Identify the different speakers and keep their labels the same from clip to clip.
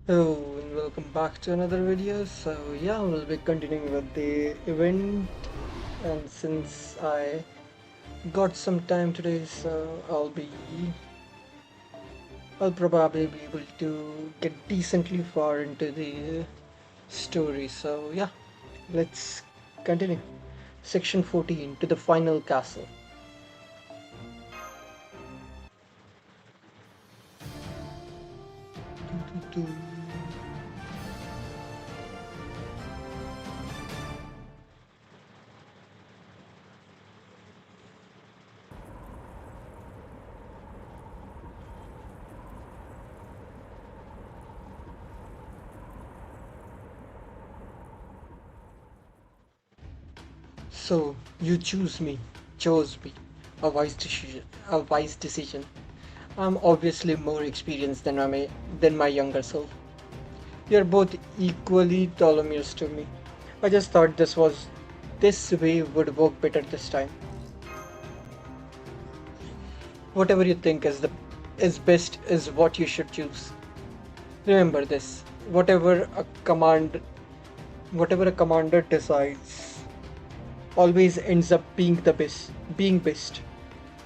Speaker 1: Hello and welcome back to another video. So yeah, we'll be continuing with the event, and since I got some time today, so I'll probably be able to get decently far into the story. So yeah, let's continue. Section 14, to the final castle. So you chose me, a wise decision. I'm obviously more experienced than my younger self. You're both equally Ptolemies to me. I just thought this way would work better this time. Whatever you think is best is what you should choose. Remember this. Whatever a commander decides always ends up being best.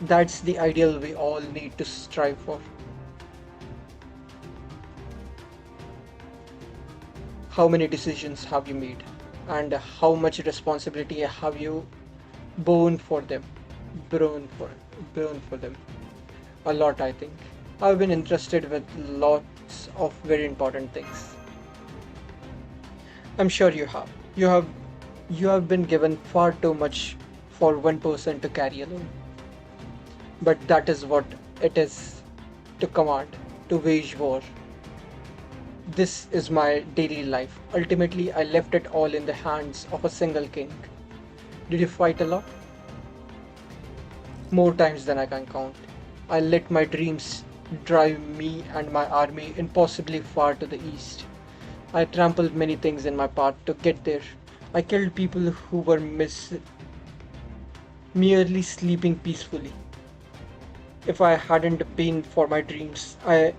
Speaker 1: That's the ideal we all need to strive for. How many decisions have you made? And how much responsibility have you borne for them? Borne for Borne for them. A lot, I think. I've been interested with lots of very important things. I'm sure you have. You have been given far too much for one person to carry alone. But that is what it is to command, to wage war. This is my daily life. Ultimately, I left it all in the hands of a single king. Did you fight a lot? More times than I can count. I let my dreams drive me and my army impossibly far to the east. I trampled many things in my path to get there. I killed people who were merely sleeping peacefully. If I hadn't been for my dreams, I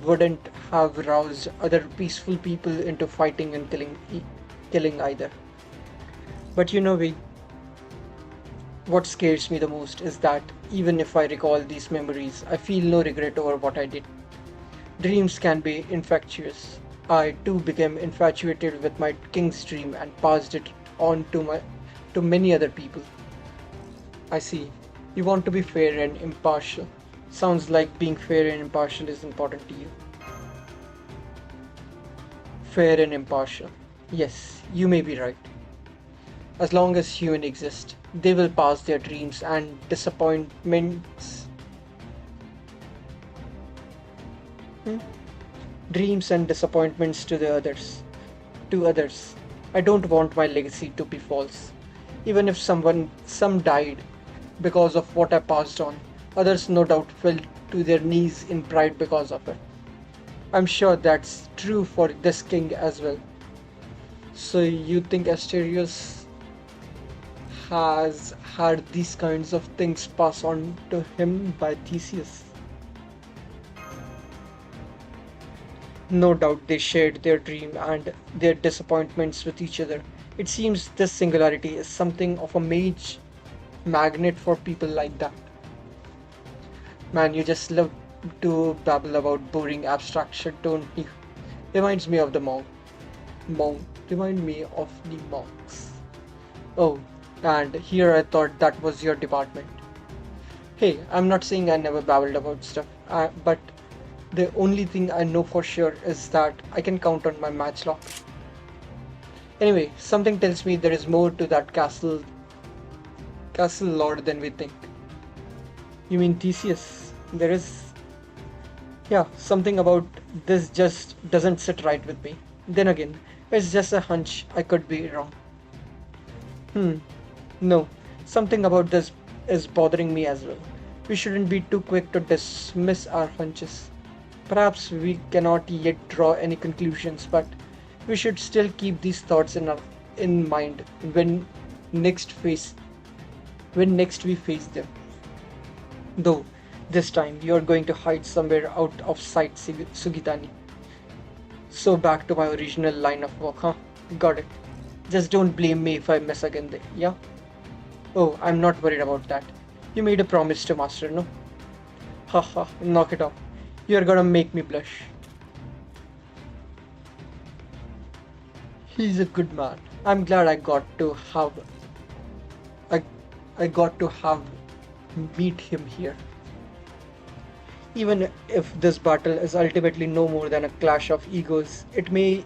Speaker 1: wouldn't have roused other peaceful people into fighting and killing either. But what scares me the most is that even if I recall these memories, I feel no regret over what I did. Dreams can be infectious. I too became infatuated with my king's dream and passed it on to many other people. I see. You want to be fair and impartial. Sounds like being fair and impartial is important to you. Fair and impartial. Yes, you may be right. As long as humans exist, they will pass their hmm, dreams and disappointments to the others. To others. I don't want my legacy to be false. Even if some died because of what I passed on, others no doubt fell to their knees in pride because of it. I'm sure that's true for this king as well. So you think Asterios has had these kinds of things passed on to him by Theseus? No doubt they shared their dream and their disappointments with each other. It seems this singularity is something of a mage magnet for people like that. Man, you just love to babble about boring abstract shit, don't you? Reminds me of the Remind me of the monks. Oh, and here I thought that was your department. Hey, I'm not saying I never babbled about stuff, but the only thing I know for sure is that I can count on my matchlock. Anyway, something tells me there is more to that castle lord than we think. You mean Theseus? There is. Yeah, something about this just doesn't sit right with me. Then again, it's just a hunch, I could be wrong. Hmm, no, something about this is bothering me as well. We shouldn't be too quick to dismiss our hunches. Perhaps we cannot yet draw any conclusions, but we should still keep these thoughts in mind next face when next we face them. Though this time you are going to hide somewhere out of sight, Sugitani. So back to my original line of work, huh? Got it. Just don't blame me if I miss again there, yeah? Oh, I'm not worried about that. You made a promise to Master, no? Haha, knock it off. You're gonna make me blush. He's a good man. I'm glad I I got to have meet him here. Even if this battle is ultimately no more than a clash of egos, it may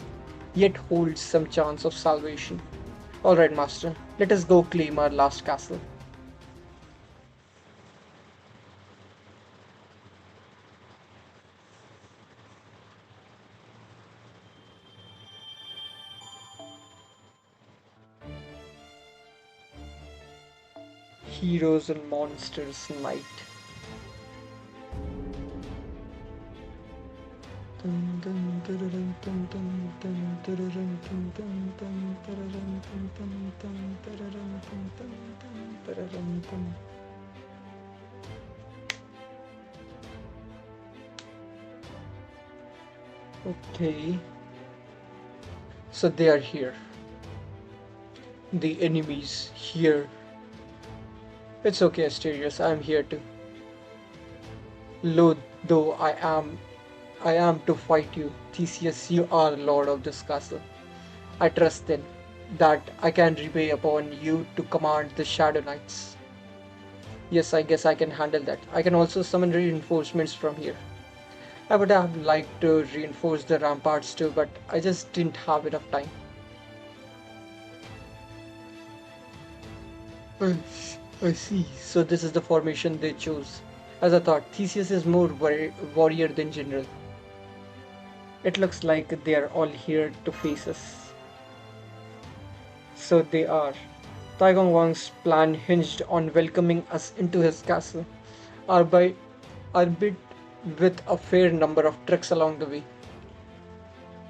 Speaker 1: yet hold some chance of salvation. Alright, Master, let us go claim our last castle. Heroes and Monsters Night. Okay, so they are here. The enemies here. It's okay, Asterius, I'm here too. Lo, though I am to fight you, Theseus, you are lord of this castle. I trust then that I can repay upon you to command the Shadow Knights. Yes, I guess I can handle that. I can also summon reinforcements from here. I would have liked to reinforce the ramparts too, but I just didn't have enough time. I, I see. So this is the formation they chose. As I thought, Theseus is more warrior than general. It looks like they are all here to face us. So they are. Taigong Wang's plan hinged on welcoming us into his castle, albeit, albeit with a fair number of tricks along the way.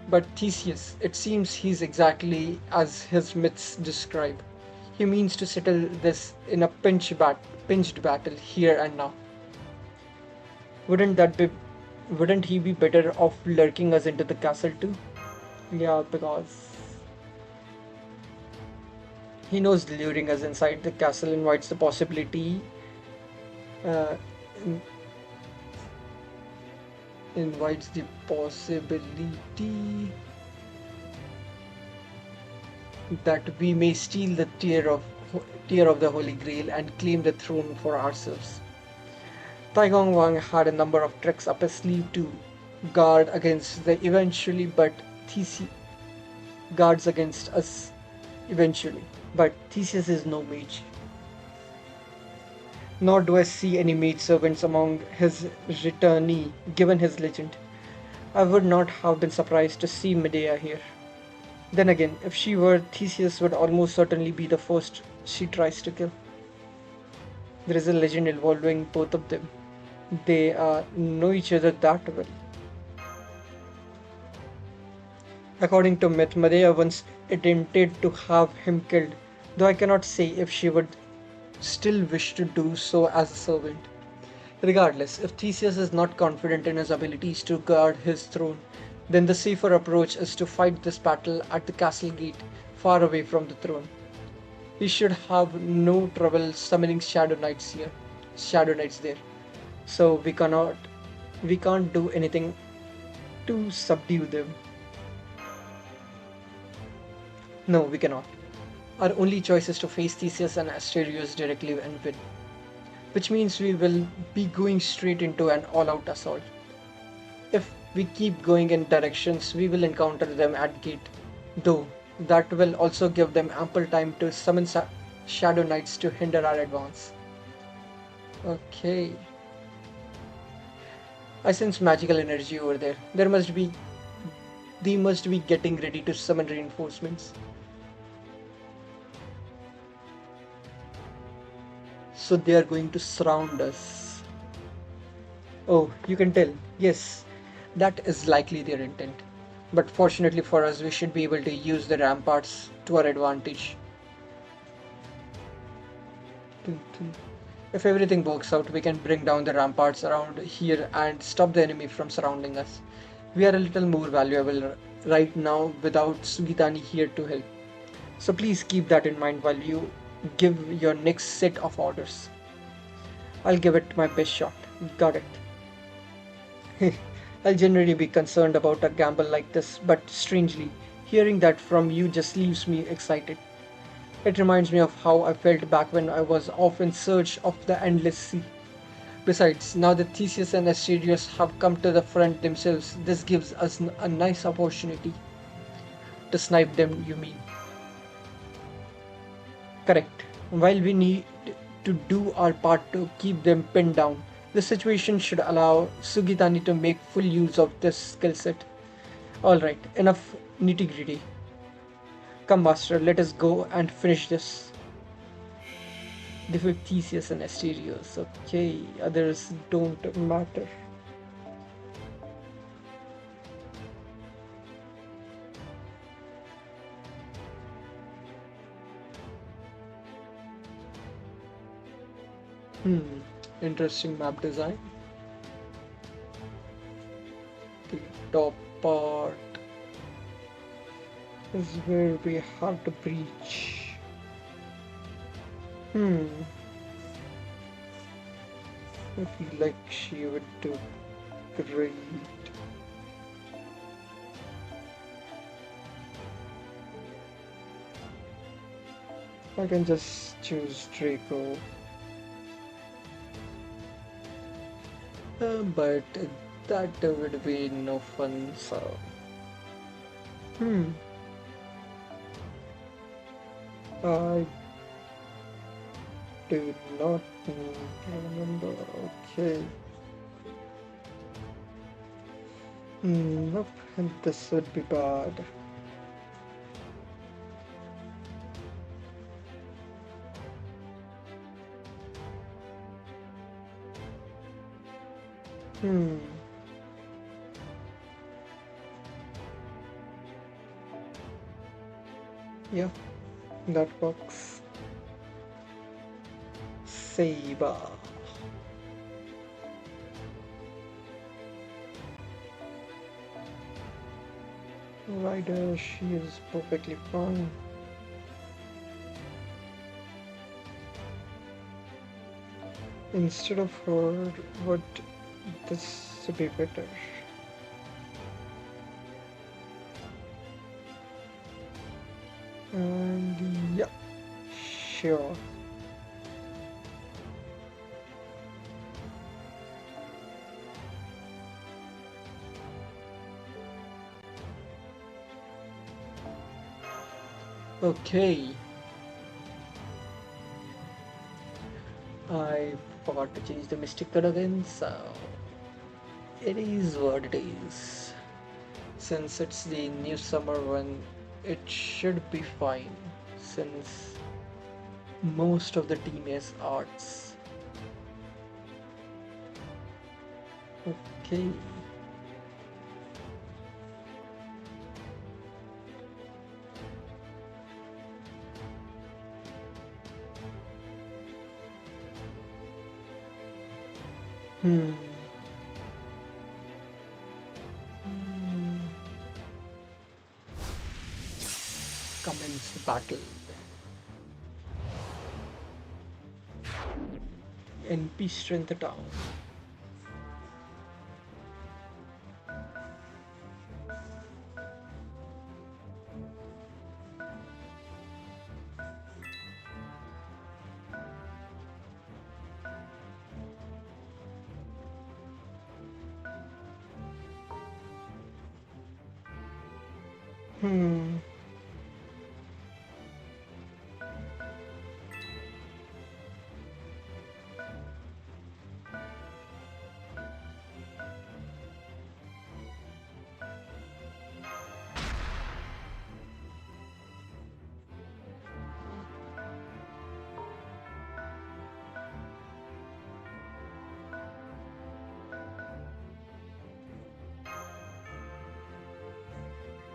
Speaker 1: But Theseus, it seems he's exactly as his myths describe. He means to settle this in a pinched battle here and now. Wouldn't that be wouldn't he be better off lurking us into the castle too? Yeah, because he knows luring us inside the castle invites the possibility uh, in- invites the possibility that we may steal the tear of the Holy Grail and claim the throne for ourselves. Taigong Wang had a number of tricks up his sleeve to guard against the eventually, but Theseus guards against us eventually. But Theseus is no mage, nor do I see any maid servants among his returnee, given his legend. I would not have been surprised to see Medea here. Then again, if she were, Theseus would almost certainly be the first she tries to kill. There is a legend involving both of them. They know each other that well. According to myth, Medea once attempted to have him killed, though I cannot say if she would still wish to do so as a servant. Regardless, if Theseus is not confident in his abilities to guard his throne, then the safer approach is to fight this battle at the castle gate, far away from the throne. We should have no trouble summoning Shadow Knights there. So we can't do anything to subdue them. No, we cannot. Our only choice is to face Theseus and Asterius directly and win, which means we will be going straight into an all-out assault. If we keep going in directions, we will encounter them at gate, though that will also give them ample time to summon Shadow Knights to hinder our advance. Okay. I sense magical energy over there. They must be getting ready to summon reinforcements. So they are going to surround us. Oh, you can tell. Yes, that is likely their intent. But fortunately for us, we should be able to use the ramparts to our advantage. If everything works out, we can bring down the ramparts around here and stop the enemy from surrounding us. We are a little more valuable right now without Sugitani here to help. So please keep that in mind while you give your next set of orders. I'll give it my best shot. Got it. I'll generally be concerned about a gamble like this, but strangely, hearing that from you just leaves me excited. It reminds me of how I felt back when I was off in search of the endless sea. Besides, now that Theseus and Asterios have come to the front themselves, this gives us a nice opportunity to snipe them, you mean? Correct. While we need to do our part to keep them pinned down, the situation should allow Sugitani to make full use of this skill set. Alright, enough nitty gritty. Come, Master, let us go and finish this. Defeat Theseus and Asterios. Okay, others don't matter. Hmm, interesting map design. The top part is where we have to breach. Hmm, I feel like she would do great. I can just choose Draco, but that would be no fun, so. Hmm, I do not remember. Okay. Nope, and this would be bad. Hmm, yeah, that works. Saber. Rider, she is perfectly fine. Instead of her, would this be better? And yeah, sure. Okay, I forgot to change the mystic code again, so it is what it is. Since it's the new summer one, it should be fine. Since most of the team is arts. Okay. Hmm. Hmm. Commence the battle. NP strength down. Hmm.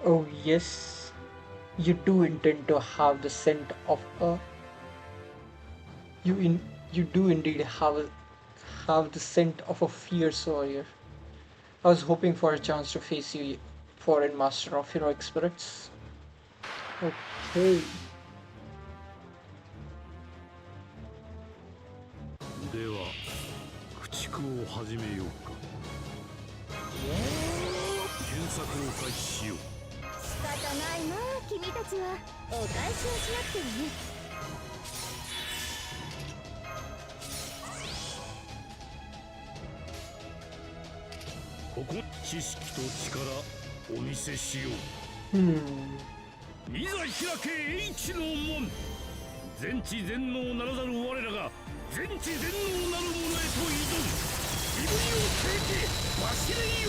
Speaker 1: Oh yes, you do intend to have the scent of a you do indeed have the scent of a fierce warrior. I was hoping for a chance to face you, foreign master of heroic spirits. Okay.
Speaker 2: では駆逐を始めようか。検索を開始しよう。
Speaker 3: 仕方ないな、君たちはお返しをしなくてもね。
Speaker 2: ここ知識と力お見せしよ
Speaker 1: Hmm.
Speaker 2: う。いざ開け英知の門。全知全能ならざる我らが全知全能なる者へと挑む。身振りを変えて走れんよ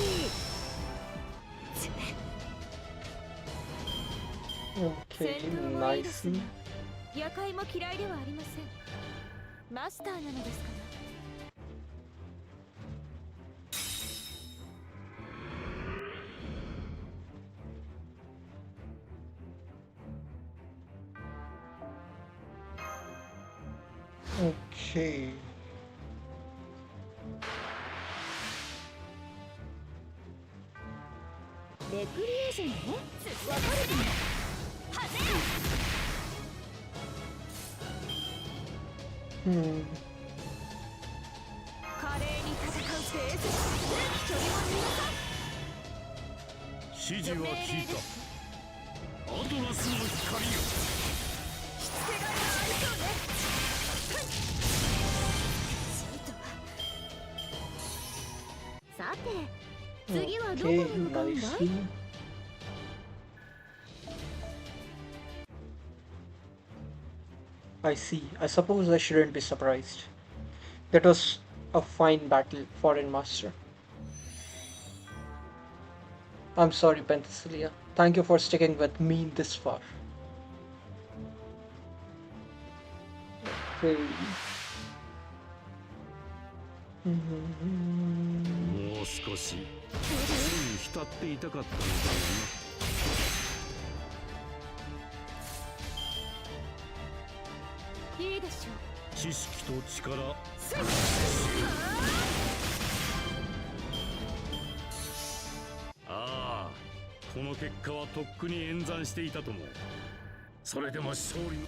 Speaker 2: う。
Speaker 1: Okay,
Speaker 3: 戦闘もいいですが
Speaker 1: nicely.
Speaker 3: 夜会も嫌いではありません。マスターなのですから。
Speaker 1: Okay.
Speaker 3: レクリエーションね。わかるかも。はぜよ。
Speaker 1: Hmm.
Speaker 3: 華麗に戦う聖戦。距離は皆さん。
Speaker 2: 指示は聞いた。アドラスの光よ。
Speaker 3: しつけがいがありそうね。はい。シートは。さて。 次はどこ
Speaker 1: Okay,
Speaker 3: に向かうんだい？
Speaker 1: nicely. I see. I suppose I shouldn't be surprised. That was a fine battle, foreign master. I'm sorry, Penthesilea. Thank you for sticking with me this far. Okay.
Speaker 2: もう少しに浸っていたかったのだろ
Speaker 3: いいでしょう。
Speaker 2: うな。知識と力ああ、この結果はとっくに演算していたとも。それでも勝利の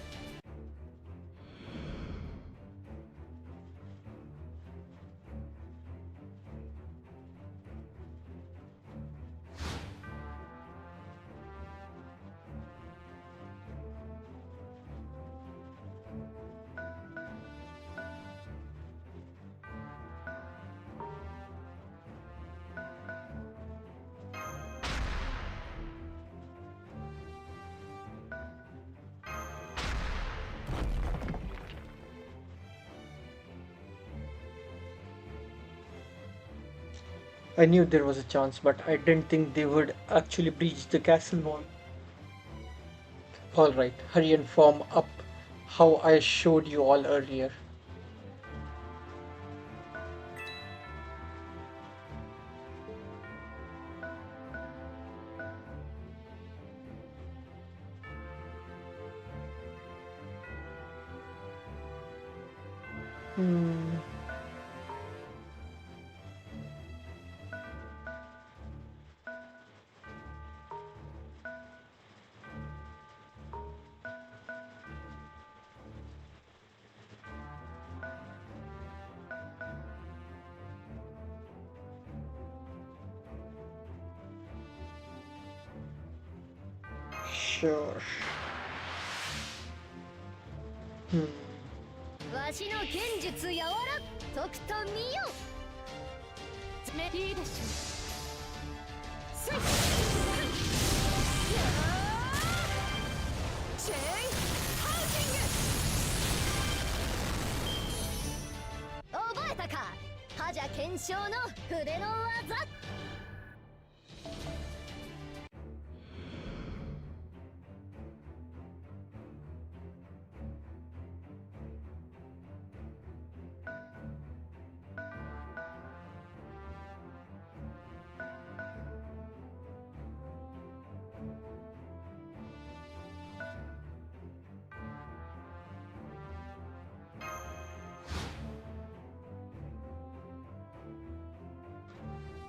Speaker 1: I knew there was a chance, but I didn't think they would actually breach the castle wall. Alright, hurry and form up how I showed you all earlier. Hmm. Sure. Hmm.
Speaker 3: わしの剣術やわらとくと見よ。いいでしょう。せい。やーチェインハウジング。覚えたか。覇者検証の筆の技。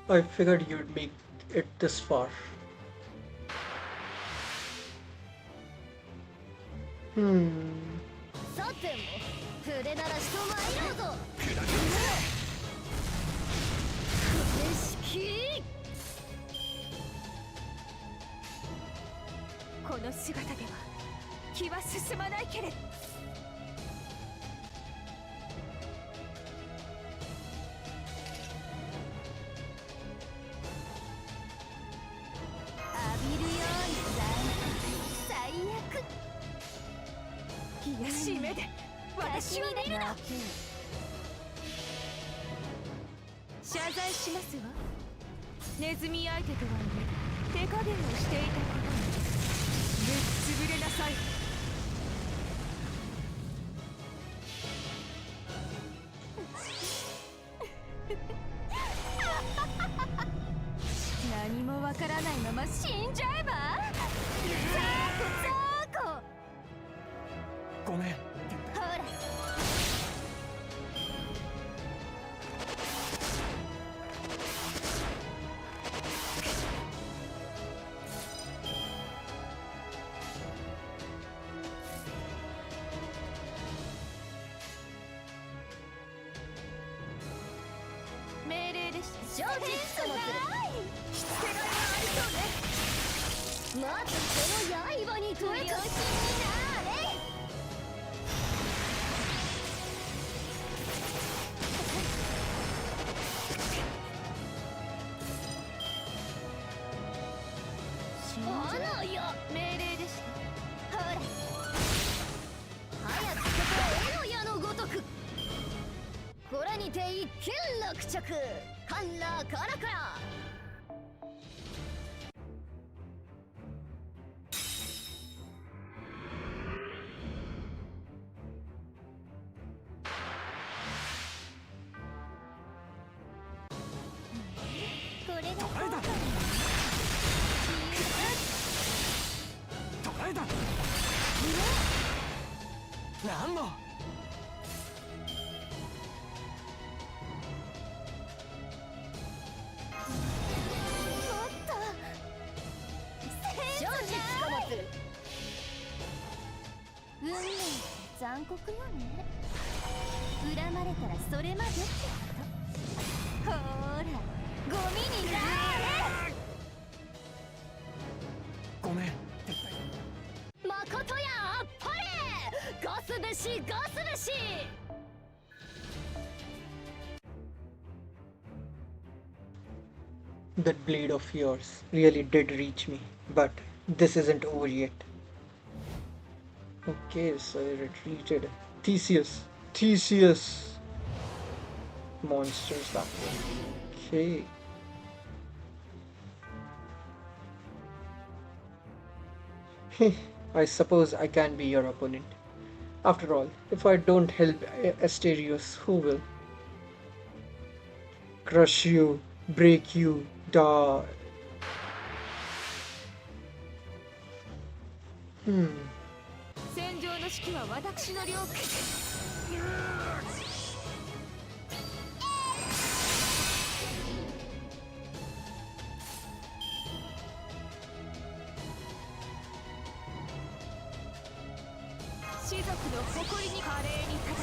Speaker 1: I figured you'd make it this far. Hmm.
Speaker 3: さても筆なら人参ろうぞ筆式この姿では気は進まないけれど浴びるように最悪卑しい目で私を見るな謝罪しますわネズミ相手とはいえ手加減をしていたことにぶっ潰れなさい何もわからないまま死んじゃえばザーコザーコ
Speaker 2: ごめん。
Speaker 3: ほら命令でした正直ともするしつけがいがありそうねまずこの刃に取り押しになれあらよ命令でしたほら早くここへの矢のごとくこれにて一件落着カンラカラカラこれが効果だ
Speaker 2: 捕らえた。なんの。
Speaker 3: 常時捕まつる運命って残酷よね恨まれたらそれまでってことほーらゴミになれ
Speaker 2: ごめん。
Speaker 3: まことやあっぱれガスべしガスべし
Speaker 1: That blade of yours really did reach me, but this isn't over yet. Okay, so I retreated. Theseus! Theseus! Monsters that way. Okay. I suppose I can be your opponent. After all, if I don't help Asterios, who will? Crush you, break you, die. Hmm.
Speaker 3: 戦場の指揮は私の領下士族の誇りに華麗に戦う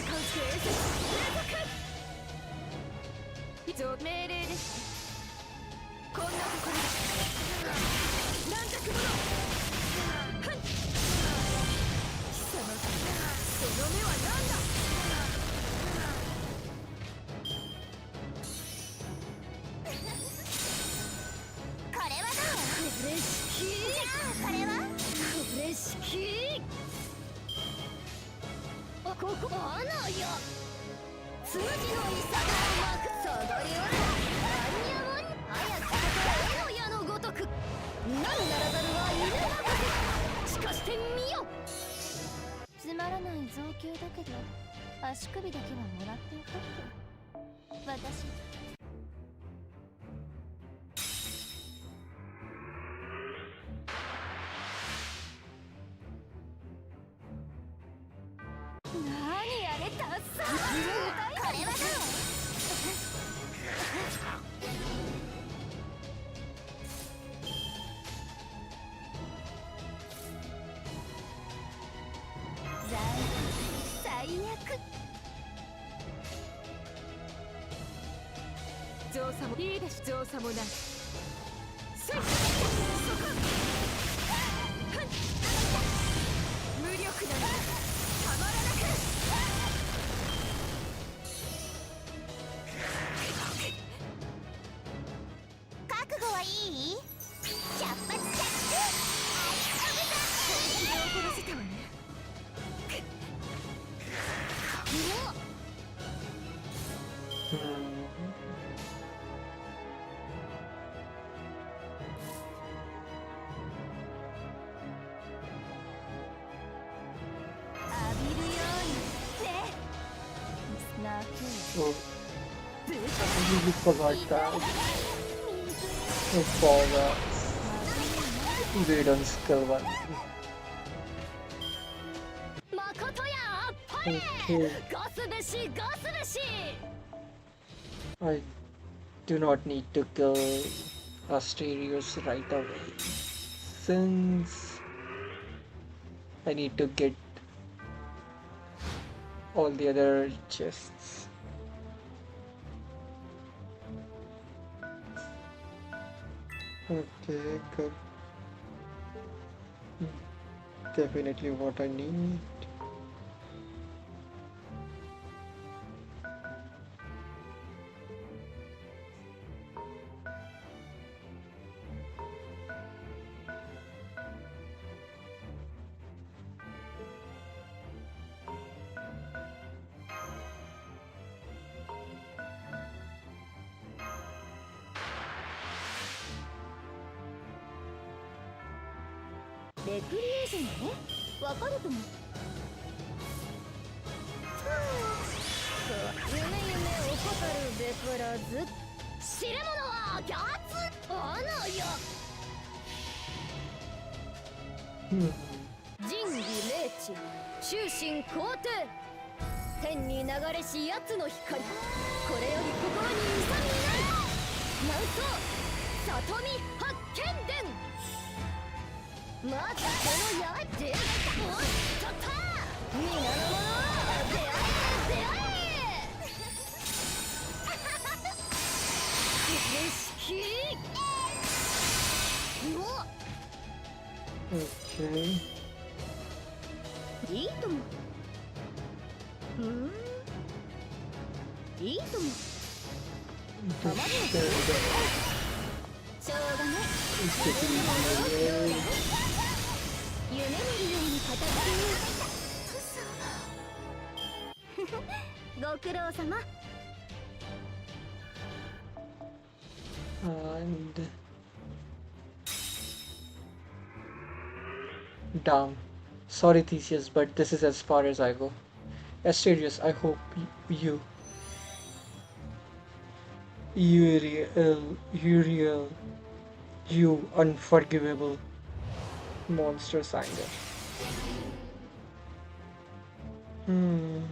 Speaker 3: 継続命令ですこんなところなんだくもの貴様その目は何だこれはどうこれ式じゃあこれはこれ式ここあのよ数字のいさがうまく下がりおらアンニャモン早くここへの矢のごとく何ならざるは犬任せしかしてみよつまらない造形だけど足首だけはもらっておこうと私何あれダッサこれはどう
Speaker 4: 張さもいいでしょ、張さもない。そこ無力なのたまらなく。
Speaker 3: 覚悟はいい？百発百中。
Speaker 4: 本気で怒らせたわね。
Speaker 3: 浴びるようにね。泣く。
Speaker 1: Oh, I really forgot that. For the Raiden skill one.
Speaker 3: 誠やあっぱれ。
Speaker 1: Okay,
Speaker 3: ガスべしガスべし。
Speaker 1: I do not need to kill Asterios right away, since I need to get all the other chests. Okay, good. Definitely what I need.
Speaker 3: レクリエーションね。わかるとも。夢夢怠るべからず。知る者はギャツ穴よ。仁義礼智終身皇帝。天に流れし奴の光。これより心に勇みなり。なんと里見発見伝。まずこのや出会えた。おっとった皆の者出会え出会え。景色うわ
Speaker 1: Okay.
Speaker 3: いいとも。いいとも。
Speaker 1: To share the
Speaker 3: しょうがない。
Speaker 1: basically
Speaker 3: 夢見るように語ってご苦労様。
Speaker 1: and down. Sorry, Theseus, but this is as far as I go. Asterius, I hope Uriel, you unforgivable monster singer. Hmm.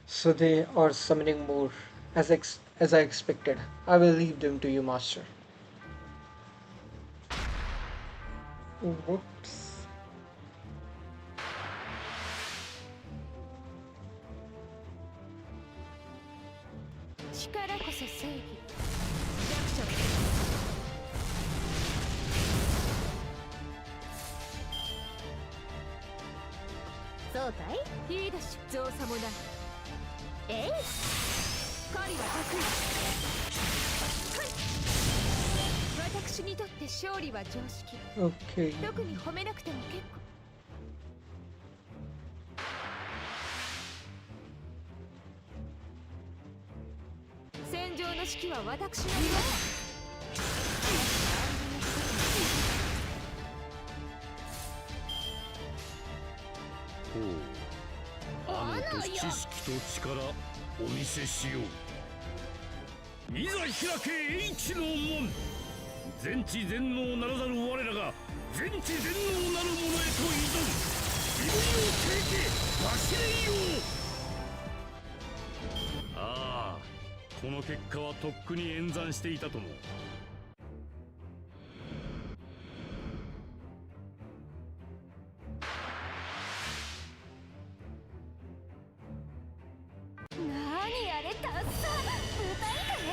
Speaker 1: So they are summoning more, as I expected. I will leave them to you, Master. Whoops.
Speaker 4: 力こそ正義。弱者は
Speaker 3: そうかい。
Speaker 4: いいでしょ、造作もない。
Speaker 3: えい。
Speaker 4: 狩りは得意。私にとって勝利は常識。
Speaker 1: Okay.
Speaker 4: 特に褒めなくても結構。戦場の指揮は私のもの。
Speaker 2: ほう、あの知識と力お見せしよう。いざ開け H の門。全知全能ならざる我らが全知全能なる者へと挑む。意味をついて走れよう。ああ、この結果はとっくに演算していたとも。
Speaker 3: 何あれダッサー、歌いかね。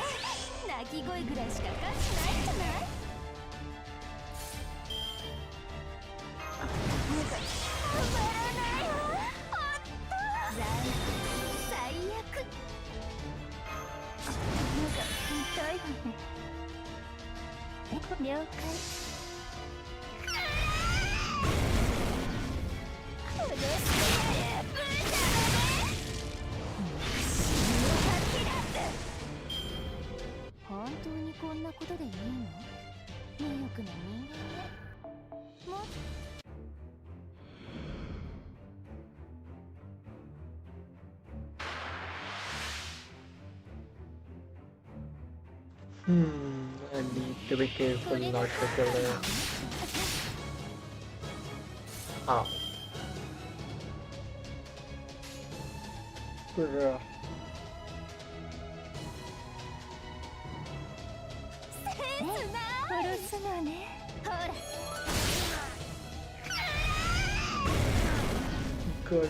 Speaker 3: 泣き声ぐらいしか感じないんじゃない。たまらないわ、ほんと残念、最悪。痛いわね。了解。殺してやる、ブータだね。本当にこんなことでいいの？無欲な人間ね。もっ
Speaker 1: I need to be careful not to kill her. Ow. Bruh.
Speaker 3: センスない。殺すのね。ほら。
Speaker 1: Good.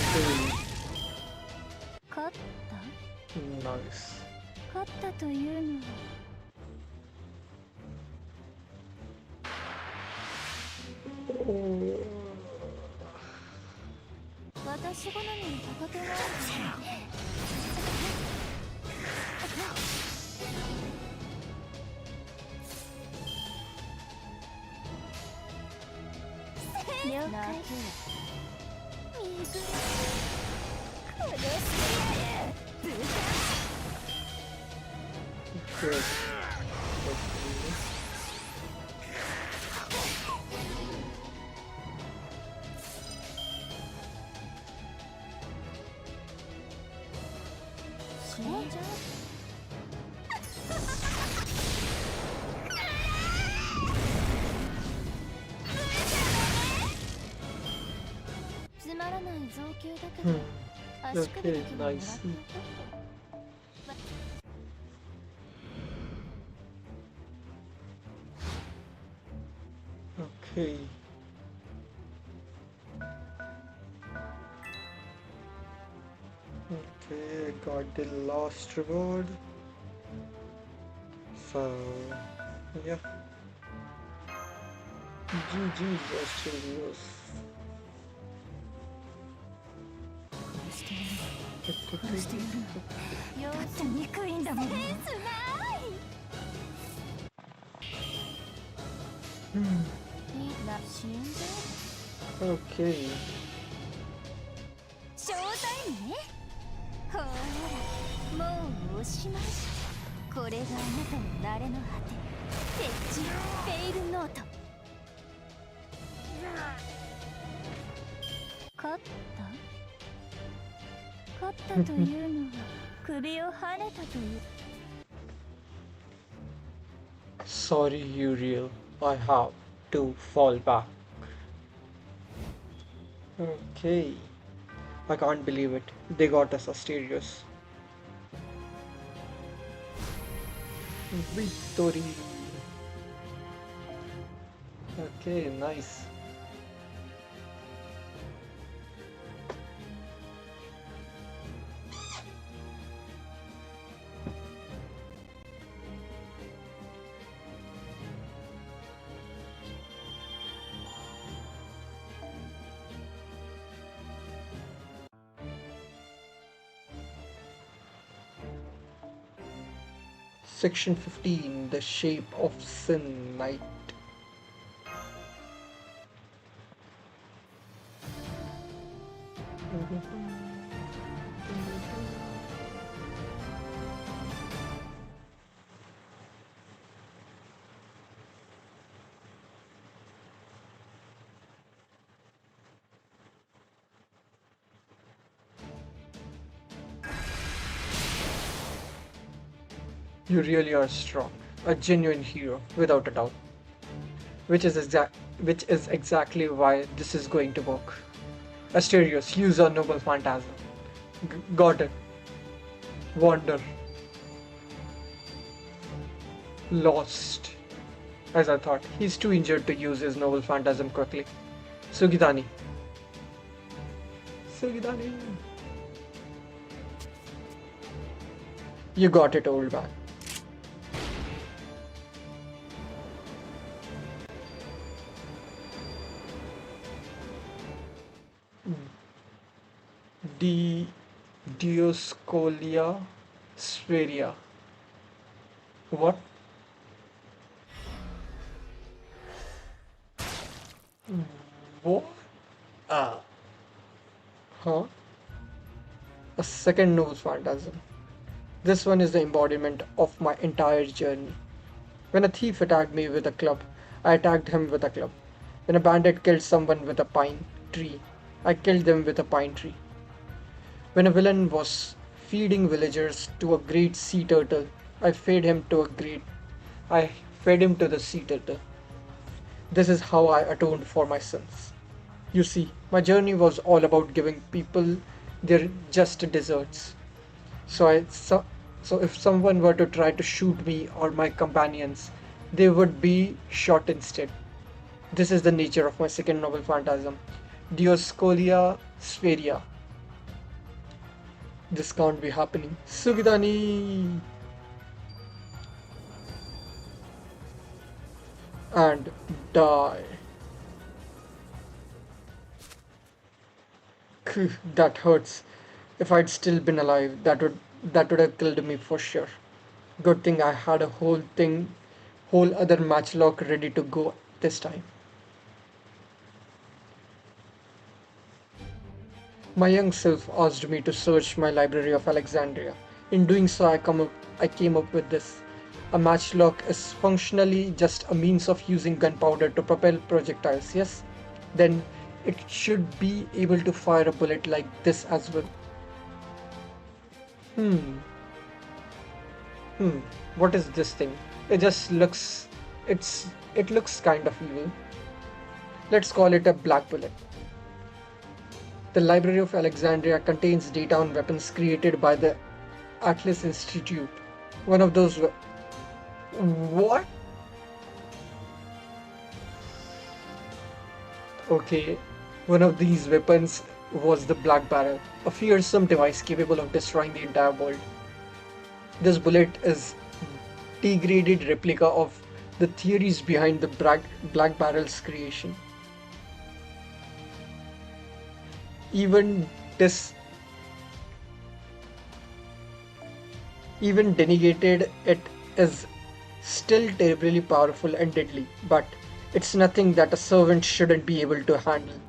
Speaker 1: Okay.
Speaker 3: 勝った？
Speaker 1: Nice.
Speaker 3: 勝ったというのは。私好みにかかとがある。了解。水。殺してやる。ブータ。
Speaker 1: Good. Okay.
Speaker 3: 死んじゃう。つまらない造形だけど、足首だけはもらっておこう。
Speaker 1: Okay. Okay, I got the last reward. So, yeah. GG's Australians.
Speaker 3: 殺してやる。よって憎いんだもん。センスない。いいな、死んじゃう。
Speaker 1: Okay.
Speaker 3: ショータイムね。ほら、もうおしまい。これがあなたの慣れの果て。鉄柱フェイルノート。勝ったというのは首を跳ねたという。
Speaker 1: Sorry, Uriel. I have to fall back. Okay. I can't believe it. They got us Asterios. Victory. Okay, nice. Section 15, The Shape of Sin Night. You really are strong. A genuine hero, without a doubt. Which is exactly why this is going to work. Asterios, use our noble phantasm. Got it. Wander. Lost. As I thought, he's too injured to use his noble phantasm quickly. Sugidani. Sugidani. You got it, old man. Di Dioscolia spheria. What? What? Ah. Huh? A second nose phantasm. This one is the embodiment of my entire journey. When a thief attacked me with a club, I attacked him with a club. When a bandit killed someone with a pine tree, I killed them with a pine tree. When a villain was feeding villagers to a great sea turtle, I fed him to the sea turtle. This is how I atoned for my sins. You see, my journey was all about giving people their just desserts. So if someone were to try to shoot me or my companions, they would be shot instead. This is the nature of my second novel phantasm, Dioscolia spheria. This can't be happening. Sugidani! And die. That hurts. If I'd still been alive, that would have killed me for sure. Good thing I had a whole other matchlock ready to go this time. My young self asked me to search my library of Alexandria. In doing so, I came up with this. A matchlock is functionally just a means of using gunpowder to propel projectiles, yes? Then it should be able to fire a bullet like this as well. Hmm, what is this thing? It just looks, it looks kind of evil. Let's call it a black bullet. The Library of Alexandria contains data on weapons created by the Atlas Institute. One of those. What? Okay, one of these weapons was the Black Barrel, a fearsome device capable of destroying the entire world. This bullet is degraded replica of the theories behind the Black Barrel's creation. Even dis even denegated, it is still terribly powerful and deadly, but it's nothing that a servant shouldn't be able to handle.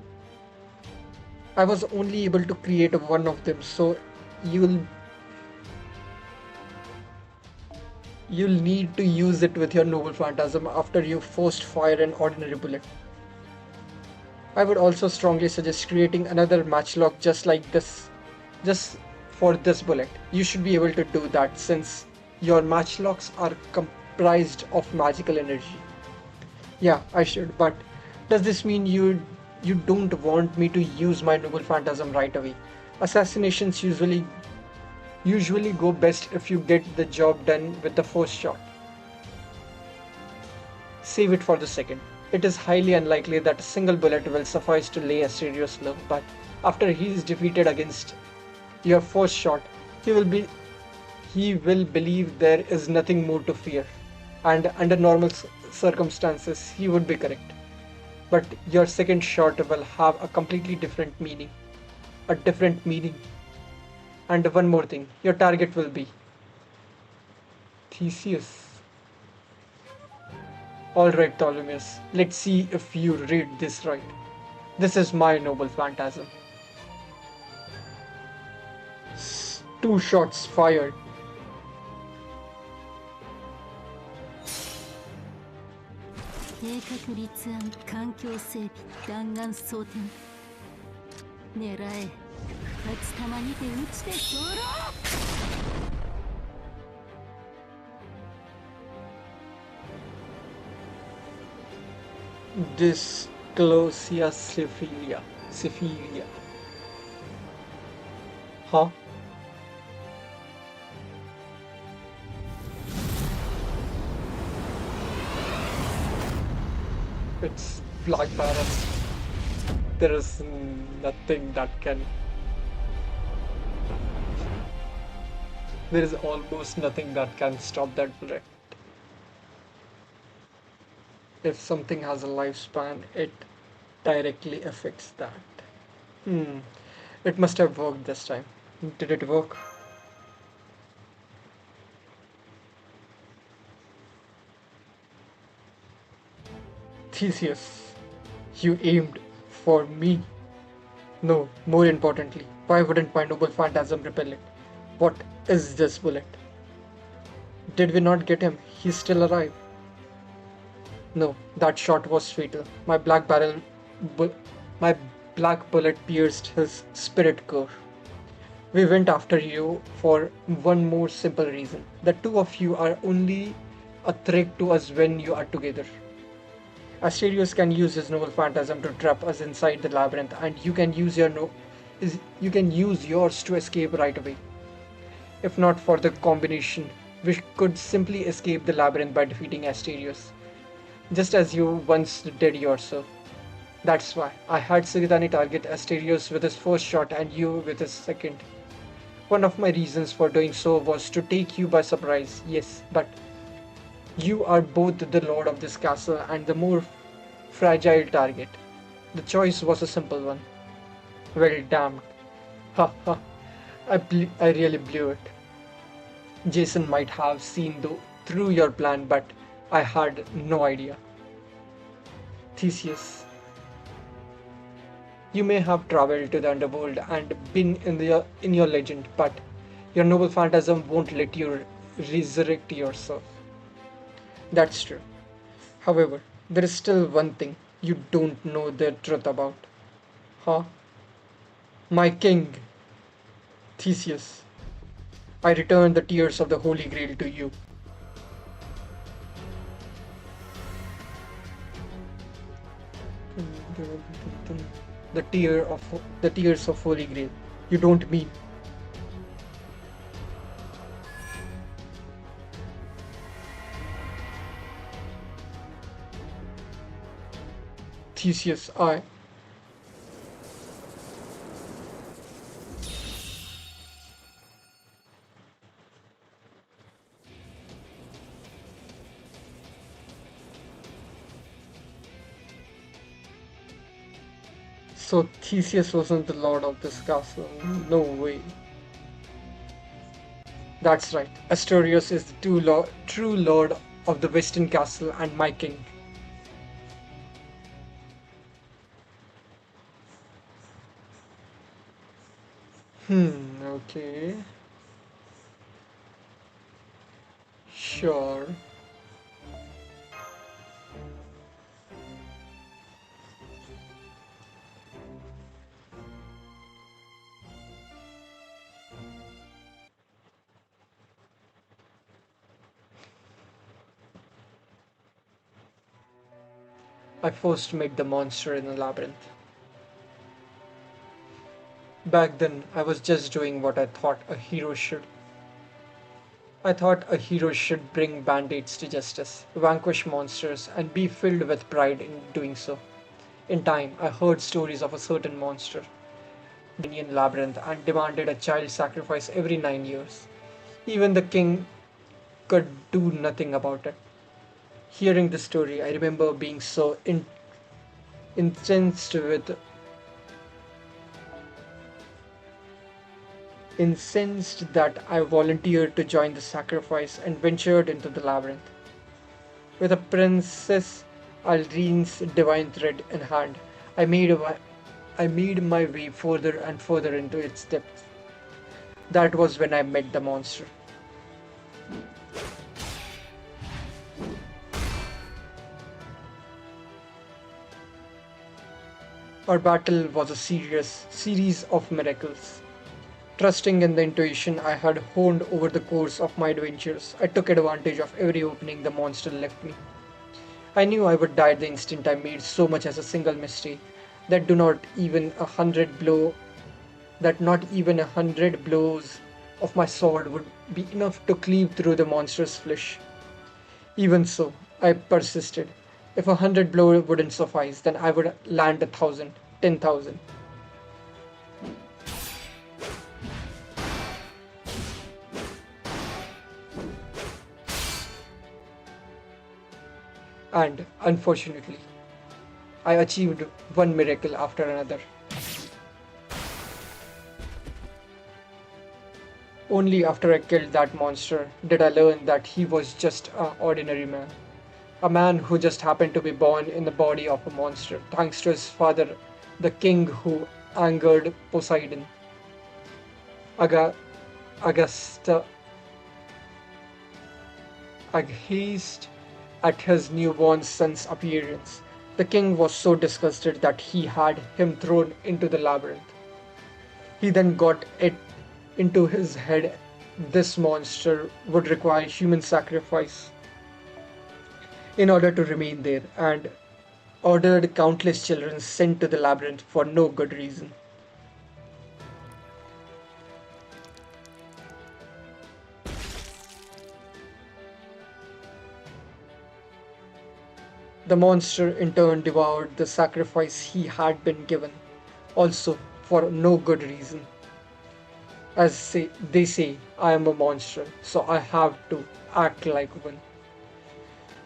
Speaker 1: I was only able to create one of them, so you'll you'll need to use it with your noble phantasm after you first fire an ordinary bullet. I would also strongly suggest creating another matchlock just like this, just for this bullet. You should be able to do that since your matchlocks are comprised of magical energy. Yeah, I should, but does this mean you don't want me to use my noble phantasm right away? Assassinations usually go best if you get the job done with the first shot. Save it for the second. It is highly unlikely that a single bullet will suffice to lay Asterios low, but after he is defeated against your first shot, he will be he will believe there is nothing more to fear, and under normal circumstances he would be correct. But your second shot will have a completely different meaning. A different meaning. And one more thing, your target will be Theseus. Alright, Ptolemus, let's see if you read this right. This is my noble phantasm. Two shots fired.
Speaker 4: 計画立案環境整備弾丸装填狙え立つ弾にて撃ちて候
Speaker 1: Dysclosia syphilia. Syphilia. Huh? It's Black Baron. There is nothing that can. There is almost nothing that can stop that bullet. If something has a lifespan, it directly affects that. Hmm. It must have worked this time. Did it work? Theseus, you aimed for me. No, more importantly, why wouldn't my noble phantasm repel it? What is this bullet? Did we not get him? He's still alive. No, that shot was fatal. Bu- my black bullet pierced his spirit core. We went after you for one more simple reason. The two of you are only a threat to us when you are together. Asterios can use his noble phantasm to trap us inside the labyrinth, and you can use yours to escape right away. If not for the combination, we could simply escape the labyrinth by defeating Asterios, just as you once did yourself. That's why I had Siridani target Asterios with his first shot and you with his second. One of my reasons for doing so was to take you by surprise, yes, but you are both the lord of this castle and the more fragile target. The choice was a simple one. Well, damned. Ha ha. I really blew it. Jason might have seen through your plan, but I had no idea. Theseus, you may have traveled to the underworld and been in your legend, but your noble phantasm won't let you resurrect yourself. That's true. However, there is still one thing you don't know the truth about. Huh? My king, Theseus. I return the tears of the Holy Grail to you. The tears of Holy Grail. You don't mean. Theseus, I. So Theseus wasn't the lord of this castle. No way. That's right. Asterios is the true lord of the Western Castle and my king. Okay. Sure. I first met the monster in the labyrinth. Back then, I was just doing what I thought a hero should. I thought a hero should bring bandits to justice, vanquish monsters, and be filled with pride in doing so. In time, I heard stories of a certain monster, Indian labyrinth, and demanded a child sacrifice every 9 years. Even the king could do nothing about it. Hearing the story, I remember being so incensed with incensed that I volunteered to join the sacrifice and ventured into the labyrinth. With a Princess Aldrine's divine thread in hand, I made my way further and further into its depths. That was when I met the monster. Our battle was a serious series of miracles. Trusting in the intuition I had honed over the course of my adventures, I took advantage of every opening the monster left me. I knew I would die the instant I made so much as a single mistake that do not even a hundred blow that not even 100 blows of my sword would be enough to cleave through the monster's flesh. Even so, I persisted. If 100 blows wouldn't suffice, then I would land 1,000, 10,000. And unfortunately, I achieved one miracle after another. Only after I killed that monster did I learn that he was just an ordinary man. A man who just happened to be born in the body of a monster, thanks to his father, the king who angered Poseidon. Aga- Augusta aghast at his newborn son's appearance. The king was so disgusted that he had him thrown into the labyrinth. He then got it into his head this monster would require human sacrifice in order to remain there, and ordered countless children sent to the labyrinth for no good reason. The monster in turn devoured the sacrifice he had been given, also for no good reason. They say, I am a monster, so I have to act like one.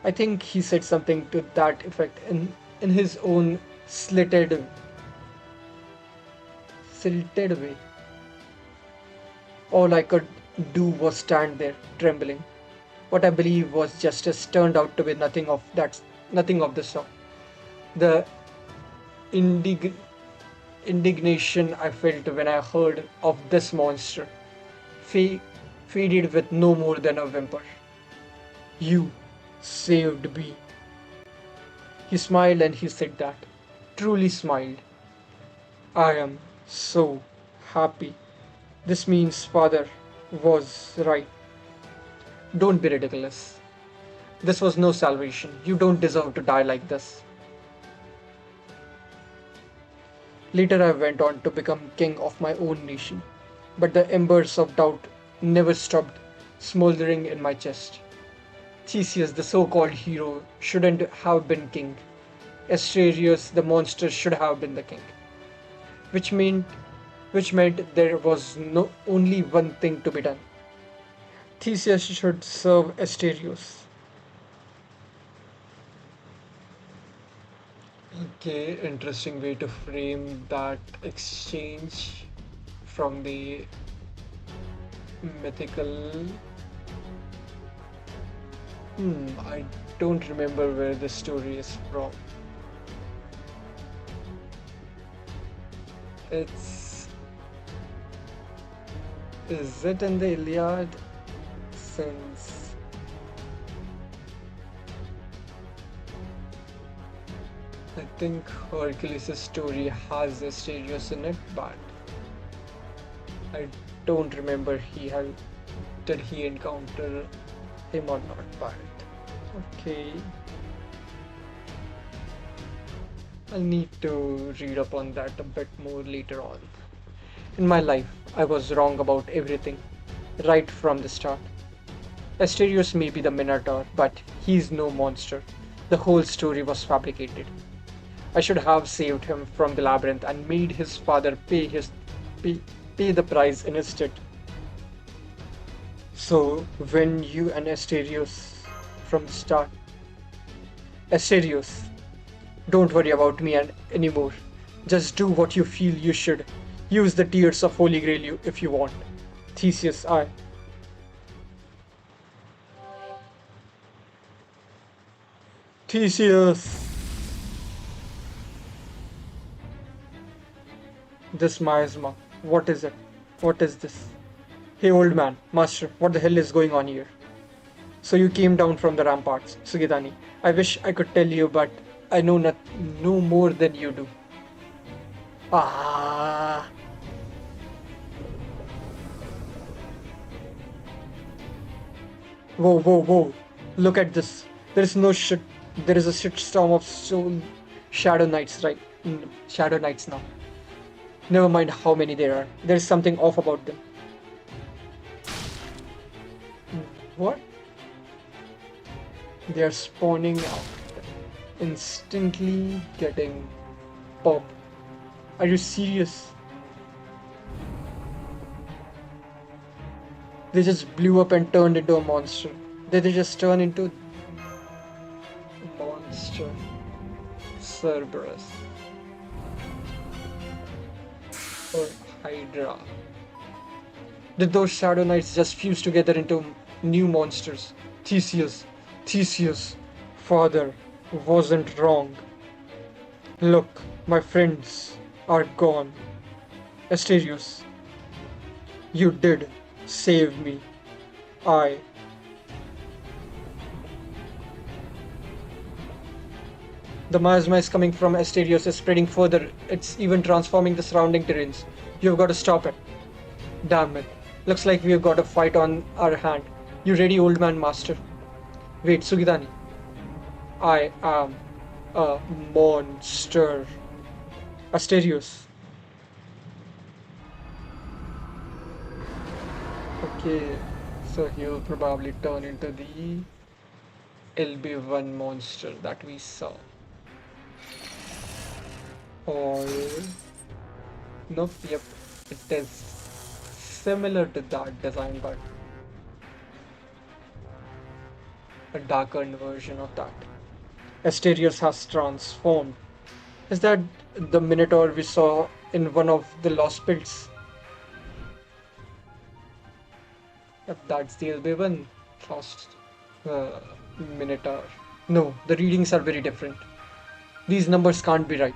Speaker 1: I think he said something to that effect in his own silted way. All I could do was stand there, trembling. What I believe was justice turned out to be nothing of the sort. The indig- indignation I felt when I heard of this monster fa- faded with no more than a whimper. You saved me. He smiled and he said that. Truly smiled. I am so happy. This means father was right. Don't be ridiculous. This was no salvation. You don't deserve to die like this. Later, I went on to become king of my own nation. But the embers of doubt never stopped smoldering in my chest. Theseus, the so called hero, shouldn't have been king. Asterius, the monster, should have been the king. Which meant, which meant there was no only one thing to be done. Theseus should serve Asterius. Okay, interesting way to frame that exchange from the mythical. I don't remember where the story is from. It's. Is it in the Iliad? Since. I think Hercules' story has Asterius in it, but I don't remember he had. Did he encounter him or not? But okay, I'll need to read up on that a bit more later on. In my life, I was wrong about everything, right from the start. Asterios may be the Minotaur, but he's no monster. The whole story was fabricated. I should have saved him from the labyrinth and made his father pay, pay the price in his stead. So when you and Asterios from the start, Asterios, don't worry about me anymore. Just do what you feel you should. Use the tears of Holy Grail if you want. Theseus, I. Theseus! This miasma. What is it? What is this? Hey old man, master, what the hell is going on here? So you came down from the ramparts, Sugidani. I wish I could tell you, but I know no more than you do. Ah. Whoa, whoa, whoa. Look at this. There is no shit. There is a shitstorm of soul shadow knights, right? Shadow knights now. Never mind how many there are. There is something off about them. What? They are spawning out, instantly getting popped. Are you serious? They just blew up and turned into a monster. They just turn into a monster. Cerberus. Or Hydra. Did those Shadow Knights just fuse together into new monsters? Theseus, father wasn't wrong. Look, my friends are gone. Asterios, you did save me. I. The miasma is coming from Asterios is spreading further. It's even transforming the surrounding terrains. You've got to stop it. Damn it. Looks like we've got a fight on our hand. You ready, old man master? Wait, Sugidani. I am a monster. Asterios. Okay, so he'll probably turn into the LB1 monster that we saw. Or nope, yep, it is similar to that design, but a darker version of that. Asterios has transformed. Is that the Minotaur we saw in one of the Lost Pits? Yep, that's the LB1 Lost Minotaur. No, the readings are very different. These numbers can't be right.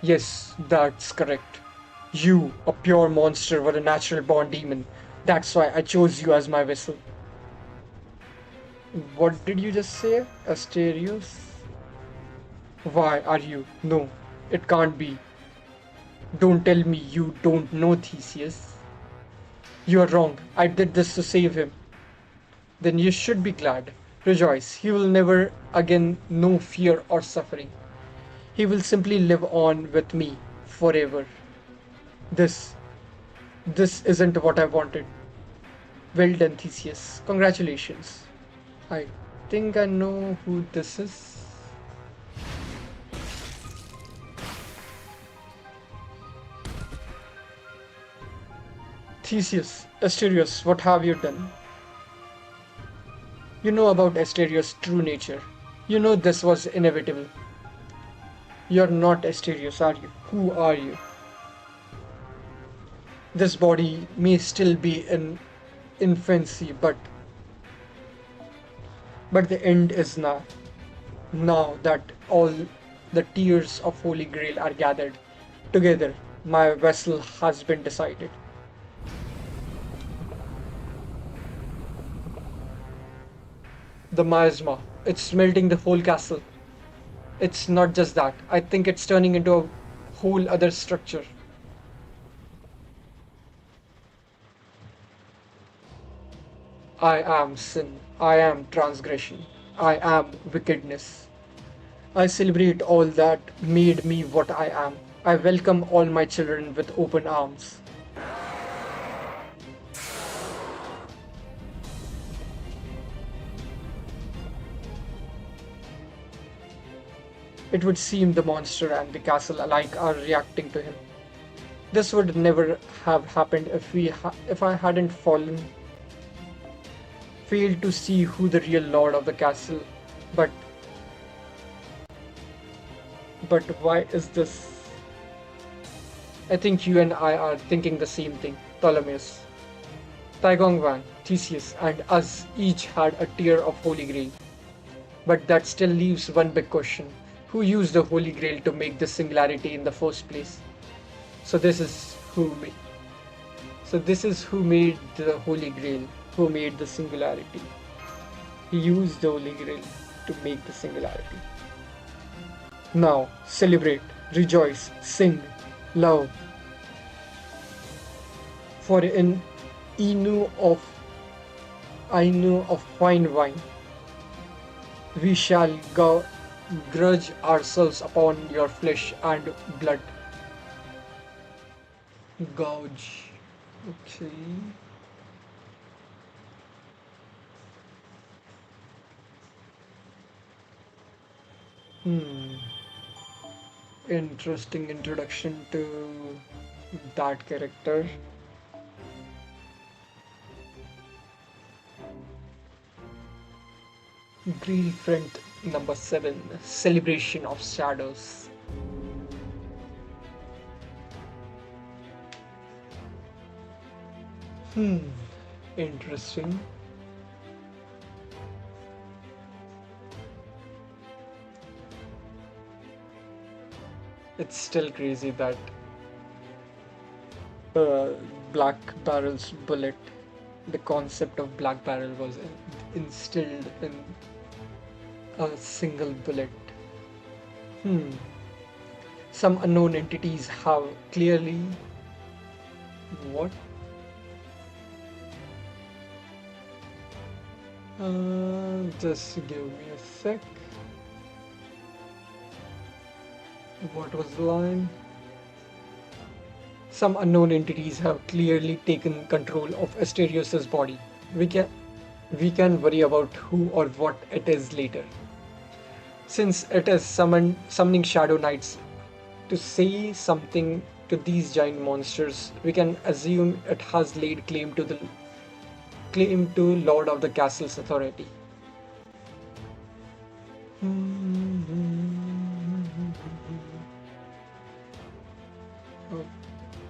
Speaker 1: Yes, that's correct. You, a pure monster, were a natural born demon. That's why I chose you as my vessel. What did you just say, Asterios? Why are you? No, it can't be. Don't tell me you don't know Theseus. You are wrong. I did this to save him. Then you should be glad. Rejoice. He will never again know fear or suffering. He will simply live on with me forever. This, this isn't what I wanted. Well done, Theseus. Congratulations. I think I know who this is. Theseus, Asterios, what have you done? You know about Asterios' true nature. You know this was inevitable. You're not Asterios, are you? Who are you? This body may still be in infancy, but the end is now. Now that all the tears of Holy Grail are gathered together, my vessel has been decided. The miasma, it's melting the whole castle. It's not just that. I think it's turning into a whole other structure. I am sin. I am transgression. I am wickedness. I celebrate all that made me what I am. I welcome all my children with open arms. It would seem the monster and the castle alike are reacting to him. This would never have happened if I hadn't failed to see who the real lord of the castle. But why is this? I think you and I are thinking the same thing, Ptolemus. Taigong Wan, Theseus, and us each had a tear of Holy Grail. But that still leaves one big question. Who used the Holy Grail to make this singularity in the first place? So this is who made the Holy Grail, who made the singularity. He used the Holy Grail to make the singularity. Now, celebrate, rejoice, sing, love. For in Inu of fine wine, We shall grudge ourselves upon your flesh and blood. Gouge. Okay. Hmm. Interesting introduction to that character. Grail Front number 7, Celebration of Shadows. Hmm. Interesting. It's still crazy that uh, Black Barrel's bullet, the concept of Black Barrel was instilled in a single bullet. Hmm. Some unknown entities have clearly. What? Just give me a sec. What was the line? Some unknown entities have clearly taken control of Asterios' body. We can we can worry about who or what it is later. Since it is summoning Shadow Knights to say something to these giant monsters, we can assume it has laid claim to Lord of the Castle's authority.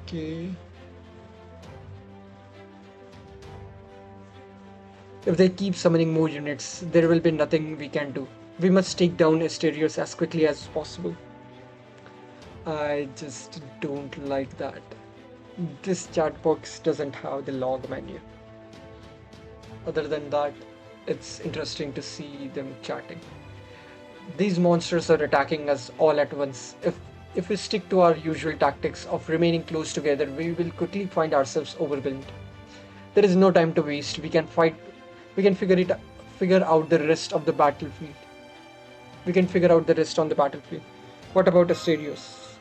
Speaker 1: Okay. If they keep summoning more units, there will be nothing we can do. We must take down Asterios as quickly as possible. I just don't like that. This chat box doesn't have the log menu. Other than that, it's interesting to see them chatting. These monsters are attacking us all at once. If we stick to our usual tactics of remaining close together, we will quickly find ourselves overwhelmed. There is no time to waste. We can fight. We can figure out the rest of the battlefield. We can figure out the rest on the battlefield. What about Asterios?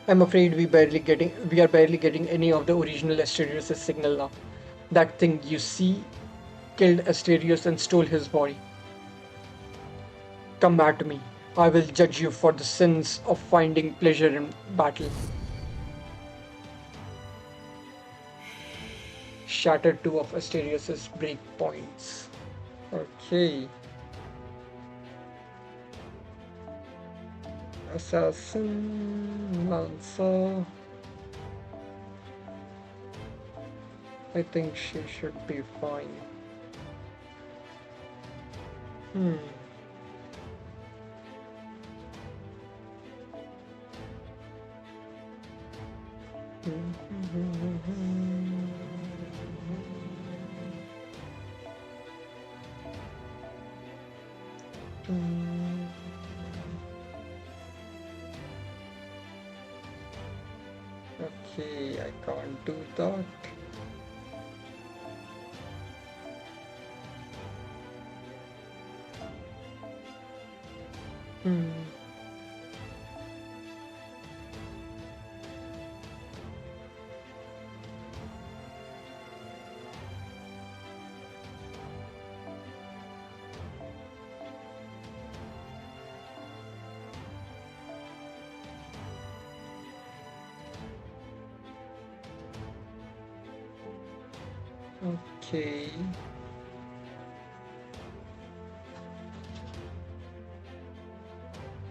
Speaker 1: I'm afraid we are barely getting any of the original Asterios' signal now. That thing you see killed Asterios and stole his body. Come at me. I will judge you for the sins of finding pleasure in battle. Shatter two of Asterios' breakpoints. Okay. Assassin, Lancer. I think she should be fine. Hmm. Okay, I can't do that. Hmm. Okay.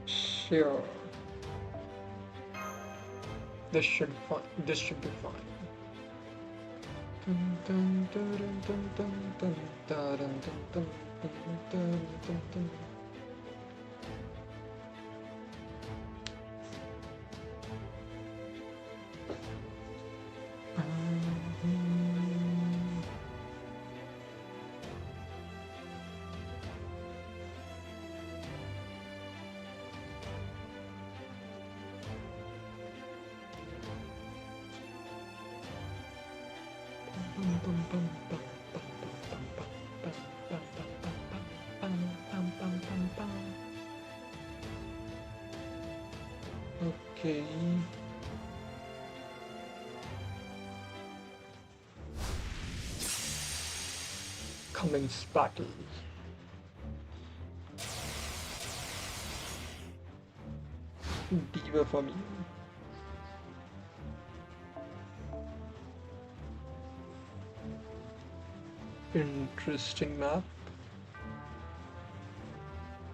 Speaker 1: Sure. This should be fine. Dun, dun, dun, dun, dun, dun, dun, dun, dun, dun, dun, dun, dun. Bum, bum, bum, bum, bum, bum, bum, bum, bum, bum, bum, bum, bum. Okay. Commence battle. Diva for me. Interesting map.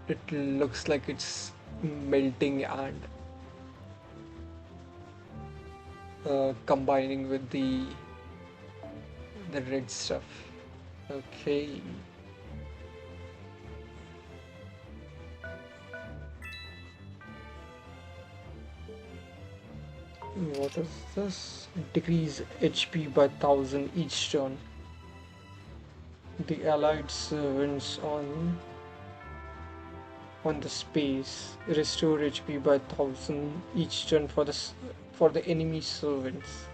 Speaker 1: It looks like it's melting and combining with the red stuff. Okay. What is this? Decrease HP by 1000 each turn. The allied servants on the space restore HP by 1000 each turn for the enemy servants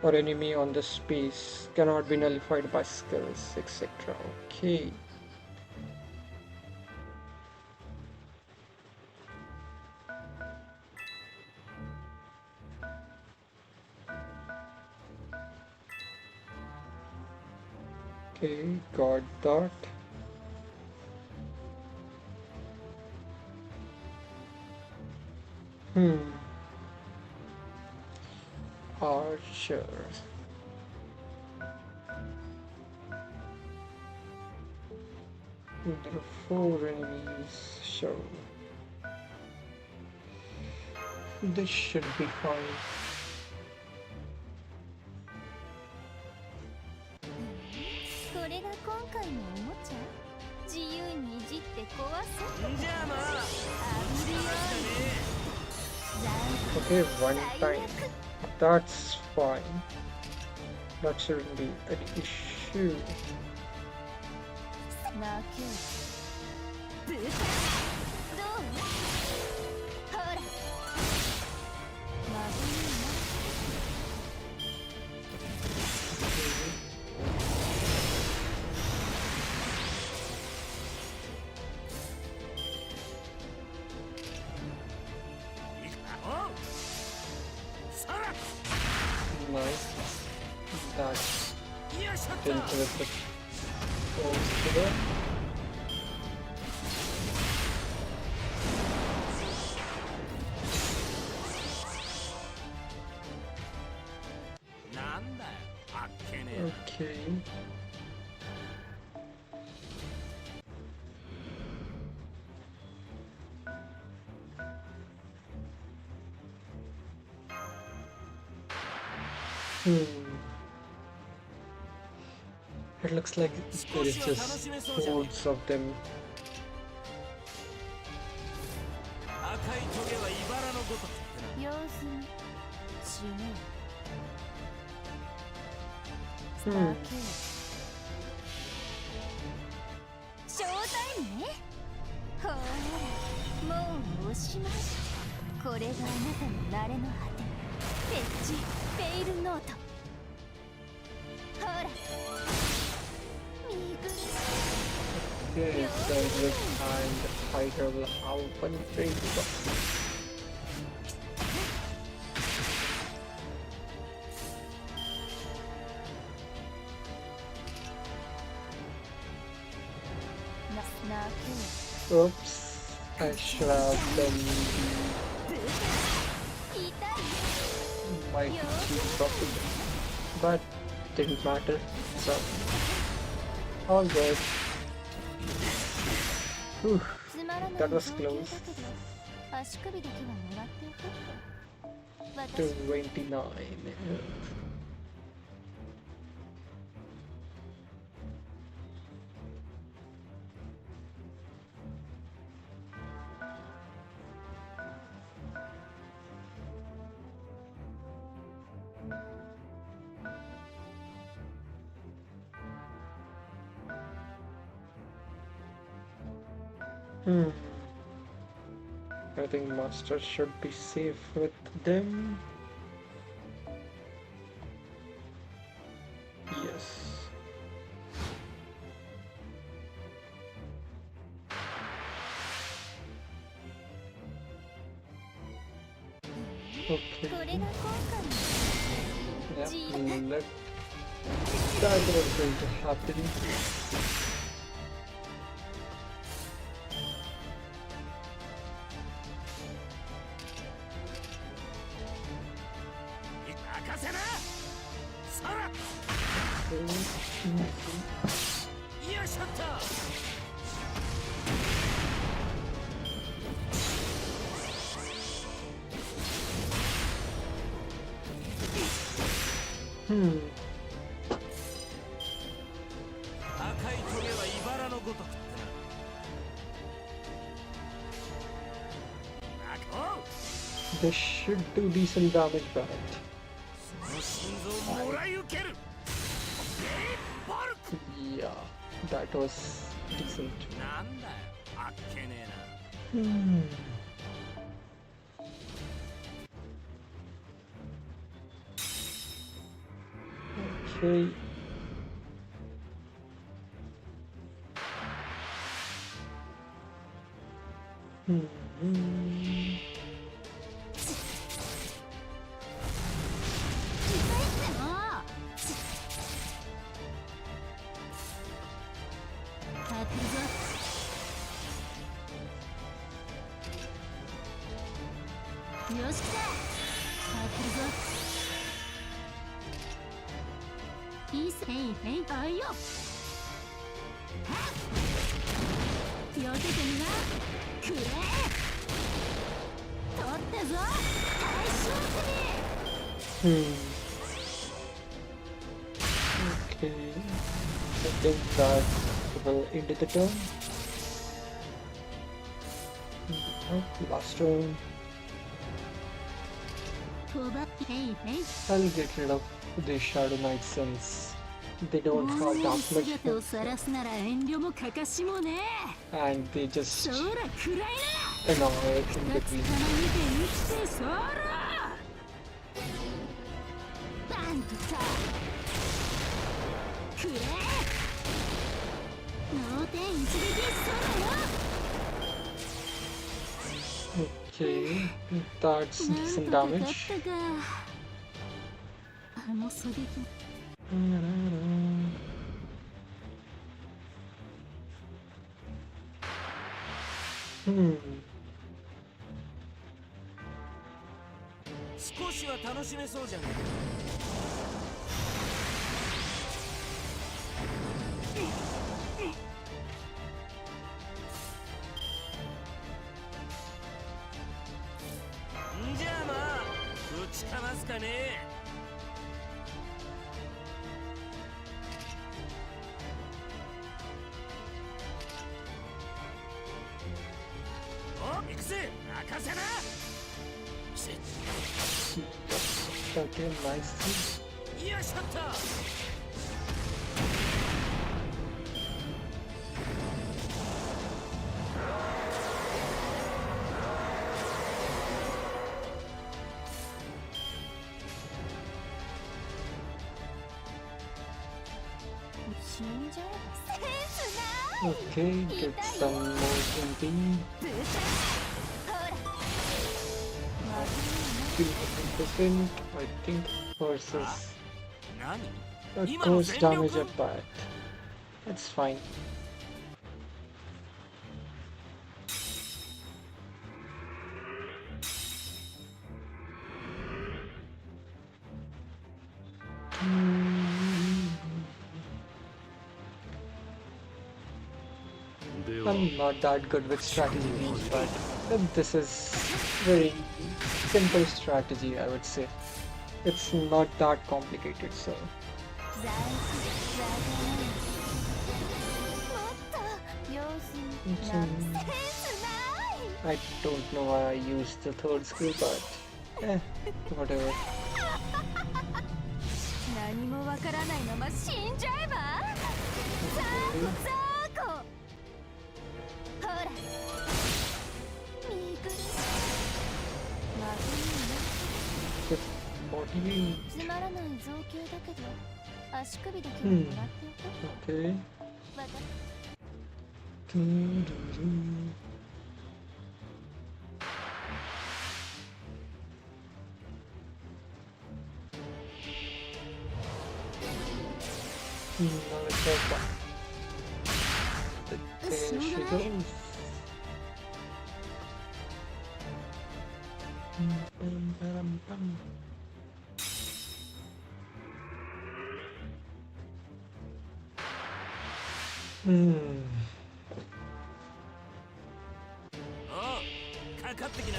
Speaker 1: or enemy on the space cannot be nullified by skills, etc. Okay. Okay, got that. Archer. There are 4 enemies, so this should be fine.
Speaker 3: これが今回のおもちゃ自由にいじって壊す
Speaker 2: じゃあまあ
Speaker 1: Okay, one time. That's fine. That shouldn't be an issue.
Speaker 3: 泣けブーどうほらまぶいな
Speaker 1: Nice. That's dealt with the close to there. Okay. It looks like there is just hordes of them.
Speaker 2: 赤いトゲは茨のごとくってな
Speaker 3: 用済み死ね ショータイムねほらもうおしまいこれがあなたの慣れの果てペッチペイルノートほら見苦しい
Speaker 1: Okay, so this time the fighter will have one trade box. Oops, I should have done my cheat properly, but didn't matter, so all good. Whew, that was close.
Speaker 3: 足首だけはもらっておこう私
Speaker 1: 29. I think Master should be safe with them. Yes. Okay.
Speaker 3: これが今回の
Speaker 1: Yeah.
Speaker 3: G
Speaker 1: Let that was going to happen.
Speaker 2: 任せなそら
Speaker 1: Okay.
Speaker 2: よいしょっと
Speaker 1: Hmm.
Speaker 2: 赤いトゲは茨のごとくってなおう
Speaker 1: This should do decent damage, but
Speaker 2: その心臓もらい受けるボルク
Speaker 1: yeah, that was decent.
Speaker 2: なんだよあっけねえ
Speaker 1: Hmm. Okay. Hmm.
Speaker 4: 当てるぞ。よし来た。当てるぞ。いいせいへいあいよ。よけてみな。くれ。取ったぞ。大勝負に。
Speaker 1: Hmm. Okay. I think that will end the turn. Oh, last turn.
Speaker 4: 飛ばへいへい。
Speaker 1: I'll get rid of the Shadow Knight since they don't have
Speaker 4: もう
Speaker 1: that
Speaker 4: 姿を
Speaker 1: much
Speaker 4: 晒すなら遠慮もかかしもね
Speaker 1: and they just
Speaker 4: そら暗いな
Speaker 1: annoy in
Speaker 4: 二つ
Speaker 1: between.
Speaker 4: から見て生きてそらバンとさくれ脳天一撃そらよ
Speaker 1: Okay, that's
Speaker 4: なん
Speaker 1: decent
Speaker 4: とか
Speaker 1: damage.
Speaker 4: 勝ったかあの狙撃
Speaker 1: Hmm.
Speaker 2: 少しは楽しめそうじゃねえんじゃあまあぶちかますかねお行くぜ任せな
Speaker 1: Okay, nice.
Speaker 2: よいしょっと
Speaker 3: 死んじゃうセンスない
Speaker 1: Okay, get some more MP.
Speaker 3: ブータほらまずい
Speaker 1: 200%, I think, versus
Speaker 2: 何
Speaker 1: a
Speaker 2: 今の
Speaker 1: ghost
Speaker 2: 全
Speaker 1: damage
Speaker 2: 力
Speaker 1: at bat. That's fine. I'm not that good with strategy games, but this is very simple strategy, I would say. It's not that complicated, so
Speaker 3: 残機わがないもっと様子になセンスない
Speaker 1: I don't know why I used the third skill, but whatever.
Speaker 3: 何もわからないまま死んじゃえばザーコザーコほら見苦しいまずい
Speaker 1: 48.
Speaker 3: なつまらない造形だけど足首だけはもらっておこう
Speaker 1: Okay.
Speaker 3: わかっ
Speaker 1: Doo-doo-doo. Now let's go back. There she goes. Bum, bum, bum. Hmm.
Speaker 2: おうかかってきな。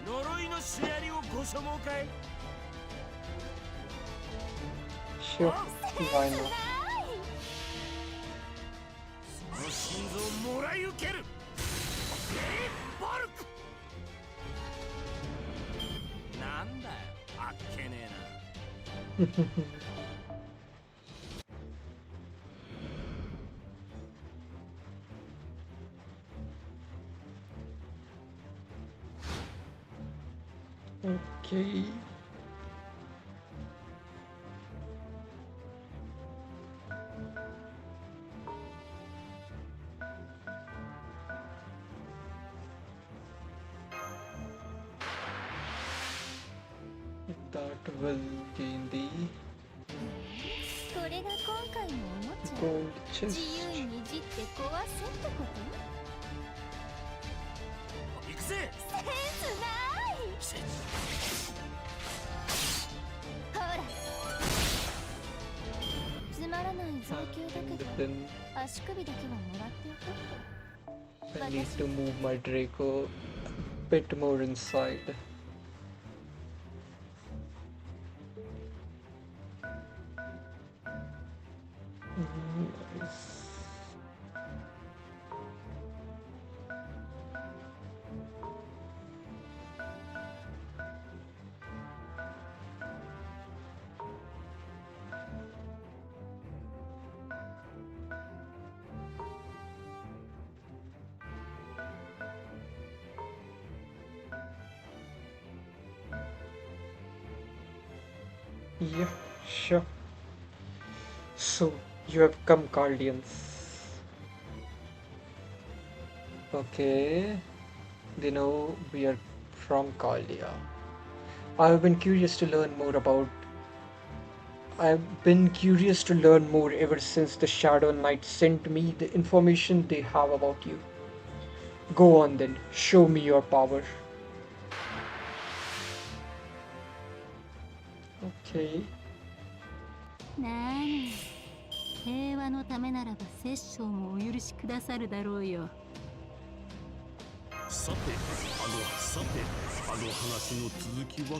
Speaker 2: 呪いのシナリオご所望かい。
Speaker 1: Sure, why not?
Speaker 2: その心臓をもらい受ける。レイバルク。なんだよ、あっけねえな。
Speaker 1: Okay. That will gain the
Speaker 3: これが今回のおもちゃ。
Speaker 1: gold
Speaker 3: 自
Speaker 1: chest.
Speaker 3: 由にいじって壊せってこと？
Speaker 2: 行くぜ。
Speaker 3: センスない。ほら。つまらない造形だ
Speaker 1: And
Speaker 3: けど、
Speaker 1: then
Speaker 3: 足首だけはもらっておこう。
Speaker 1: I need to move my Draco a bit more inside. Nice. Yeah, sure. So, you have come, Guardians. Okay. They know we are from Kalia. I've been curious to learn more about. I've been curious to learn more ever since the Shadow Knight sent me the information they have about you. Go on then, show me your power. Okay.
Speaker 4: なあに、平和のためならば殺生もお許しくださるだろうよ。
Speaker 2: さて、あの話の続きはと。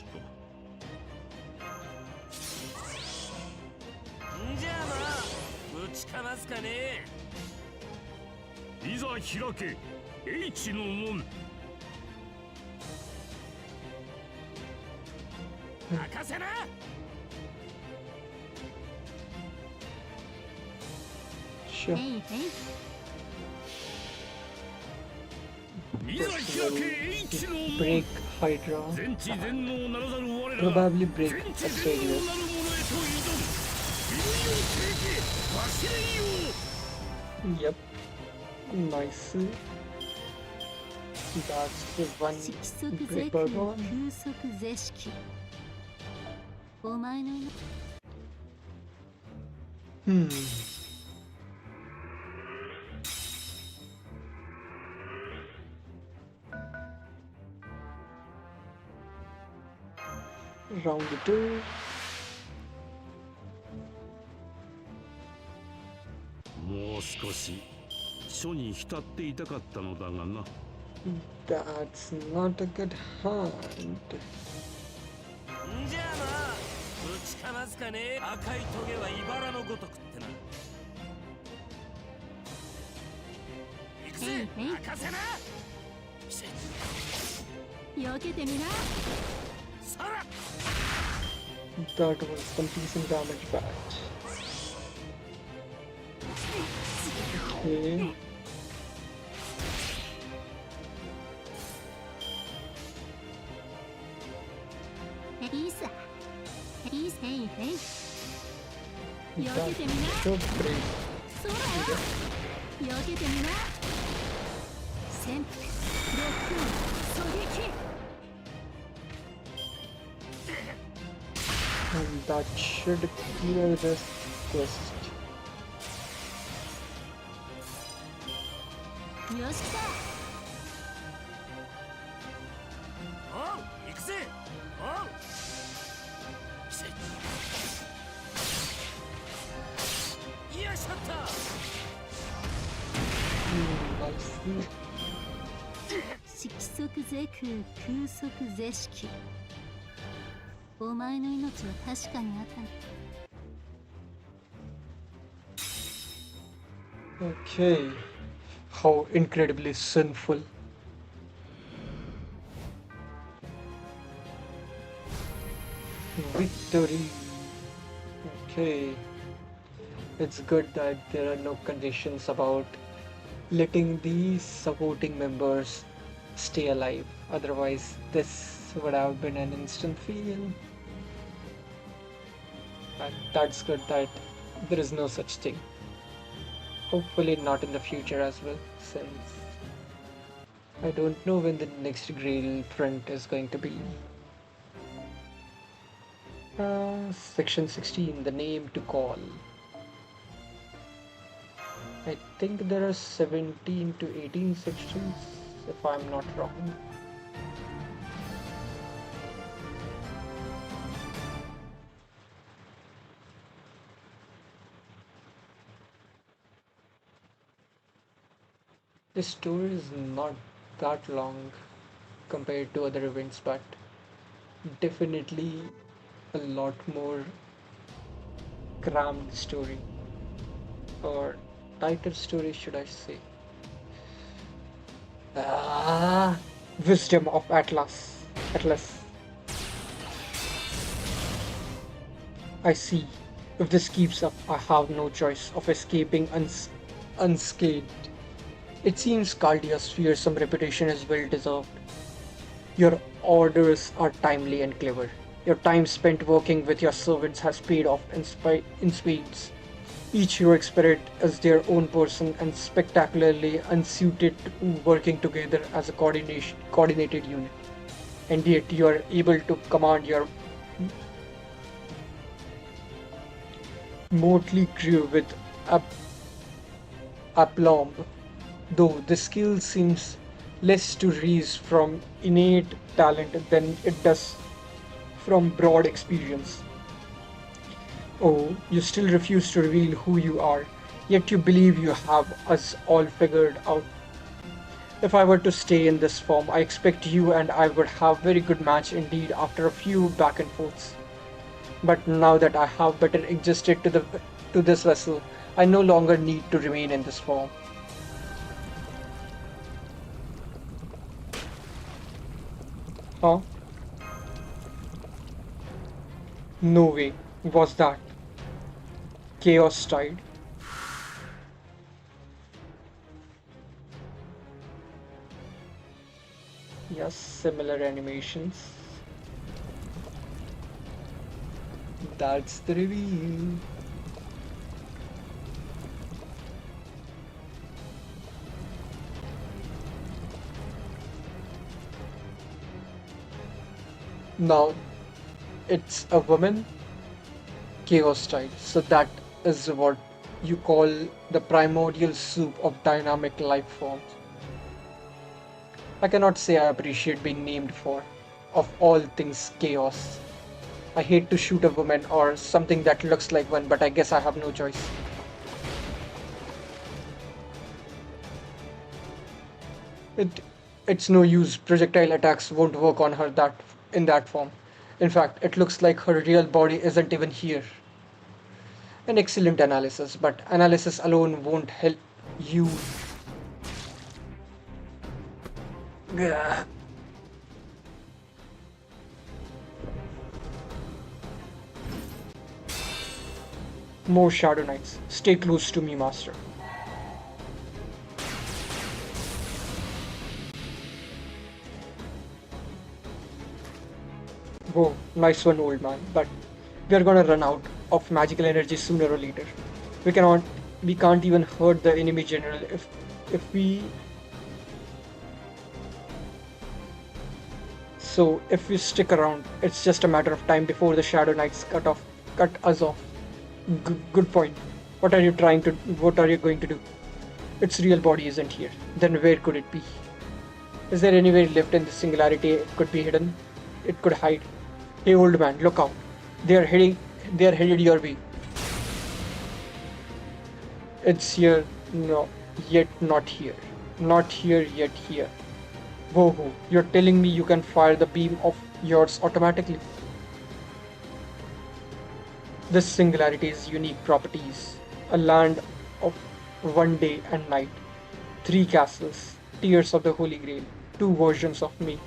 Speaker 2: んじゃあまあ、ぶちかますかね。いざ開け、H の門。任せな。
Speaker 1: Sure.
Speaker 4: へいへい。
Speaker 2: いざ開け H の門。
Speaker 1: Break Hydra.
Speaker 2: 全知全能ならざる我らが
Speaker 1: Probably break
Speaker 2: 全知全
Speaker 1: Asterios.
Speaker 2: 能なる者へと挑む。身分を提起走れんよ。
Speaker 1: Yep. Nice. That's the one
Speaker 4: 色即是
Speaker 1: break
Speaker 4: 空
Speaker 1: button.
Speaker 4: 空即是色。お前の
Speaker 1: Hmm. Round 2.
Speaker 2: もう少し書に浸っていたかったのだがな。
Speaker 1: That's not a good hand.
Speaker 2: んじゃあまあ、ぶちかますかね。赤いトゲは茨のごとくってな。行くぜ、
Speaker 4: へいへい
Speaker 2: 任せな。
Speaker 4: 避けてみな。
Speaker 2: さら。
Speaker 1: That was some decent damage back. Okay.
Speaker 4: いいさ。いいさ。へいへい。避
Speaker 1: That
Speaker 4: けてみな。
Speaker 1: should break.
Speaker 4: そうだよ。避けてみな。潜伏。
Speaker 1: And that should clear this quest.
Speaker 4: よし来た。
Speaker 2: おう行くぜ。おうせいよいしょっと。
Speaker 1: Nicely.
Speaker 4: 色即是空、空即是色。お前の命は確かにあったね。
Speaker 1: Okay. How incredibly sinful. Victory. Okay. It's good that there are no conditions about letting these supporting members stay alive. Otherwise, this would have been an instant fail. And that's good that there is no such thing. Hopefully not in the future as well, since I don't know when the next Grail front is going to be. Section 16, the name to call. I think there are 17 to 18 sections, if I'm not wrong. The story is not that long compared to other events, but definitely a lot more crammed story, or tighter story, should I say. Wisdom of Atlas. Atlas. I see. If this keeps up, I have no choice of escaping unscathed. It seems Caldia's fearsome reputation is well deserved. Your orders are timely and clever. Your time spent working with your servants has paid off in spades. Each heroic spirit is their own person and spectacularly unsuited to working together as a coordinated unit. And yet you are able to command your motley crew with aplomb, though the skill seems less to raise from innate talent than it does from broad experience. Oh, you still refuse to reveal who you are, yet you believe you have us all figured out. If I were to stay in this form, I expect you and I would have very good match indeed after a few back and forths. But now that I have better adjusted to this vessel, I no longer need to remain in this form. Huh? No way. Was that Chaos Tide? Yes, similar animations. That's the reveal. Now, it's a woman, Chaos Tide. So that is what you call the primordial soup of dynamic life forms. I cannot say I appreciate being named for, of all things, chaos. I hate to shoot a woman or something that looks like one, but I guess I have no choice. It, it's no use. Projectile attacks won't work on her in that form. In fact, it looks like her real body isn't even here. An excellent analysis, but analysis alone won't help you. Gah. More Shadow Knights. Stay close to me, Master. Whoa, nice one, old man. But we are gonna run out of magical energy sooner or later. We can't even hurt the enemy general if we So if we stick around, it's just a matter of time before the Shadow Knights cut us off. Good point. What are you trying to? What are you going to do? Its real body isn't here. Then where could it be? Is there anywhere left in the singularity it could be hidden? It could hide. Hey, old man, look out! They are heading. They are headed your way. It's here. No, yet not here. Not here yet here. Whoa, you're telling me you can fire the beam of yours automatically? This singularity's unique properties. A land of one day and night. Three castles. Tears of the Holy Grail. Two versions of me.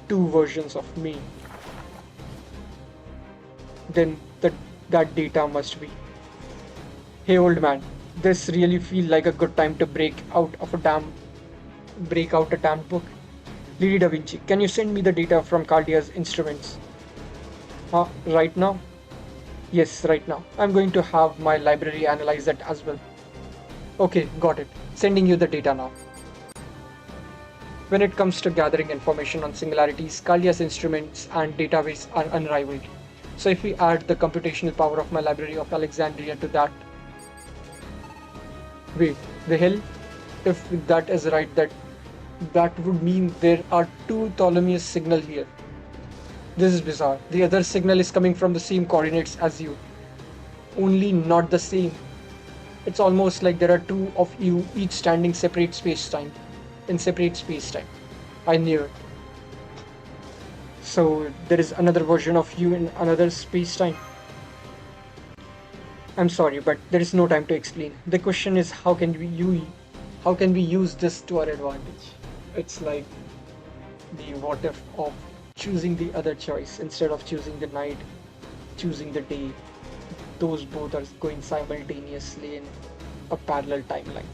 Speaker 1: Two versions of me. Then that data must be. Hey old man, this really feel like a good time to break out a damn book. Lady Da Vinci, can you send me the data from Cardia's instruments? Huh? Right now? Yes, right now. I'm going to have my library analyze that as well. Okay, got it. Sending you the data now. When it comes to gathering information on singularities, Cardia's instruments and database are unrivaled. So if we add the computational power of my Library of Alexandria to that. Wait, the hell? If that is right, that would mean there are two Ptolemy's signal here. This is bizarre. The other signal is coming from the same coordinates as you. Only not the same. It's almost like there are two of you each standing separate space-time. In separate space-time. I knew it. So there is another version of you in another space-time. I'm sorry, but there is no time to explain. The question is how can we use this to our advantage? It's like the what if of choosing the other choice instead of choosing the night, choosing the day. Those both are going simultaneously in a parallel timeline.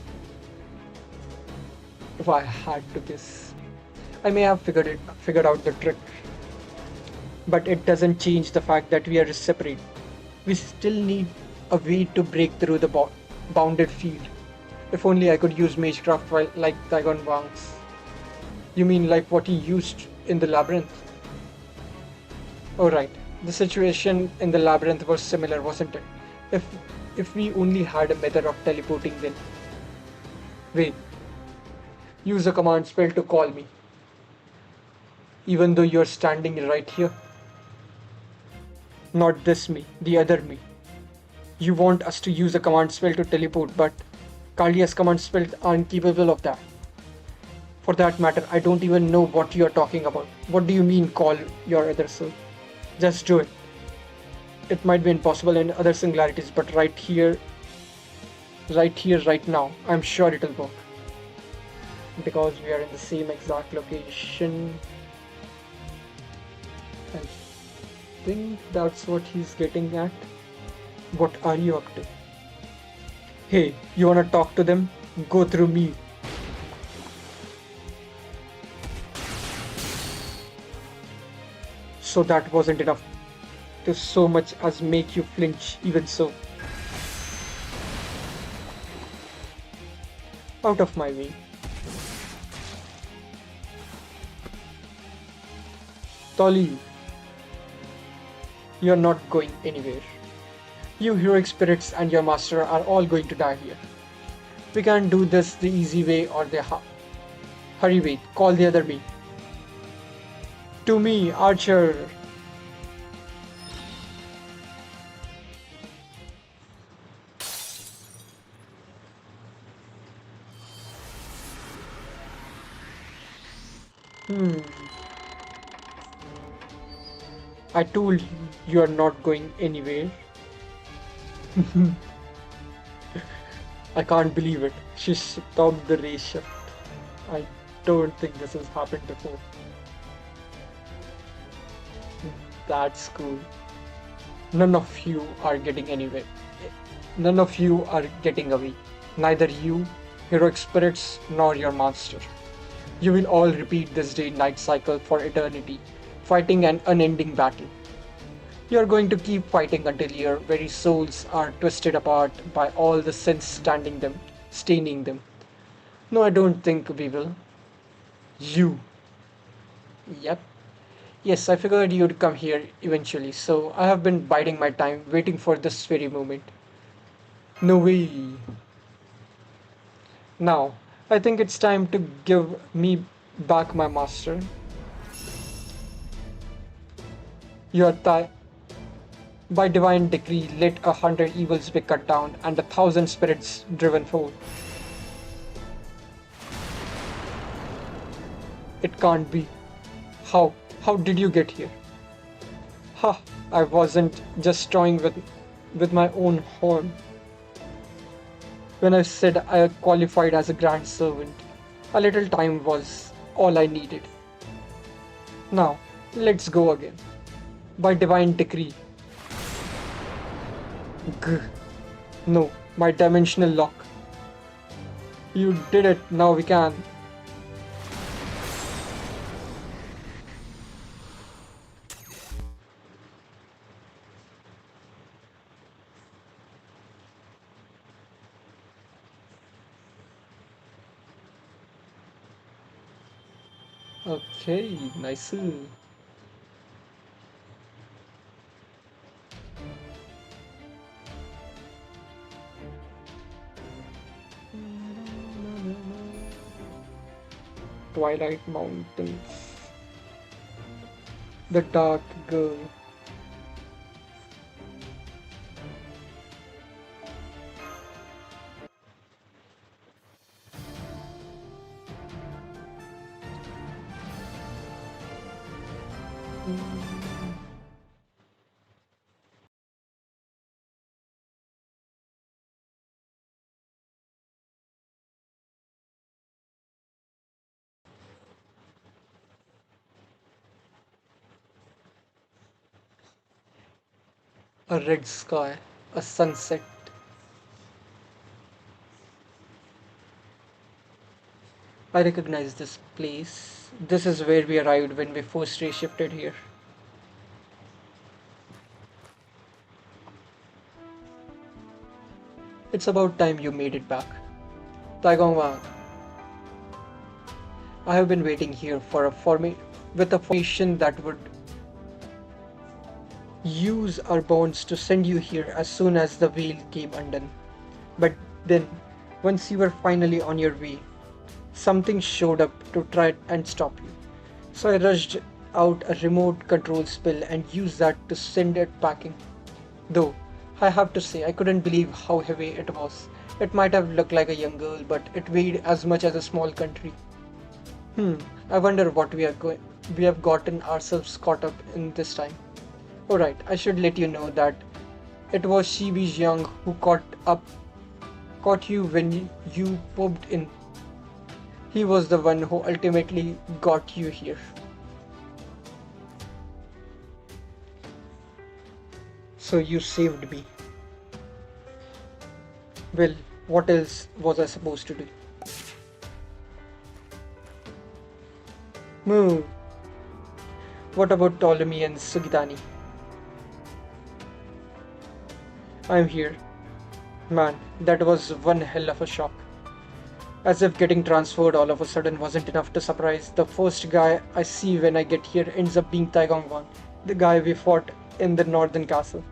Speaker 1: If I had to guess, I may have figured out the trick, but it doesn't change the fact that we are separate. We still need a way to break through the bounded field. If only I could use Magecraft like Tygon Wang's. You mean like what he used in the labyrinth? Oh right, the situation in the labyrinth was similar, wasn't it? If we only had a method of teleporting then. Wait. Use a command spell to call me. Even though you're standing right here. Not this me, the other me. You want us to use a command spell to teleport, but Kalia's command spells aren't capable of that. For that matter, I don't even know what you're talking about. What do you mean call your other self? Just do it. It might be impossible in other singularities, but right here, right now, I'm sure it'll work. Because we are in the same exact location. I think that's what he's getting at. What are you up to? Hey, you wanna talk to them? Go through me. So that wasn't enough to so much as make you flinch, even so. Out of my way. Tolly, you're not going anywhere. You heroic spirits and your master are all going to die here. We can't do this the easy way or the hurry way. Call the other me. To me, Archer. I told you you're not going anywhere. I can't believe it. She stopped the race shift. I don't think this has happened before. That's cool. None of you are getting anywhere. None of you are getting away. Neither you, heroic spirits, nor your master. You will all repeat this day-night cycle for eternity, fighting an unending battle. You are going to keep fighting until your very souls are twisted apart by all the sins staining them. No, I don't think we will. You. Yep. Yes, I figured you'd come here eventually, so I have been biding my time, waiting for this very moment. No way. Now, I think it's time to give me back my master. Your thigh. By divine decree, let 100 evils be cut down and 1,000 spirits driven forth. It can't be. How? How did you get here? Ha! I wasn't just toying with my own horn. When I said I qualified as a grand servant, a little time was all I needed. Now, let's go again. By divine decree. Gh. No, my dimensional lock. You did it, now we can. Okay, nice. Twilight Mountains. The Dark Girl. A red sky, a sunset. I recognize this place. This is where we arrived when we first reshifted here. It's about time you made it back. Taigong Wang, I have been waiting here for with a formation that would use our bonds to send you here as soon as the veil came undone. But then, once you were finally on your way, something showed up to try and stop you. So I rushed out a remote control spell and used that to send it packing. Though, I have to say, I couldn't believe how heavy it was. It might have looked like a young girl, but it weighed as much as a small country. I wonder what we have gotten ourselves caught up in this time. Alright, I should let you know that it was Shibi Jiang who caught you when you popped in. He was the one who ultimately got you here. So you saved me. Well, what else was I supposed to do? Moo. What about Ptolemy and Sugitani? I'm here. Man, that was one hell of a shock. As if getting transferred all of a sudden wasn't enough to surprise, the first guy I see when I get here ends up being Taigong Wan, the guy we fought in the northern castle.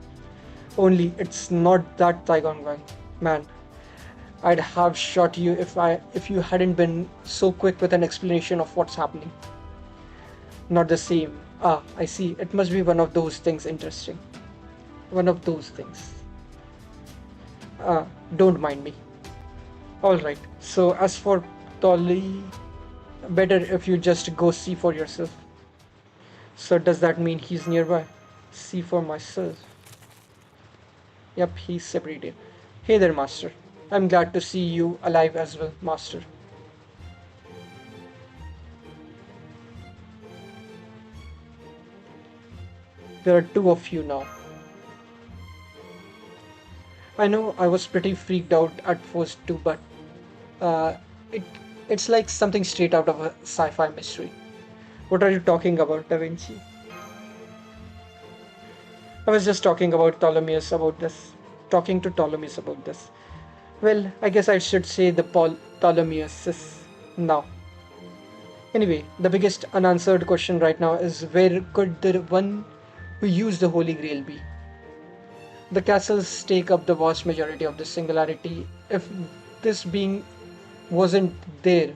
Speaker 1: Only it's not that Taigong Wan. Man, I'd have shot you if you hadn't been so quick with an explanation of what's happening. Not the same. Ah, I see. It must be one of those things interesting. One of those things. Don't mind me. Alright, so as for Tolly, better if you just go see for yourself. So does that mean he's nearby? See for myself. Yep, he's separated. Hey there, Master. I'm glad to see you alive as well, Master. There are two of you now. I know I was pretty freaked out at first too, but uh, it it's like something straight out of a sci-fi mystery. What are you talking about, Da Vinci? I was just talking to Ptolemy's about this. Well, I guess I should say the Paul Ptolemy's now. Anyway, the biggest unanswered question right now is where could the one who used the Holy Grail be? The castles take up the vast majority of the singularity. If this being wasn't there,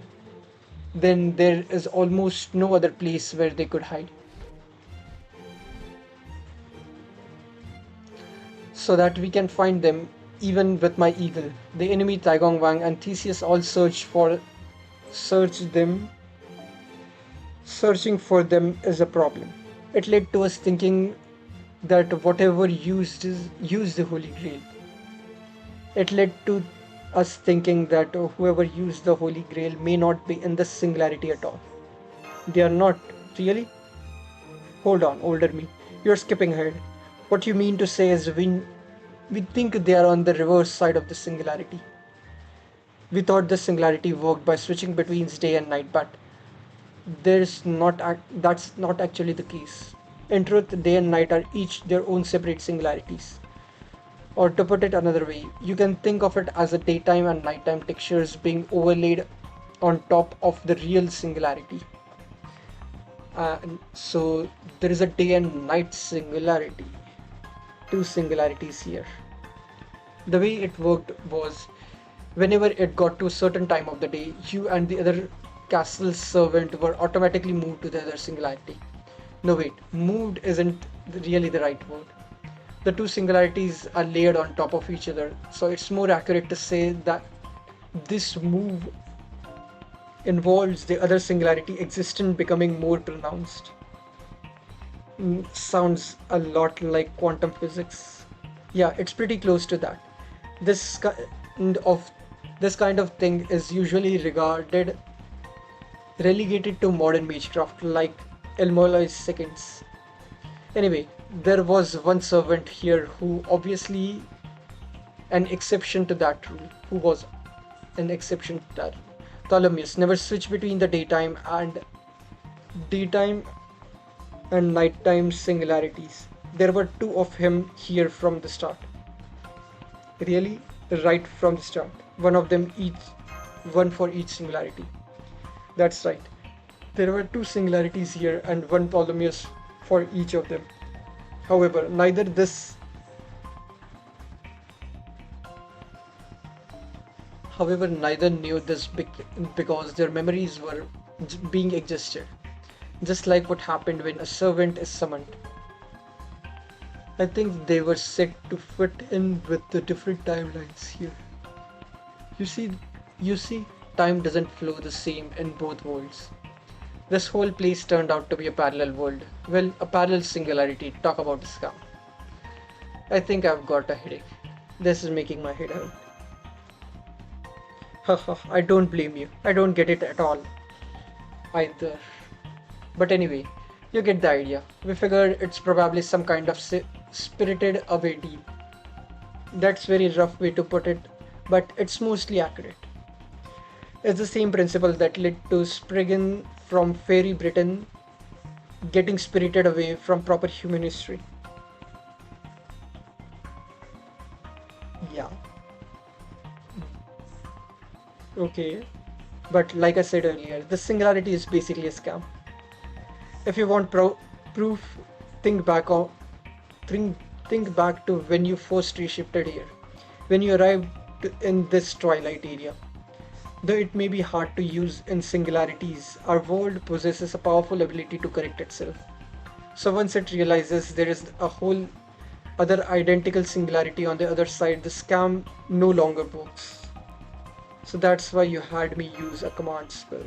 Speaker 1: then there is almost no other place where they could hide. So that we can find them, even with my eagle. The enemy Taigong Wang and Theseus all search them. Searching for them is a problem. It led to us thinking that whatever used the Holy Grail. It led to us thinking that whoever used the Holy Grail may not be in the singularity at all. They are not, really? Hold on, older me. You're skipping ahead. What you mean to say is we think they are on the reverse side of the singularity. We thought the singularity worked by switching between day and night, but that's not actually the case. In truth, day and night are each their own separate singularities. Or to put it another way, you can think of it as a daytime and nighttime textures being overlaid on top of the real singularity. And so there is a day and night singularity, two singularities here. The way it worked was whenever it got to a certain time of the day, you and the other castle servant were automatically moved to the other singularity. No, wait, moved isn't really the right word. The two singularities are layered on top of each other, so it's more accurate to say that this move involves the other singularity existence becoming more pronounced. Sounds a lot like quantum physics. Yeah, it's pretty close to that. This of this kind of thing is usually regarded relegated to modern magecraft like Elmoloy's seconds. Anyway, there was one servant here who obviously an exception to that rule. Who was an exception to that? Ptolemaeus never switched between the daytime and nighttime singularities. There were two of him here from the start. Really, right from the start. One for each singularity. That's right. There were two singularities here and one Ptolemaeus for each of them. However, neither knew this because their memories were being adjusted, just like what happened when a servant is summoned. I think they were set to fit in with the different timelines here. You see, you see, time doesn't flow the same in both worlds. This whole place turned out to be a parallel world. Well, a parallel singularity. Talk about a scam. I think I've got a headache. This is making my head hurt. Haha, I don't blame you. I don't get it at all either. But anyway, you get the idea. We figured it's probably some kind of spirited away deal. That's very rough way to put it, but it's mostly accurate. It's the same principle that led to Spriggan from Fairy Britain getting spirited away from proper human history. Yeah, okay. But like I said earlier, the singularity is basically a scam. If you want proof, think back on think back to when you first reshifted here, when you arrived in this twilight area. Though it may be hard to use in singularities, our world possesses a powerful ability to correct itself. So once it realizes there is a whole other identical singularity on the other side, the scam no longer works. So that's why you had me use a command spell.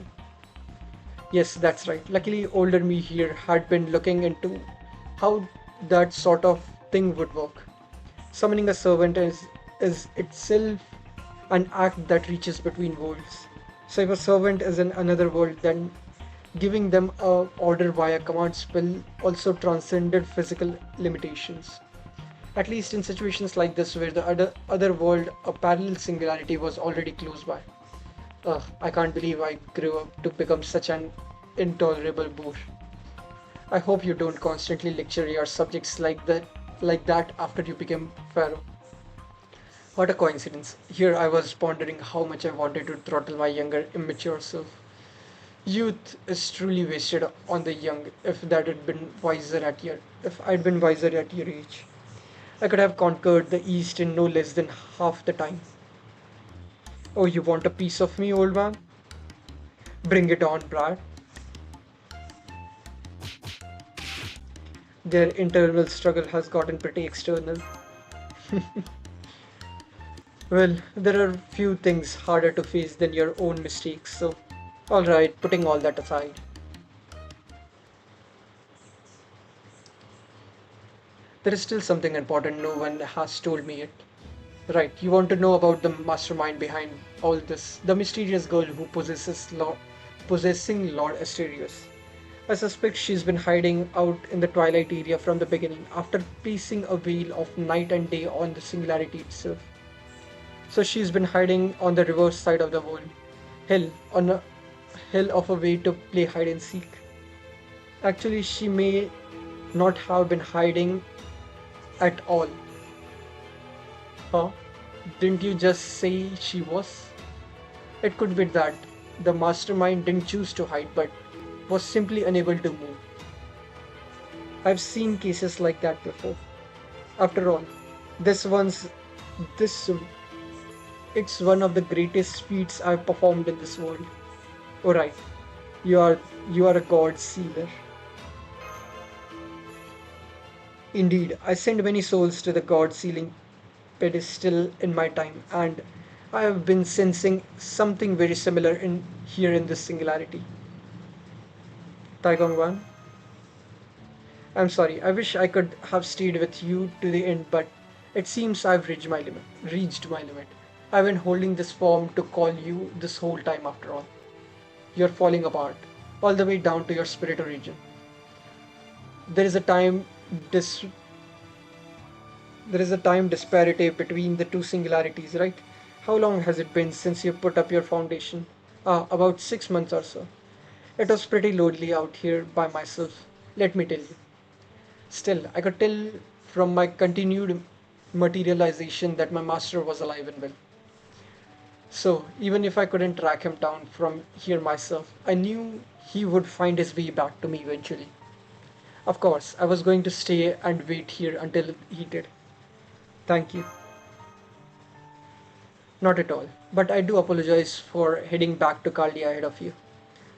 Speaker 1: Yes, that's right. Luckily, older me here had been looking into how that sort of thing would work. Summoning a servant is itself an act that reaches between worlds. So if a servant is in another world, then giving them a order via command spell also transcended physical limitations. At least in situations like this where the other world, a parallel singularity was already close by. Ugh, I can't believe I grew up to become such an intolerable bore. I hope you don't constantly lecture your subjects like that after you became pharaoh. What a coincidence. Here I was pondering how much I wanted to throttle my younger, immature self. Youth is truly wasted on the young. If I'd been wiser at your age, I could have conquered the East in no less than half the time. Oh, you want a piece of me, old man? Bring it on, Brad. Their internal struggle has gotten pretty external. Well, there are few things harder to face than your own mistakes, so alright, putting all that aside. There is still something important no one has told me yet. Right, you want to know about the mastermind behind all this, the mysterious girl who possessing Lord Asterios. I suspect she's been hiding out in the Twilight area from the beginning, after placing a veil of night and day on the singularity itself. So she's been hiding on the reverse side of the world. Hell, on a hell of a way to play hide and seek. Actually, she may not have been hiding at all. Huh? Didn't you just say she was? It could be that the mastermind didn't choose to hide but was simply unable to move. I've seen cases like that before. After all, this one's this it's one of the greatest feats I've performed in this world. Alright, you are a god sealer. Indeed, I sent many souls to the god sealing pedestal in my time, and I have been sensing something very similar in here in this singularity. Taigong Wan, I'm sorry, I wish I could have stayed with you to the end, but it seems I've reached my limit. Reached my limit. I've been holding this form to call you this whole time after all. You're falling apart, all the way down to your spirit origin. There is a time dis there is a time disparity between the two singularities, right? How long has it been since you put up your foundation? Ah, about 6 months or so. It was pretty lonely out here by myself, let me tell you. Still, I could tell from my continued materialization that my master was alive and well. So, even if I couldn't track him down from here myself, I knew he would find his way back to me eventually. Of course, I was going to stay and wait here until he did. Thank you. Not at all. But I do apologize for heading back to Kaldi ahead of you.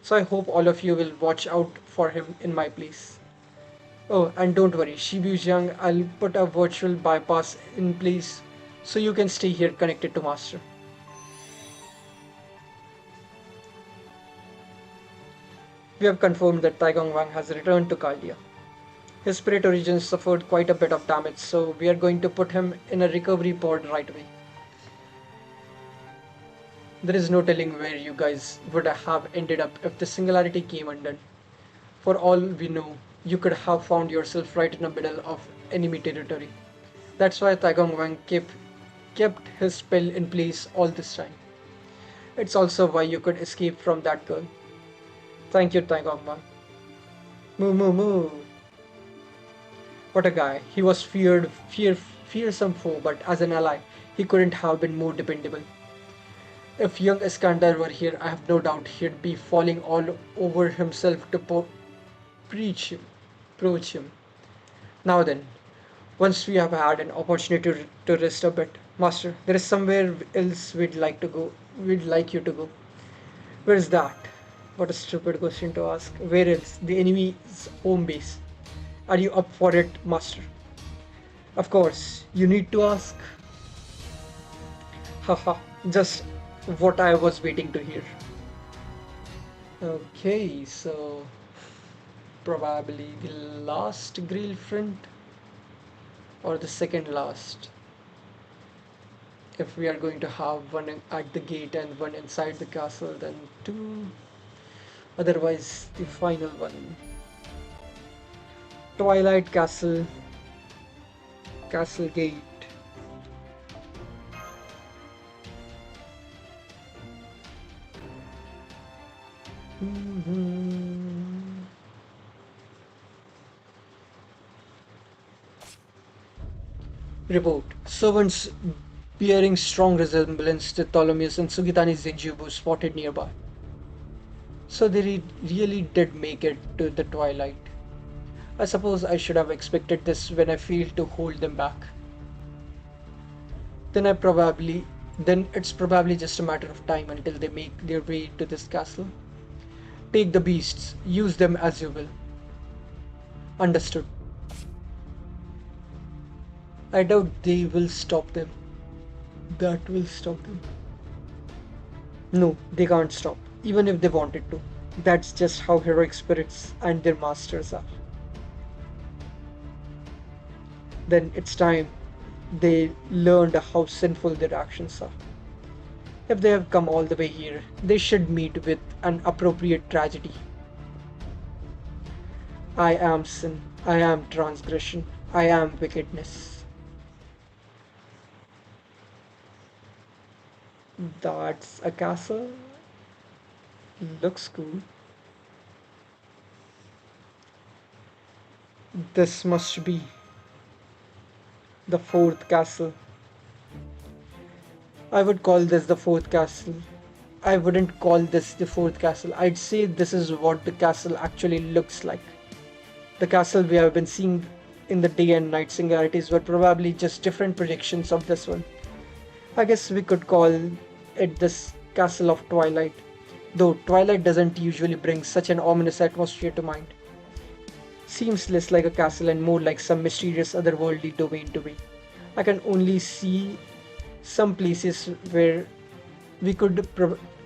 Speaker 1: So I hope all of you will watch out for him in my place. Oh, and don't worry, Shibu Jiang, I'll put a virtual bypass in place so you can stay here connected to Master. We have confirmed that Taigong Wang has returned to Kaldia. His spirit origin suffered quite a bit of damage, so we are going to put him in a recovery pod right away. There is no telling where you guys would have ended up if the singularity came undone. For all we know, you could have found yourself right in the middle of enemy territory. That's why Taigong Wang kept his spell in place all this time. It's also why you could escape from that girl. Thank you, Taigong Wang. Moo moo moo. What a guy. He was fearsome foe, but as an ally, he couldn't have been more dependable. If young Iskandar were here, I have no doubt he'd be falling all over himself to preach him, approach him. Now then, once we have had an opportunity to rest a bit, Master, there is somewhere else we'd like to go. We'd like you to go. Where is that? What a stupid question to ask. Where else? The enemy's home base. Are you up for it, Master? Of course, you need to ask. Haha, just what I was waiting to hear. Okay, so probably the last Grail front or the second last. If we are going to have one at the gate and one inside the castle, then two. Otherwise, the final one. Twilight Castle, Castle Gate. Mhm. Report. Servants bearing strong resemblance to Ptolemy's and Sugitani's Zenjubu spotted nearby. So they really did make it to the twilight. I suppose I should have expected this when I failed to hold them back. Then I probably then it's probably just a matter of time until they make their way to this castle. Take the beasts, use them as you will. Understood. I doubt they will stop them. That will stop them. No, they can't stop, even if they wanted to. That's just how heroic spirits and their masters are. Then it's time they learned how sinful their actions are. If they have come all the way here, they should meet with an appropriate tragedy. I am sin, I am transgression, I am wickedness. That's a castle. Looks cool. This must be the fourth castle. I would call this the fourth castle. I wouldn't call this the fourth castle. I'd say this is what the castle actually looks like. The castle we have been seeing in the day and night singularities were probably just different projections of this one. I guess we could call it this Castle of Twilight, though Twilight doesn't usually bring such an ominous atmosphere to mind. Seems less like a castle and more like some mysterious otherworldly domain to me. I can only see some places where we could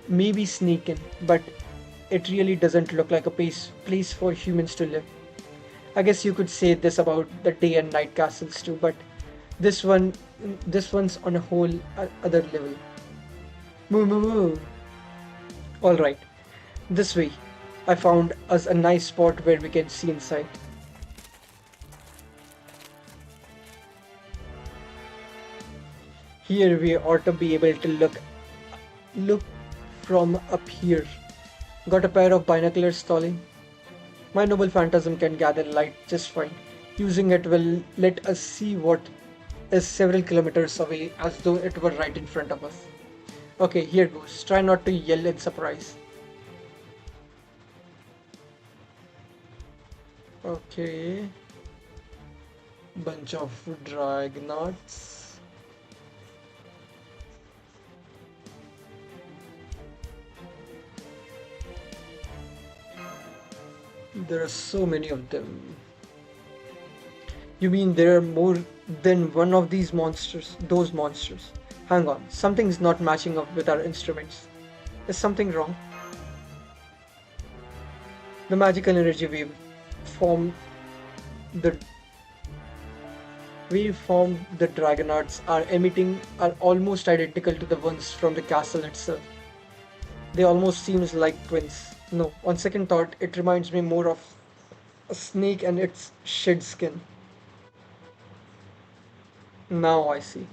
Speaker 1: maybe sneak in, but it really doesn't look like a place for humans to live. I guess you could say this about the day and night castles too, but this one, this one's on a whole other level. Moo moo moo. All right, this way. I found us a nice spot where we can see inside. Here we ought to be able to look from up here. Got a pair of binoculars, Tolly? My noble phantasm can gather light just fine. Using it will let us see what is several kilometers away as though it were right in front of us. Okay, here goes. Try not to yell in surprise. Okay. Bunch of dragnauts. There are so many of them. You mean there are more than one of these monsters? Those monsters. Hang on, something's not matching up with our instruments. Is something wrong? The magical energy formed the waveform the dragonauts are emitting are almost identical to the ones from the castle itself. They almost seems like twins. No, on second thought, it reminds me more of a snake and its shed skin. Now I see.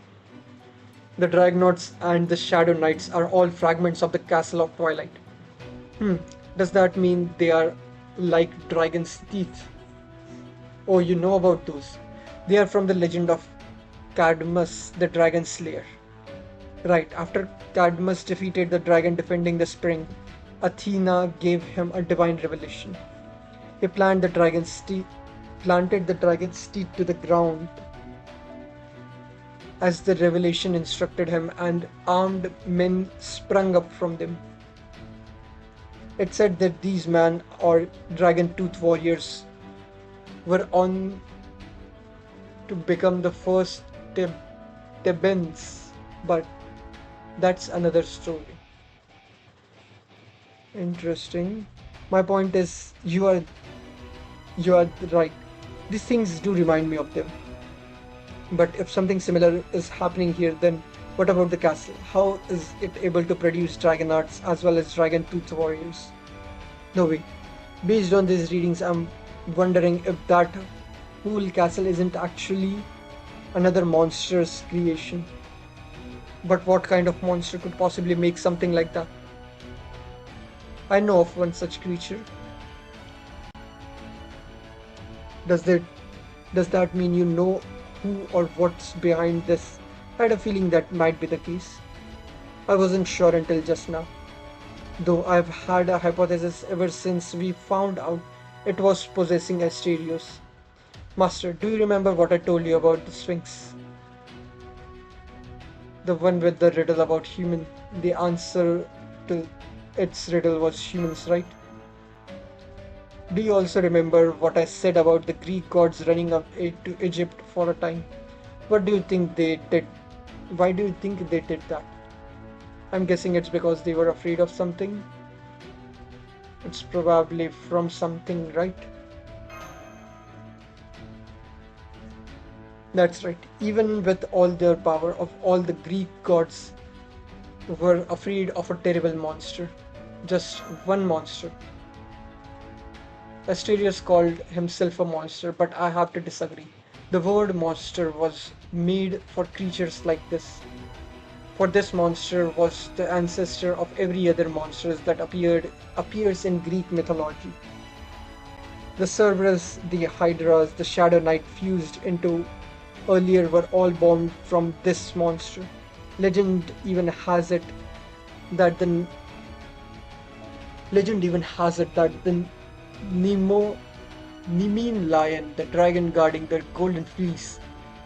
Speaker 1: The Dragnauts and the Shadow Knights are all fragments of the Castle of Twilight. Does that mean they are like dragon's teeth? Oh, you know about those. They are from the legend of Cadmus, the Dragon Slayer. Right, after Cadmus defeated the dragon defending the spring, Athena gave him a divine revelation. He planted the dragon's teeth to the ground as the revelation instructed him, and armed men sprung up from them. It said that these men, or dragon tooth warriors, were on to become the first Thebans, but that's another story. Interesting. My point is, you are right. These things do remind me of them. But if something similar is happening here, then what about the castle? How is it able to produce dragonauts as well as dragon tooth warriors? No way. Based on these readings, I'm wondering if that whole castle isn't actually another monster's creation. But what kind of monster could possibly make something like that? I know of one such creature. Does that mean you know who or what's behind this? I had a feeling that might be the case. I wasn't sure until just now. though I've had a hypothesis ever since we found out it was possessing Asterios. Master, do you remember what I told you about the Sphinx? The one with the riddle about human. The answer to its riddle was humans, right? Do you also remember what I said about the Greek gods running up to Egypt for a time? What do you think they did? Why do you think they did that? I'm guessing it's because they were afraid of something. It's probably from something, right? That's right. Even with all their power, of all the Greek gods were afraid of a terrible monster. Just one monster. Asterius called himself a monster, but I have to disagree. The word monster was made for creatures like this. For this monster was the ancestor of every other monster that appears in Greek mythology. The Cerberus, the Hydras, the Shadow Knight fused into earlier were all born from this monster. Legend even has it that the legend even has it that the Nemo Nemean lion, the dragon guarding the golden fleece,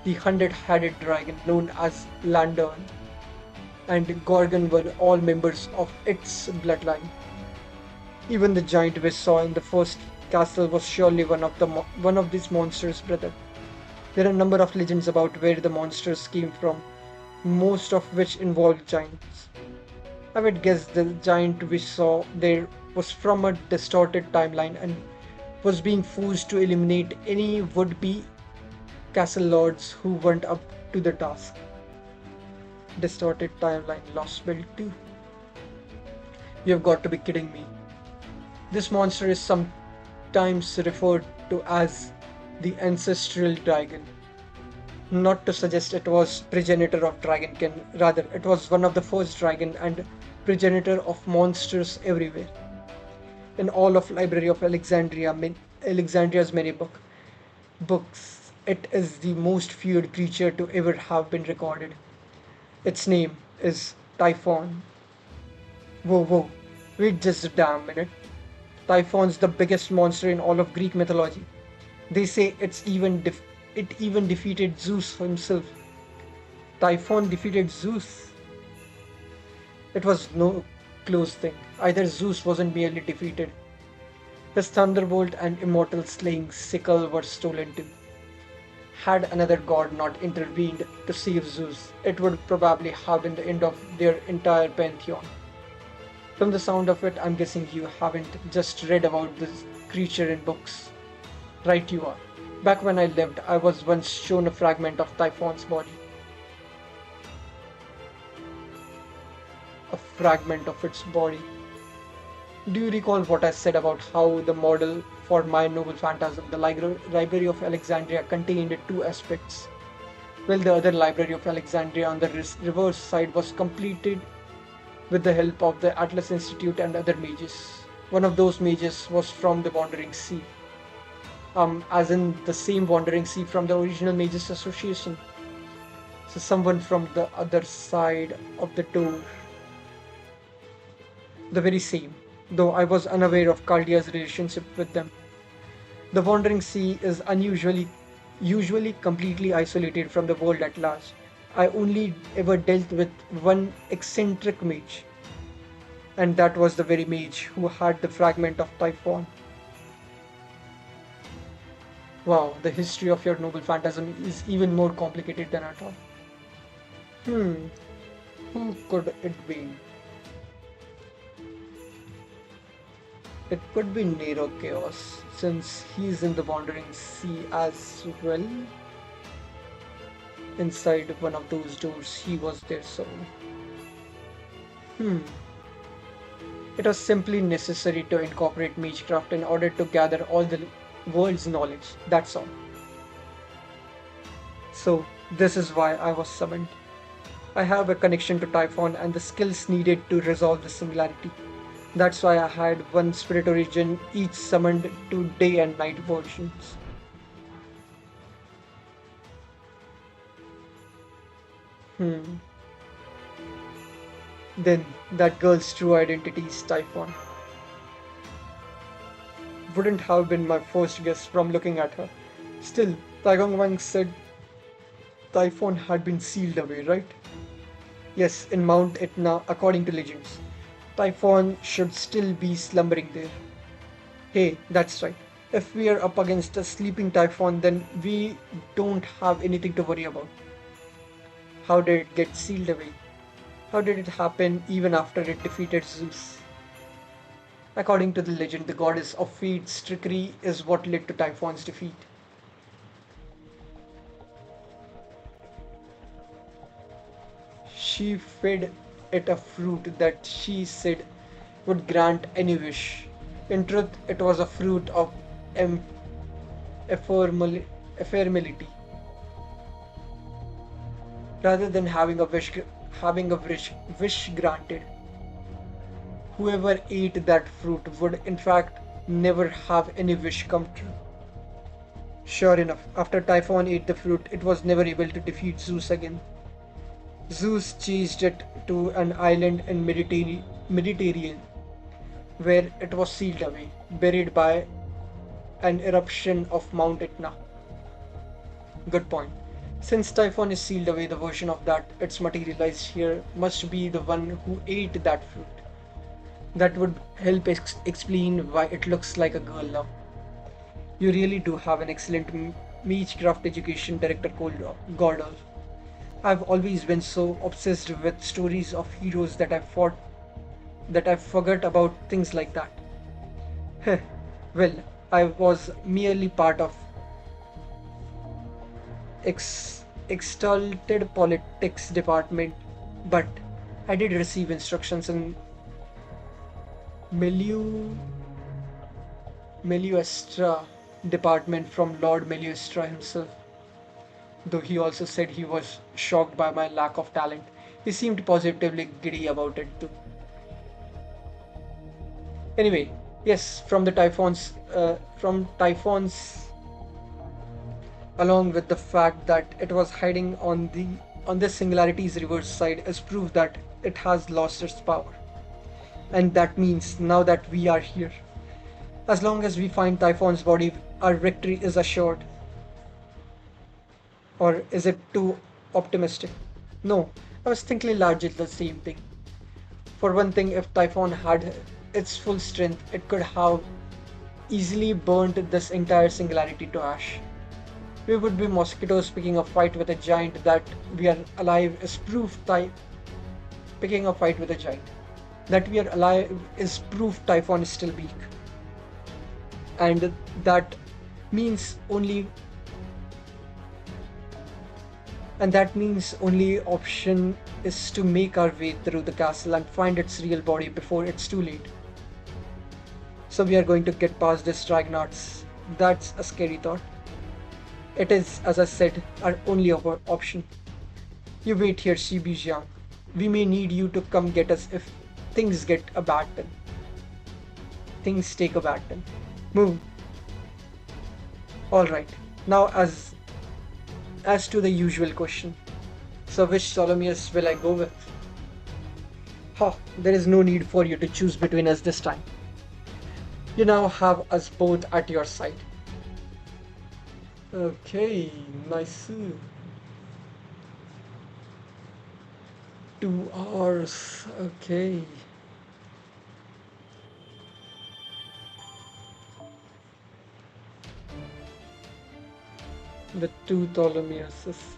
Speaker 1: the hundred-headed dragon known as Lantern, and Gorgon were all members of its bloodline. Even the giant we saw in the first castle was surely one of these monsters' brother. There are a number of legends about where the monsters came from, most of which involve giants. I would guess the giant we saw there was from a distorted timeline and was being forced to eliminate any would-be castle lords who weren't up to the task. Distorted timeline lost build too. You've got to be kidding me. This monster is sometimes referred to as the ancestral dragon. Not to suggest it was progenitor of dragonkin, rather it was one of the first dragon and progenitor of monsters everywhere. In all of Library of Alexandria's many books, it is the most feared creature to ever have been recorded. Its name is Typhon. Whoa, whoa, wait just a damn minute. Typhon's the biggest monster in all of Greek mythology. They say it even defeated Zeus himself. Typhon defeated Zeus. It was no close thing. Either Zeus wasn't merely defeated. His thunderbolt and immortal slaying sickle were stolen too. Had another god not intervened to save Zeus, it would probably have been the end of their entire pantheon. From the sound of it, I'm guessing you haven't just read about this creature in books. Right you are. Back when I lived, I was once shown a fragment of Typhon's body. A fragment of its body. Do you recall what I said about how the model for my noble phantasm, the Library of Alexandria, contained two aspects? Well, the other Library of Alexandria on the reverse side was completed with the help of the Atlas Institute and other mages. One of those mages was from the Wandering Sea. As in the same Wandering Sea from the original Mages Association. So someone from the other side of the door. The very same, though I was unaware of Caldea's relationship with them. The Wandering Sea is usually completely isolated from the world at large. I only ever dealt with one eccentric mage, and that was the very mage who had the fragment of Typhon. Wow, the history of your noble phantasm is even more complicated than I thought. Hmm, who could it be? It could be Nero Chaos, since he's in the Wandering Sea as well. Inside one of those doors, he was their soul. Hmm. It was simply necessary to incorporate Magecraft in order to gather all the world's knowledge, that's all. So, this is why I was summoned. I have a connection to Typhon and the skills needed to resolve the singularity. That's why I had one spirit origin, each summoned to day and night versions. Hmm. Then that girl's true identity is Typhon. Wouldn't have been my first guess from looking at her. Still, Taigong Wang said Typhon had been sealed away, right? Yes, in Mount Etna, according to legends. Typhon should still be slumbering there. Hey, that's right. If we are up against a sleeping Typhon, then we don't have anything to worry about. How did it get sealed away? How did it happen even after it defeated Zeus? According to the legend, the goddess of fate's trickery is what led to Typhon's defeat. She fed it a fruit that she said would grant any wish. In truth, it was a fruit of em- ephemerality. Rather than having a wish granted, whoever ate that fruit would in fact never have any wish come true. Sure enough, after Typhon ate the fruit, it was never able to defeat Zeus again. Zeus chased it to an island in Mediterranean, where it was sealed away, buried by an eruption of Mount Etna. Good point. Since Typhon is sealed away, the version of that it's materialized here must be the one who ate that fruit. That would help explain why it looks like a girl now. You really do have an excellent Meechcraft education director called Gordon. I've always been so obsessed with stories of heroes that I forgot about things like that. Well, I was merely part of exalted politics department, but I did receive instructions in Meliu Meliuestra department from Lord Meliuestra himself. Though he also said he was shocked by my lack of talent. He seemed positively giddy about it too. Anyway, yes, from Typhon's, along with the fact that it was hiding on this singularity's reverse side, is proof that it has lost its power. And that means now that we are here, as long as we find Typhon's body, our victory is assured. Or is it too optimistic? No, I was thinking largely the same thing. For one thing, if Typhon had its full strength, it could have easily burnt this entire singularity to ash. We would be mosquitoes picking a fight with a giant. That we are alive is proof picking a fight with a giant. That we are alive is proof Typhon is still weak. And that means only and that means only option is to make our way through the castle and find its real body before it's too late. So we are going to get past this Dragnauts. That's a scary thought. It is, as I said, our only option. You wait here, Shibi Jiang. We may need you to come get us if things get a bad turn. Things take a bad turn. Move. Alright. Now as to the usual question. So which Ptolemaeus will I go with? Ha, there is no need for you to choose between us this time. You now have us both at your side. Okay, nice. 2 hours. Okay. The two Ptolemaioses.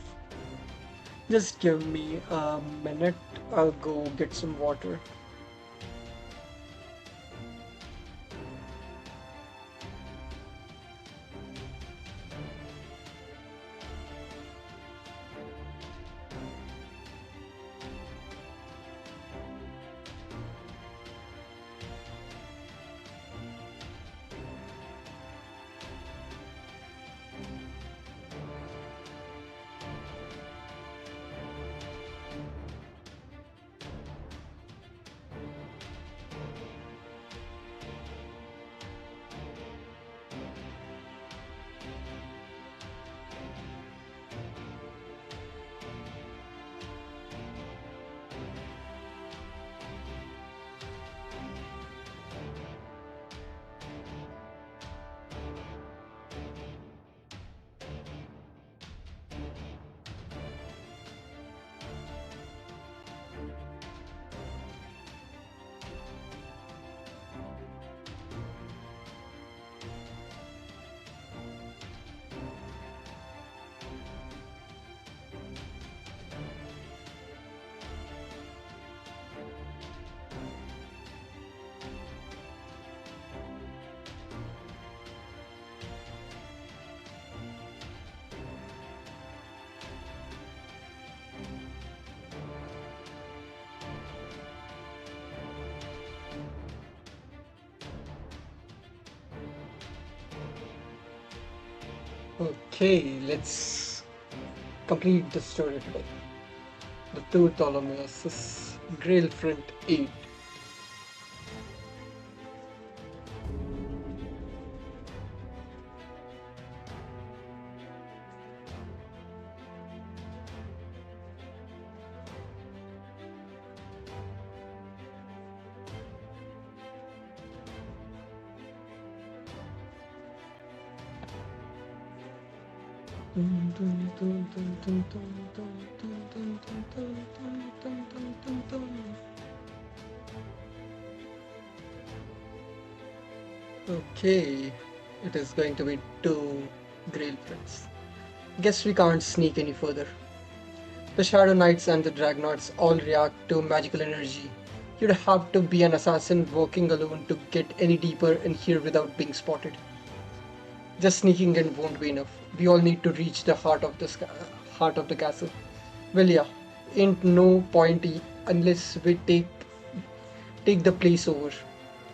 Speaker 1: Just give me a minute. I'll go get some water. Okay, let's complete the story today. The two Ptolemaios, Grail Front 8. Okay, it is going to be two Grail Fronts. Guess we can't sneak any further. The Shadow Knights and the Dragnaughts all react to magical energy. You'd have to be an assassin working alone to get any deeper in here without being spotted. Just sneaking in won't be enough. We all need to reach the heart of the castle. Well, yeah, ain't no point unless we take the place over.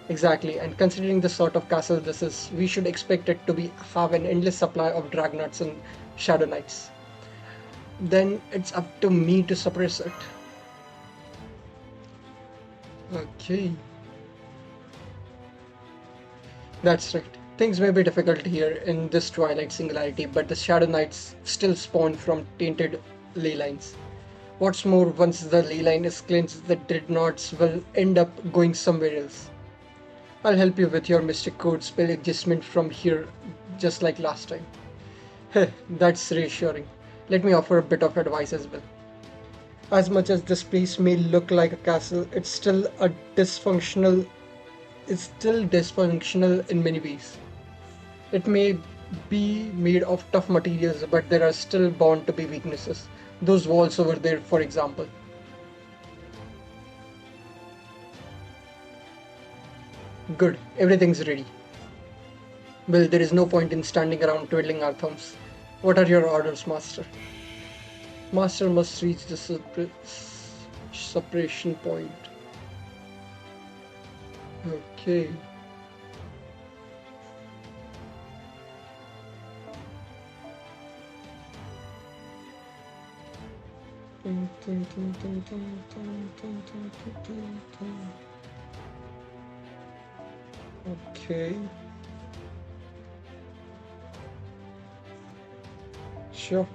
Speaker 1: Exactly, and considering the sort of castle this is, we should expect it to be have an endless supply of Dragnaughts and Shadow Knights. Then it's up to me to suppress it. Okay, that's right. Things may be difficult here in this Twilight Singularity, but the Shadow Knights still spawn from tainted ley lines. What's more, once the ley line is cleansed, the Dreadnoughts will end up going somewhere else. I'll help you with your Mystic Code spell adjustment from here, just like last time. Heh, that's reassuring. Let me offer a bit of advice as well. As much as this place may look like a castle, dysfunctional it's still dysfunctional in many ways. It may be made of tough materials, but there are still bound to be weaknesses. Those walls over there, for example. Good, everything's ready. Well, there is no point in standing around twiddling our thumbs. What are your orders, Master? Master must reach the separation point. Okay. Okay. Sure.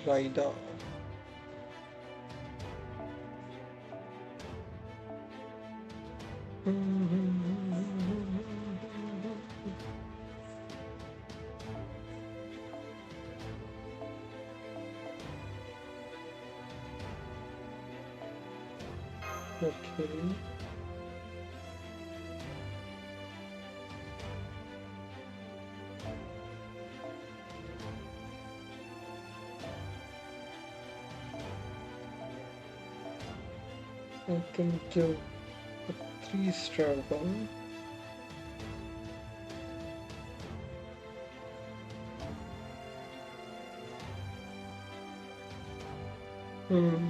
Speaker 1: Rider. Okay. I can do a 3-star one. Hmm.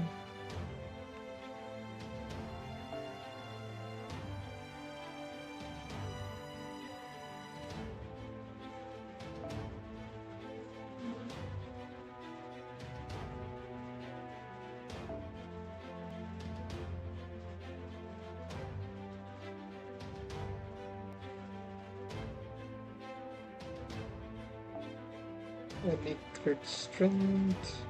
Speaker 1: Any crit strength.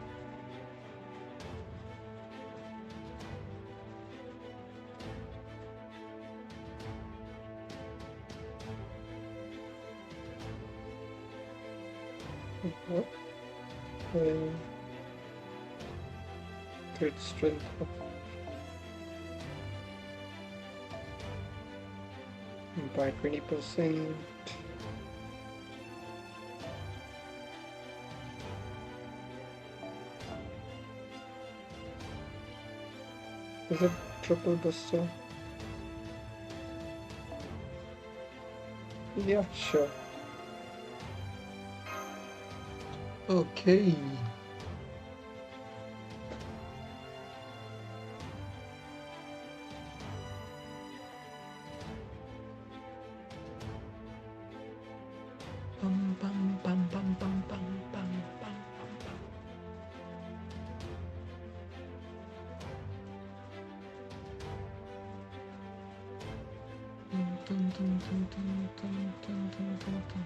Speaker 1: What? Crit strength. By 20%. Is it triple buster? Yeah, sure. Okay. Bum, bum, bum, bum, bum, bum, bum, bum, bum. Dun, dun, dun, dun, dun, dun, dun, dun, dun, dun.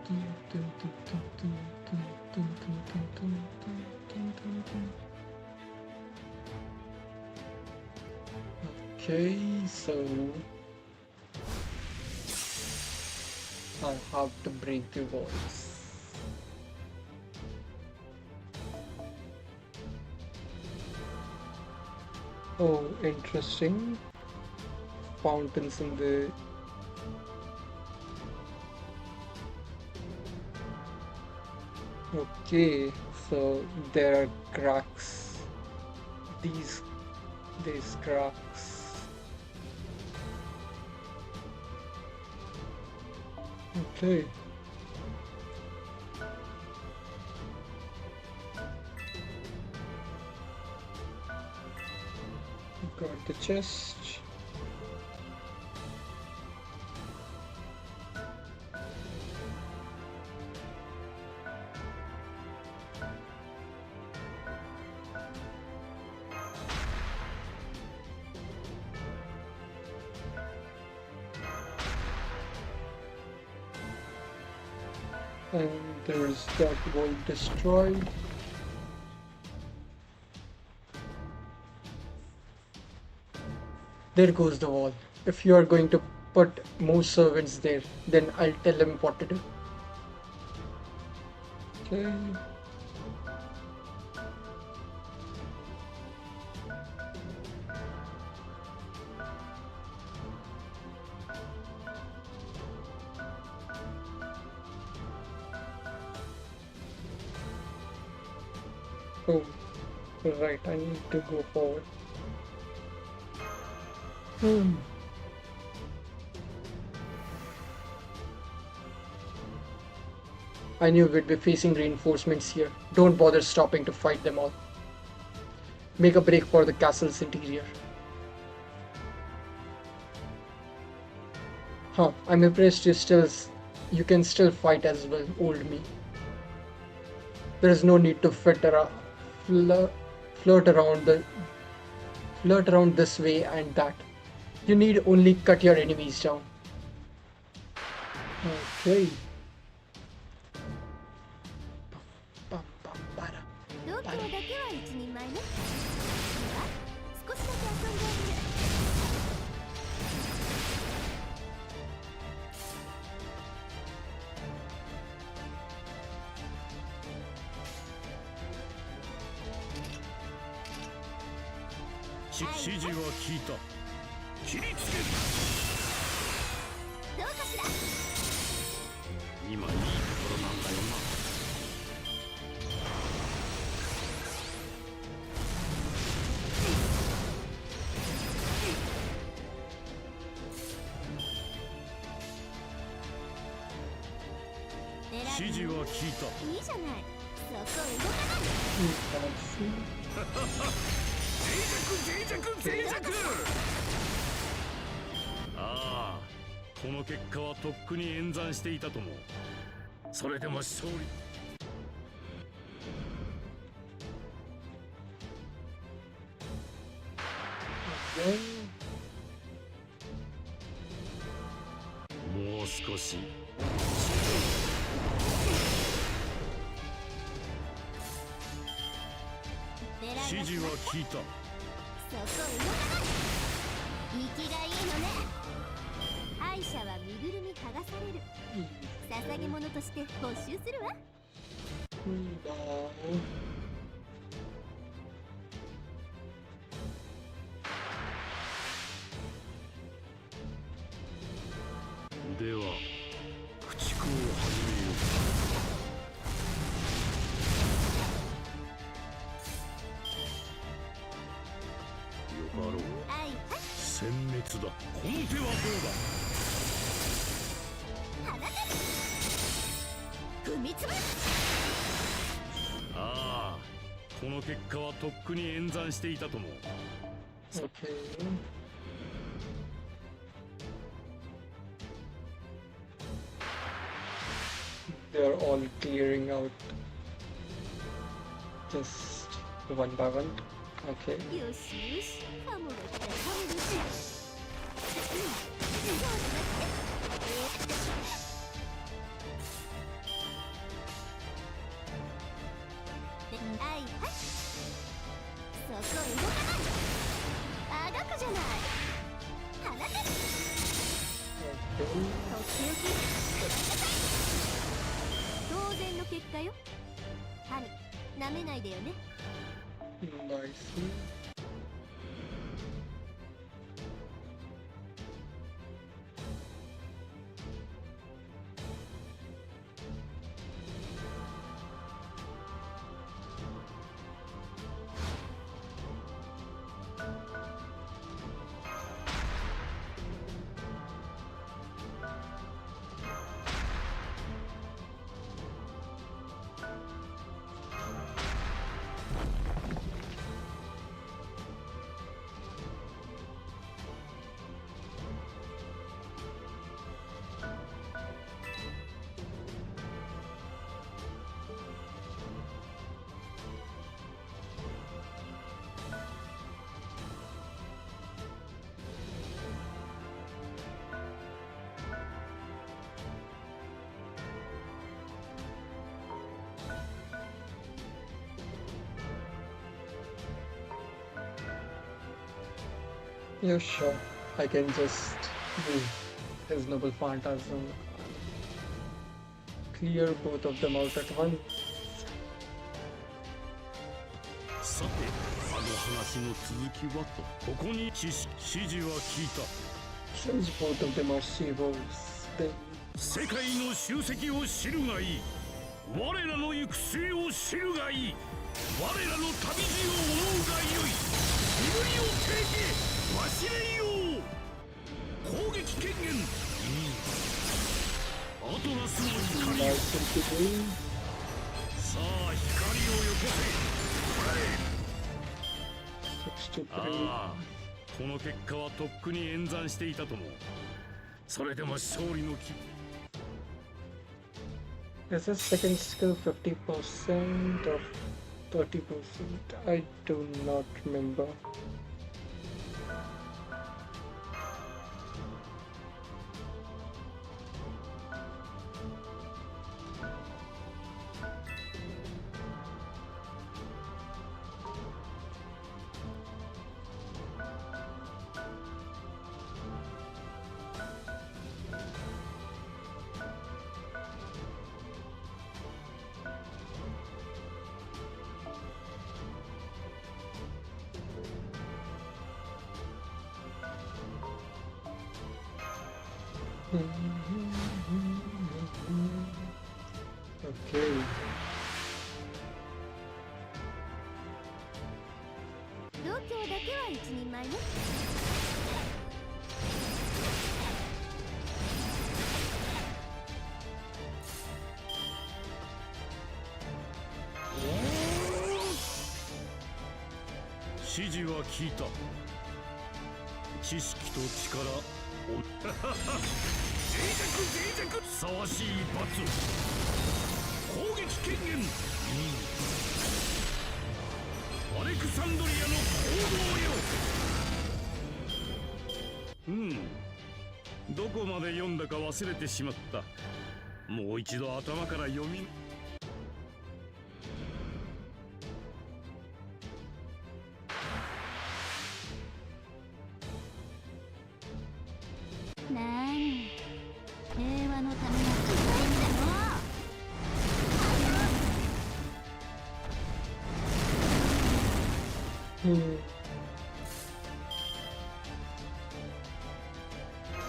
Speaker 1: Dun, dun, dun, dun, dun, dun, dun, dun, dun, dun, dun, dun, dun. Okay, so I have to break the walls. Oh, interesting. Fountains in the... Okay, so there are cracks. These cracks. Okay. Got the chest. And there's that wall destroyed. There goes the wall. If you are going to put more servants there, then I'll tell them what to do. Okay. Oh, right, I need to go forward. I knew we'd be facing reinforcements here. Don't bother stopping to fight them all. Make a break for the castle's interior. Huh, I'm impressed you can still fight as well, old me. There is no need to flirt, flirt around the flirt around this way and that. You need only cut your enemies down. Okay.
Speaker 3: 度胸だけは一人前ね。いいわ、少しだけ遊んであげる。
Speaker 2: 指示は聞いた。切りつける。
Speaker 3: どうかしら。
Speaker 2: 今いいところなんだよな。指示は聞いた。
Speaker 3: いいじゃない。そこ動かない。
Speaker 2: 脆弱。ああ、この結果はとっくに演算していたとも。それでも勝利。もう少し。指示は聞いた。
Speaker 3: そこ動かない。生きがいいのね。敗者は身ぐるみ剥がされる。捧げ物として没収するわ。
Speaker 2: では駆逐を始めよう。よかろう。殲滅だ。この手はどうだ。
Speaker 3: 放てる。踏みつぶ
Speaker 2: ああ、この結果はとっくに演算していたとも。
Speaker 3: 指
Speaker 1: They're all clearing out just one by one. Okay.
Speaker 4: よしよし、カモが来たらカモだし。そうじゃなくて。はいはい。そこ動かない。あがくじゃない。放て。とっておき。当然の結果よ。ハミ、なめないでよね。
Speaker 1: Nice. Yeah, sure. I can just use his noble phantasm, clear both of them out at once.
Speaker 2: さて、あの話の続きはと、ここに指示は聞いた。
Speaker 1: Since both of them are sea-wolves, then
Speaker 2: 世界の集積を知るがいい。我らの行く末を知るがいい。我らの旅路を思うがよい。身振りを提げ忘れよう。攻撃権限。アトラスの光よ。
Speaker 1: nice and today.
Speaker 2: さあ光をよこせ。
Speaker 1: 6 to 3.
Speaker 2: ああ、この結果はとっくに演算していたとも。それでも勝利の気。
Speaker 1: Is his second skill 50% or 30%? I do not remember. Okay.
Speaker 4: 同郷だけは一人前ね。
Speaker 2: 指示は聞いた。知識と力を。脆弱ふさわしい罰。攻撃権限。アレクサンドリアの行動よ。どこまで読んだか忘れてしまった。もう一度頭から読み。
Speaker 4: なーに、平和のためのすごいんだよ。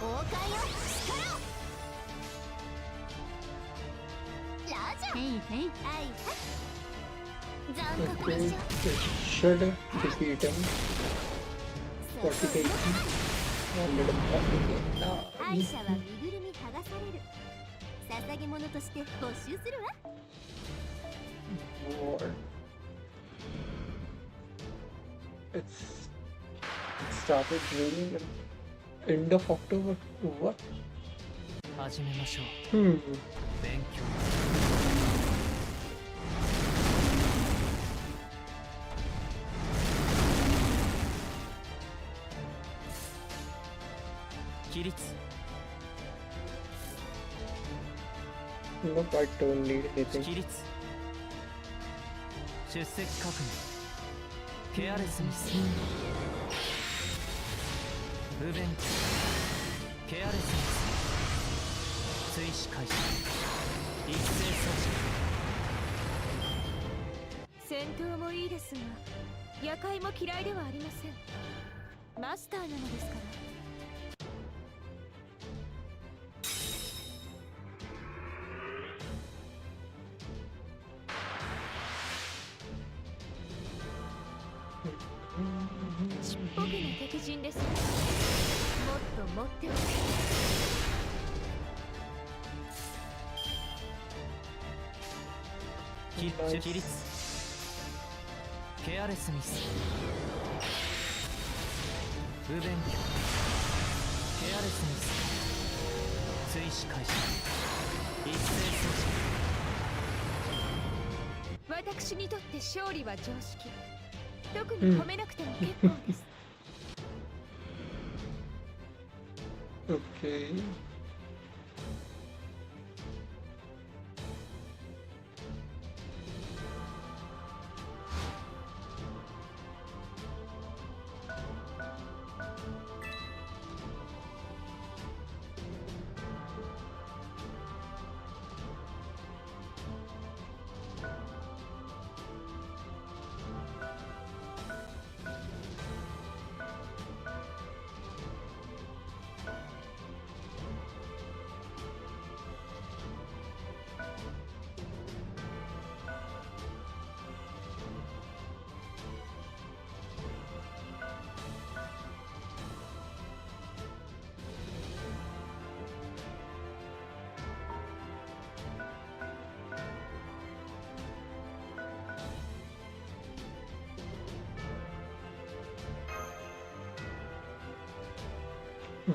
Speaker 4: 王冠よ、力を。ラジャー。へいへい。はいはい。残酷で
Speaker 1: Okay,
Speaker 4: しょ。
Speaker 1: it should defeat him. 48.
Speaker 4: 敗者は身ぐるみ剥がされる。捧げ物として没収するわ。
Speaker 1: War. It started raining at end of October. What?
Speaker 5: 始めましょう。勉強起立
Speaker 1: Nope, I don't need anything.
Speaker 5: 起立出席確認ケアレスミス不勉強ケアレスミス追試開始一斉操
Speaker 4: 戦闘もいいですが夜会も嫌いではありません。マスターなのですから。ちっぽけな敵陣です。もっと持っておく。
Speaker 5: 作起立ケアレスミス不勉強ケアレスミス追試開始一斉操作
Speaker 4: 私にとって勝利は常識。特に褒めなくても結構です。
Speaker 1: Okay.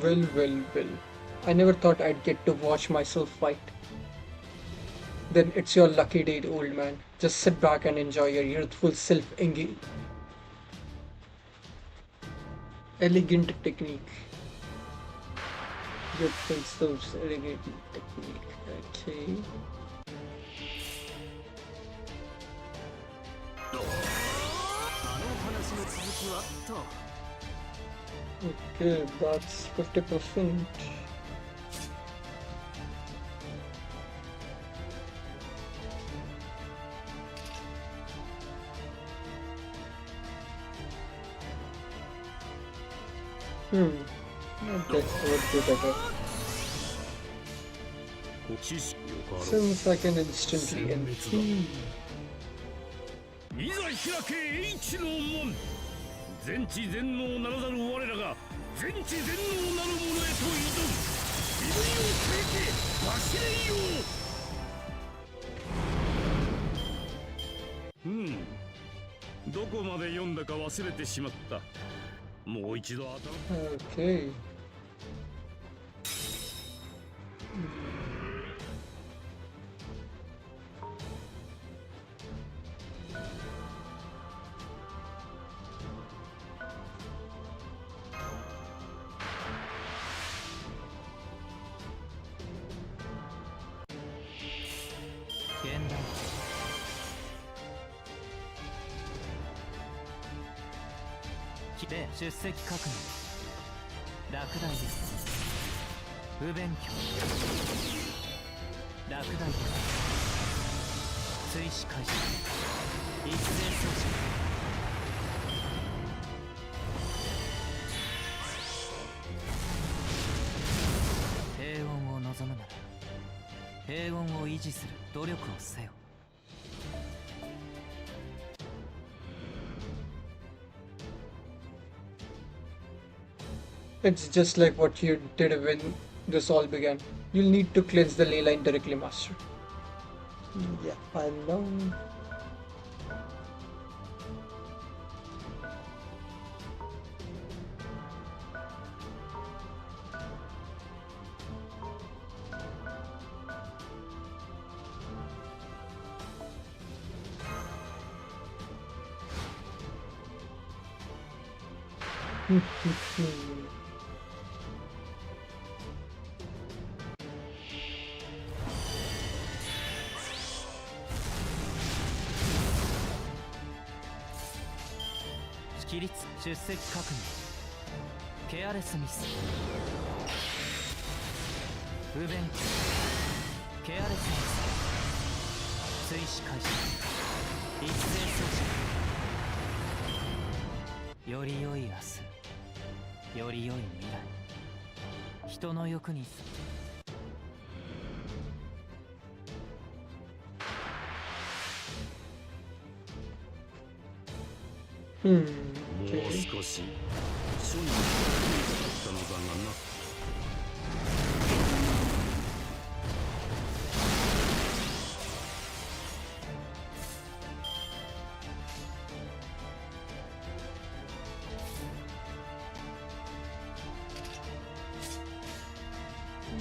Speaker 1: Well. I never thought I'd get to watch myself fight. Then it's your lucky day, old man. Just sit back and enjoy your youthful self engage. Elegant technique. Youthful self elegant technique. Okay.
Speaker 2: あの話の続きはと
Speaker 1: Okay, that's 50%. Okay, let's do better.
Speaker 2: 知識を変わろう
Speaker 1: Since I can instantly end.
Speaker 2: いざ開け H の門全知全能ならざる我らが全知全能なる者へと挑む身分を変えて走れよどこまで読んだか忘れてしまったもう一度頭
Speaker 1: Okay.
Speaker 5: で出席確認落第です不勉強落第です追試開始一斉操作平穏を望むなら平穏を維持する努力をせよ
Speaker 1: It's just like what you did when this all began. You'll need to cleanse the ley line directly, Master. Yeah, I know. Hmm.
Speaker 5: 起立出席確認ケアレスミス不勉強ケアレスミス追試開始一斉操作より良い明日より良い未来人の欲に
Speaker 1: Hmm.
Speaker 2: もう
Speaker 1: Okay.
Speaker 2: 少し書に書いてたのだがな。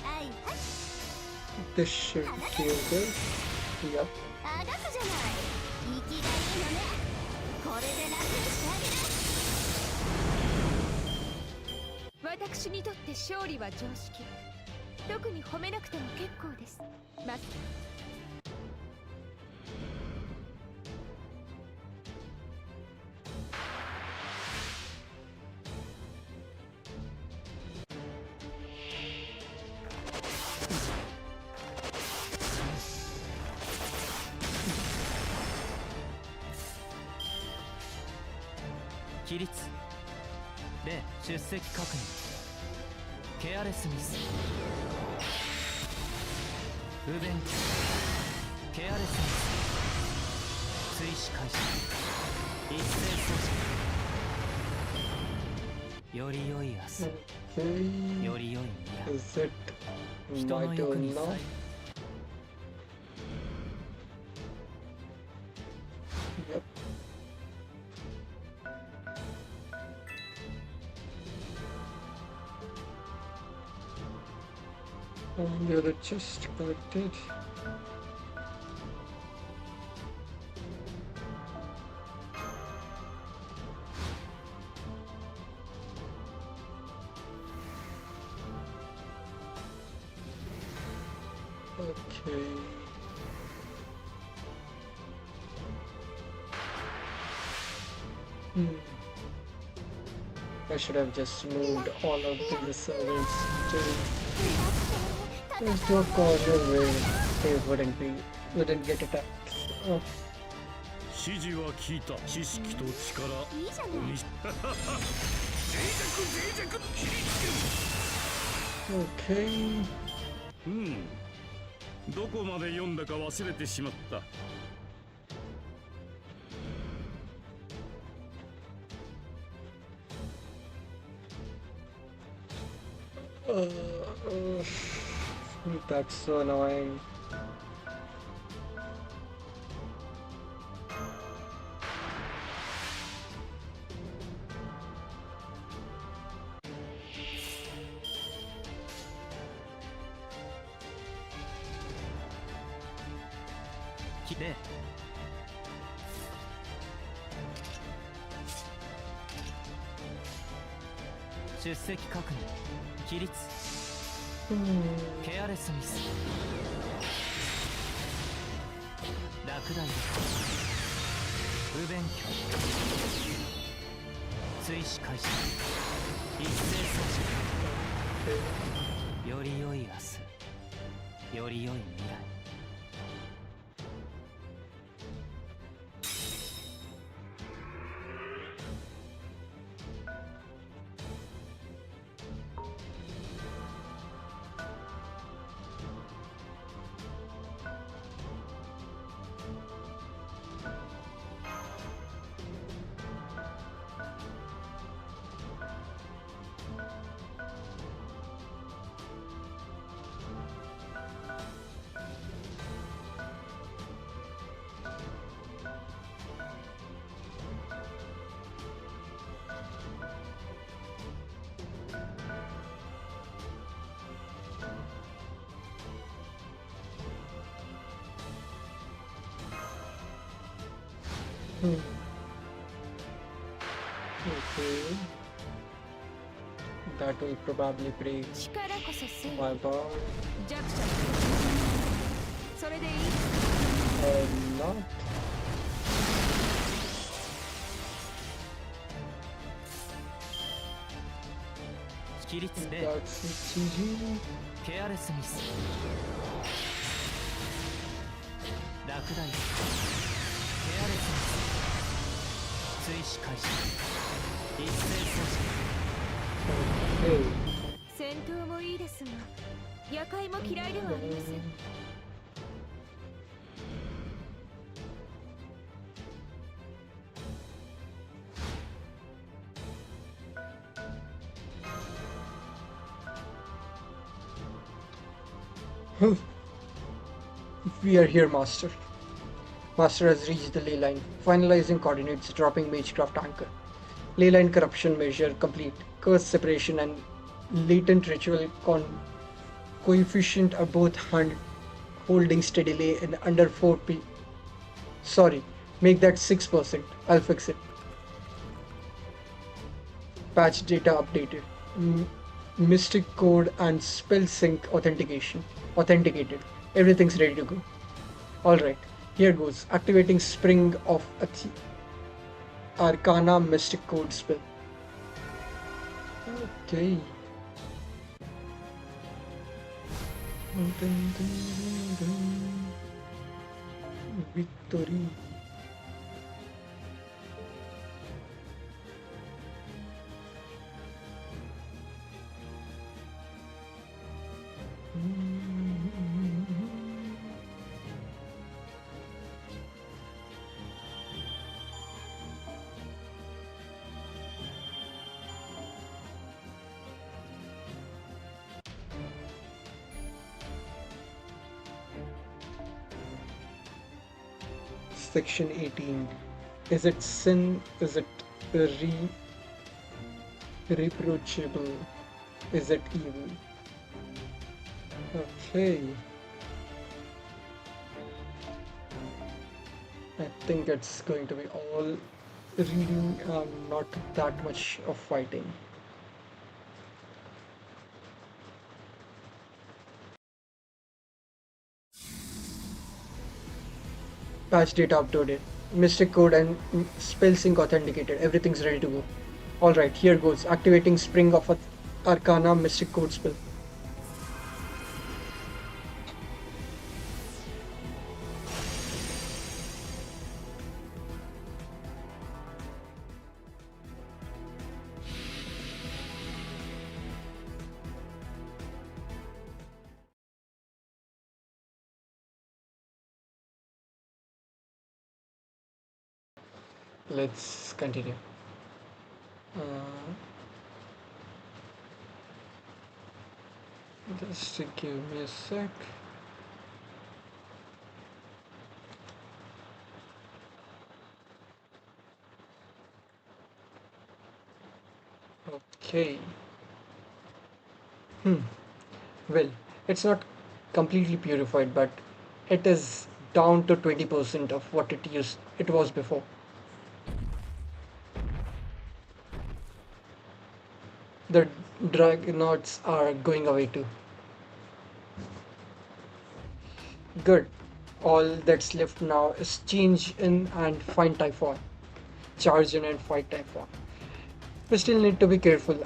Speaker 4: はいはい
Speaker 1: This should kill this. Yep.
Speaker 4: あがくじゃない生きがいいのねこれで楽にしてあげる
Speaker 3: 私にとって勝利は常識。特に褒めなくても結構です。ま
Speaker 5: 起立例出席確認ケアレスミス不勉強ケアレスミス追試開始一斉操作より良い明
Speaker 1: Okay.
Speaker 5: 日より良い未
Speaker 1: Is it
Speaker 5: 来人
Speaker 1: my
Speaker 5: の欲
Speaker 1: turn
Speaker 5: に
Speaker 1: now?
Speaker 5: さ
Speaker 1: Yep. And the other chest collected. Okay. Hmm. I should have just moved all of the servants into a corner where they wouldn't get attacked. Oh,
Speaker 2: 指示は聞いた。知識と力
Speaker 4: いいじゃない
Speaker 2: お見せ脆弱脆弱切りつ
Speaker 1: okay.
Speaker 2: ける。どこまで読んだか忘れてしまった。
Speaker 1: Uh, that's so annoying.
Speaker 5: 例出席確認起立
Speaker 1: Hmm.
Speaker 5: ケアレスミス落第不勉強追試開始一斉操作より良い明日より良い未来
Speaker 1: Hmm. Okay. That will probably break
Speaker 3: 力こそ正義
Speaker 1: my bar
Speaker 3: 弱者のそれでいい
Speaker 1: or not.
Speaker 5: 比率0
Speaker 1: That's GG.
Speaker 5: ケアレスミス落第ケアレスミス追試開始一斉操
Speaker 1: Okay.
Speaker 3: 戦闘もいいですが夜会も嫌いではありません
Speaker 1: We are here, Master. Master has reached the ley line. Finalizing coordinates, dropping Magecraft anchor. Ley line corruption measure complete. Curse separation and latent ritual coefficient are both holding steadily in under 4p. Sorry, make that 6%. I'll fix it. Patch data updated. Mystic code and spell sync authenticated. Everything's ready to go. Alright, here goes. Activating Spring of Arcana Mystic Code spell. Okay. Victory. Section 18. Is it sin? Is it reproachable? Is it evil? Okay. I think it's going to be all reading and not that much of fighting. Patch data uploaded. Mystic code and spell sync authenticated. Everything's ready to go. Alright, here goes. Activating Spring of Arcana Mystic Code spell. Let's continue. Just give me a sec. Okay. Well, it's not completely purified, but it is down to 20% of what it was before. The Dragonauts are going away too. Good. All that's left now is change in and find Typhon. Charge in and fight Typhon. We still need to be careful.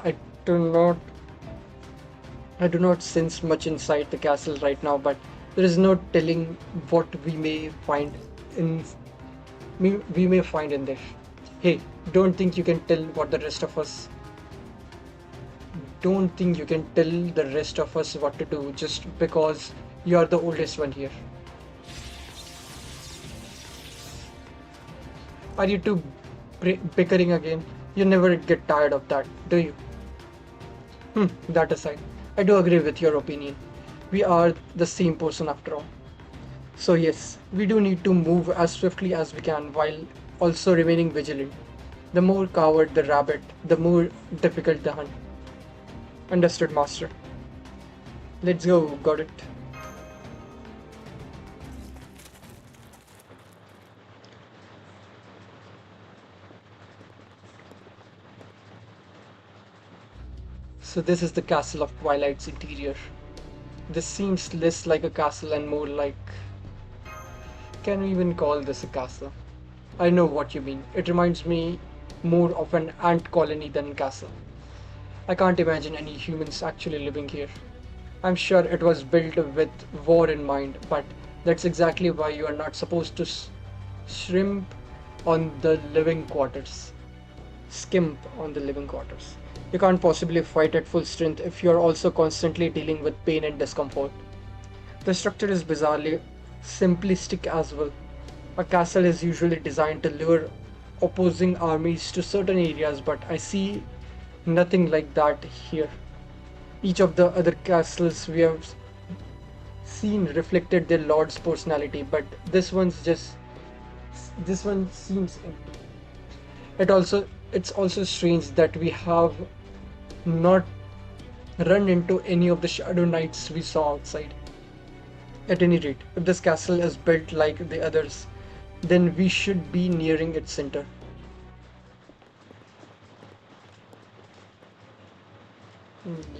Speaker 1: do not I do not sense much inside the castle right now, but there is no telling what in we may find in there. Hey, don't think you can tell what the rest of us don't think you can tell the rest of us what to do just because you're the oldest one here. Are you two bickering again? You never get tired of that, do you? That aside, I do agree with your opinion. We are the same person after all. So yes, we do need to move as swiftly as we can while also remaining vigilant. The more coward the rabbit, the more difficult the hunt. Understood, Master. Let's go, got it. So this is the castle of Twilight's interior. This seems less like a castle and more like... Can we even call this a castle? I know what you mean. It reminds me more of an ant colony than a castle. I can't imagine any humans actually living here. I'm sure it was built with war in mind, but that's exactly why you are not supposed to shrimp on the living quarters. Skimp on the living quarters. You can't possibly fight at full strength if you're also constantly dealing with pain and discomfort. The structure is bizarrely simplistic as well. A castle is usually designed to lure opposing armies to certain areas, but I see nothing like that here. Each of the other castles we have seen reflected their lord's personality, but this one seems empty. It's also strange that we have not run into any of the shadow knights we saw outside. At any rate, if this castle is built like the others, then we should be nearing its center.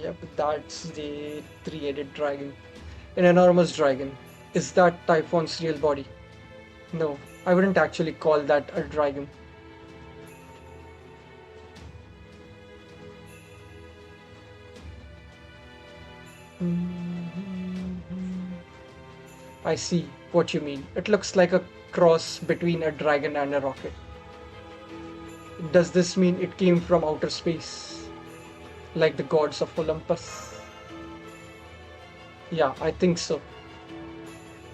Speaker 1: Yep, that's the three-headed dragon. An enormous dragon. Is that Typhon's real body? No, I wouldn't actually call that a dragon. I see what you mean. It looks like a cross between a dragon and a rocket. Does this mean it came from outer space? Like the gods of Olympus? Yeah, I think so.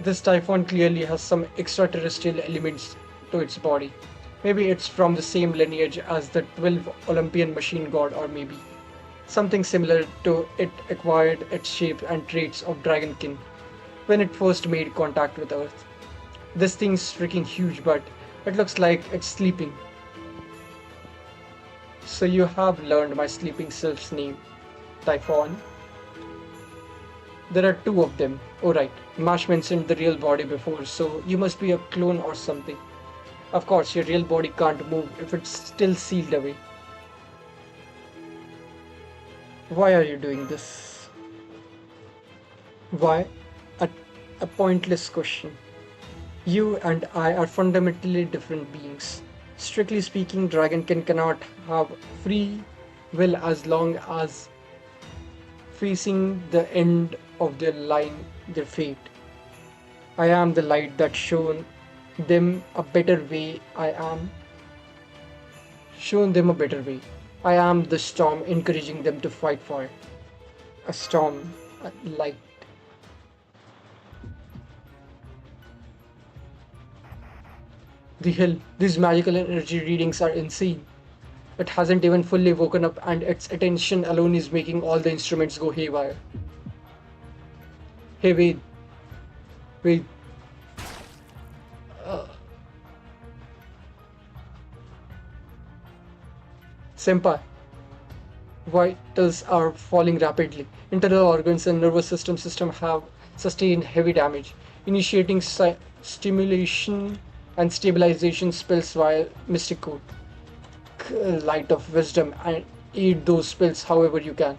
Speaker 1: This Typhon clearly has some extraterrestrial elements to its body. Maybe it's from the same lineage as the 12 Olympian machine god, or maybe something similar to it acquired its shape and traits of Dragon King when it first made contact with Earth. This thing's freaking huge, but it looks like it's sleeping. So you have learned my sleeping self's name, Typhon. There are two of them. Oh right, Mash mentioned the real body before, so you must be a clone or something. Of course, your real body can't move if it's still sealed away. Why are you doing this? Why? A pointless question. You and I are fundamentally different beings. Strictly speaking, Dragonkin cannot have free will as long as facing the end of their line, their fate. I am the light that shown them a better way. I am shown them a better way. I am the storm encouraging them to fight for it. A storm, a light. The hell, these magical energy readings are insane. It hasn't even fully woken up and its attention alone is making all the instruments go haywire. Hey, wait. Wait. Senpai. Vitals are falling rapidly. Internal organs and nervous system have sustained heavy damage. Initiating stimulation and stabilization spells via Mystic Code. Light of Wisdom and aid those spells however you can.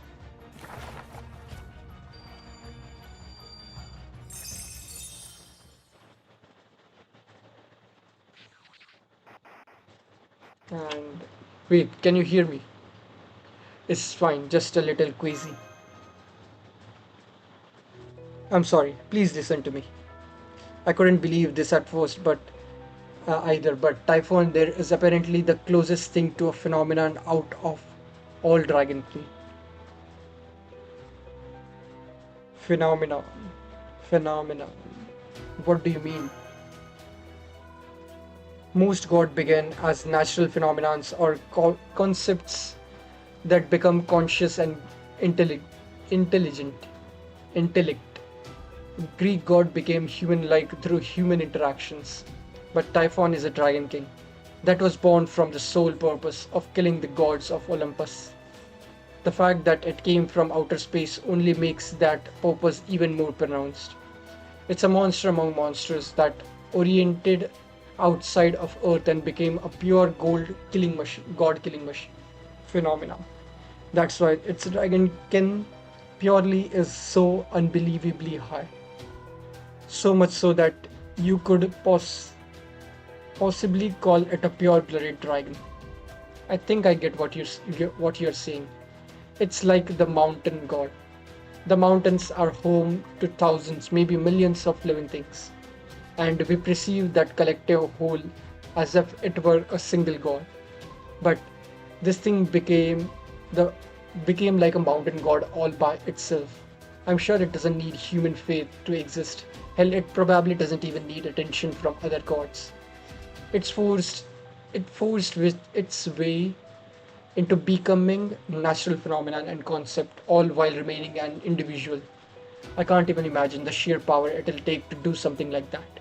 Speaker 1: And wait, can you hear me? It's fine, just a little queasy. I'm sorry, please listen to me. I couldn't believe this at first, but but Typhon there is apparently the closest thing to a phenomenon out of all Dragon King. Phenomenon. Phenomenon. What do you mean? Most God began as natural phenomenons or concepts that become conscious and intelligent. Intellect. Greek God became human-like through human interactions. But Typhon is a Dragon King that was born from the sole purpose of killing the gods of Olympus. The fact that it came from outer space only makes that purpose even more pronounced. It's a monster among monsters that oriented outside of Earth and became a pure god killing machine phenomena. That's why its dragonkin purely is so unbelievably high. So much so that you could possibly call it a pure-blooded dragon. I think I get what you're saying. It's like the mountain god. The mountains are home to thousands, maybe millions of living things, and we perceive that collective whole as if it were a single god. But this thing the became like a mountain god all by itself. I'm sure it doesn't need human faith to exist. Hell, it probably doesn't even need attention from other gods. It's forced it forced with its way into becoming natural phenomenon and concept all while remaining an individual. I can't even imagine the sheer power it'll take to do something like that.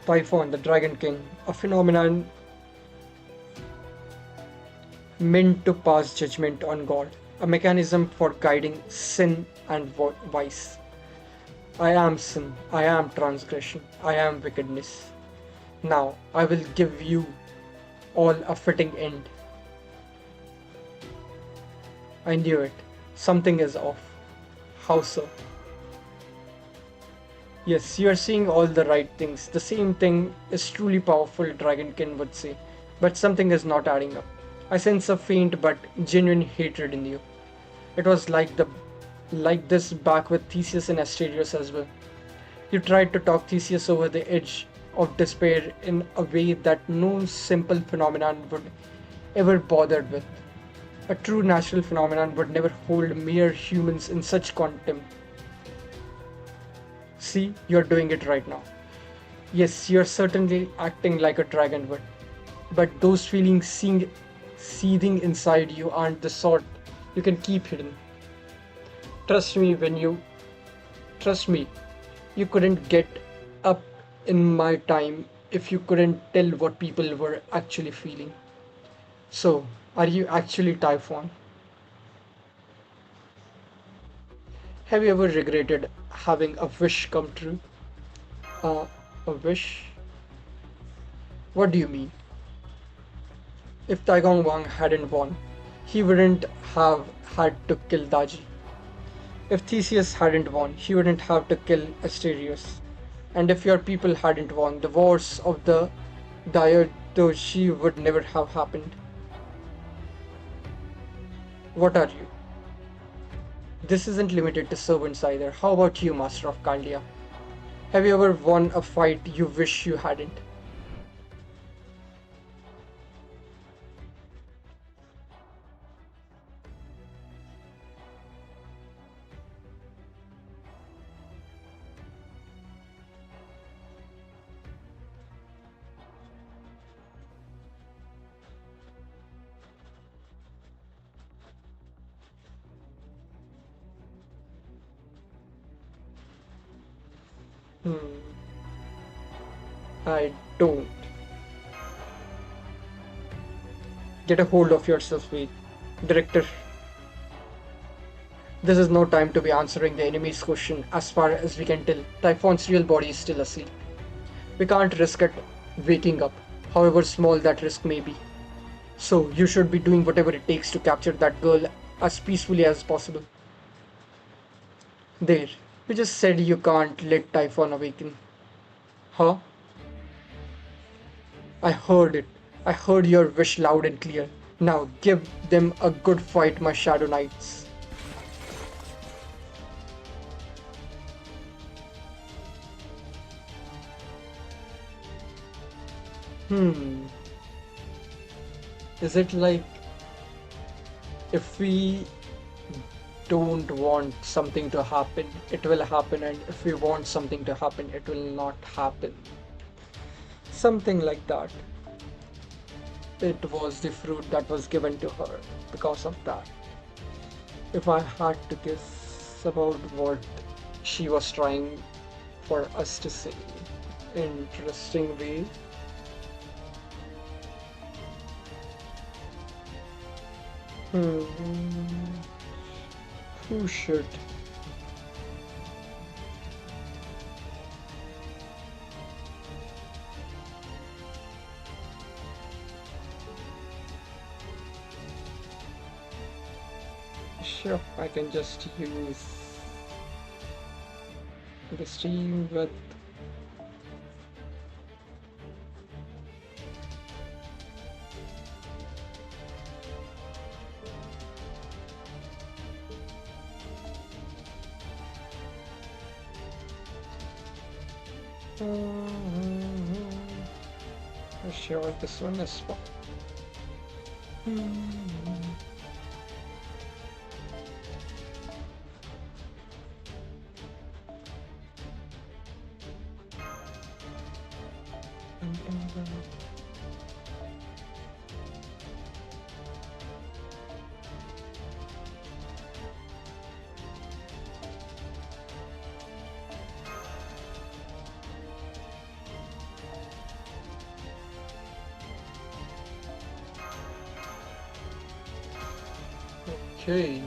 Speaker 1: Typhon, the Dragon King, a phenomenon meant to pass judgment on God, a mechanism for guiding sin and vice. I am sin, I am transgression, I am wickedness. Now I will give you all a fitting end. I knew it. Something is off. How so? Yes, you are seeing all the right things. The same thing is truly powerful, Dragonkin would say. But something is not adding up. I sense a faint but genuine hatred in you. It was like this back with Theseus and Asterios as well. You tried to talk Theseus over the edge of despair in a way that no simple phenomenon would ever bothered with. A true natural phenomenon would never hold mere humans in such contempt. See, you're doing it right now. Yes, you're certainly acting like a dragon would, but those feelings seething inside you aren't the sort you can keep hidden. Trust me when you trust me, you couldn't get up in my time if you couldn't tell what people were actually feeling. So, are you actually Typhon? Have you ever regretted having a wish come true? A wish? What do you mean? If Taigong Wang hadn't won, he wouldn't have had to kill Daji. If Theseus hadn't won, he wouldn't have to kill Asterius. And if your people hadn't won, the wars of the Diadochi would never have happened. What are you? This isn't limited to servants either. How about you, Master of Kandia? Have you ever won a fight you wish you hadn't? Hmm, I don't. Get a hold of yourself, Wade. Director, this is no time to be answering the enemy's question. As far as we can tell, Typhon's real body is still asleep. We can't risk it waking up, however small that risk may be. So, you should be doing whatever it takes to capture that girl as peacefully as possible. There, you just said you can't let Typhon awaken. Huh? I heard it. I heard your wish loud and clear. Now give them a good fight, my Shadow Knights. Hmm. Is it like if we don't want something to happen, it will happen, and if we want something to happen, it will not happen? Something like that. It was the fruit that was given to her because of that. If I had to guess about what she was trying for us to say, interesting way. Hmm. Who should? Sure, I can just use the stream with sure this one is fine. Okay.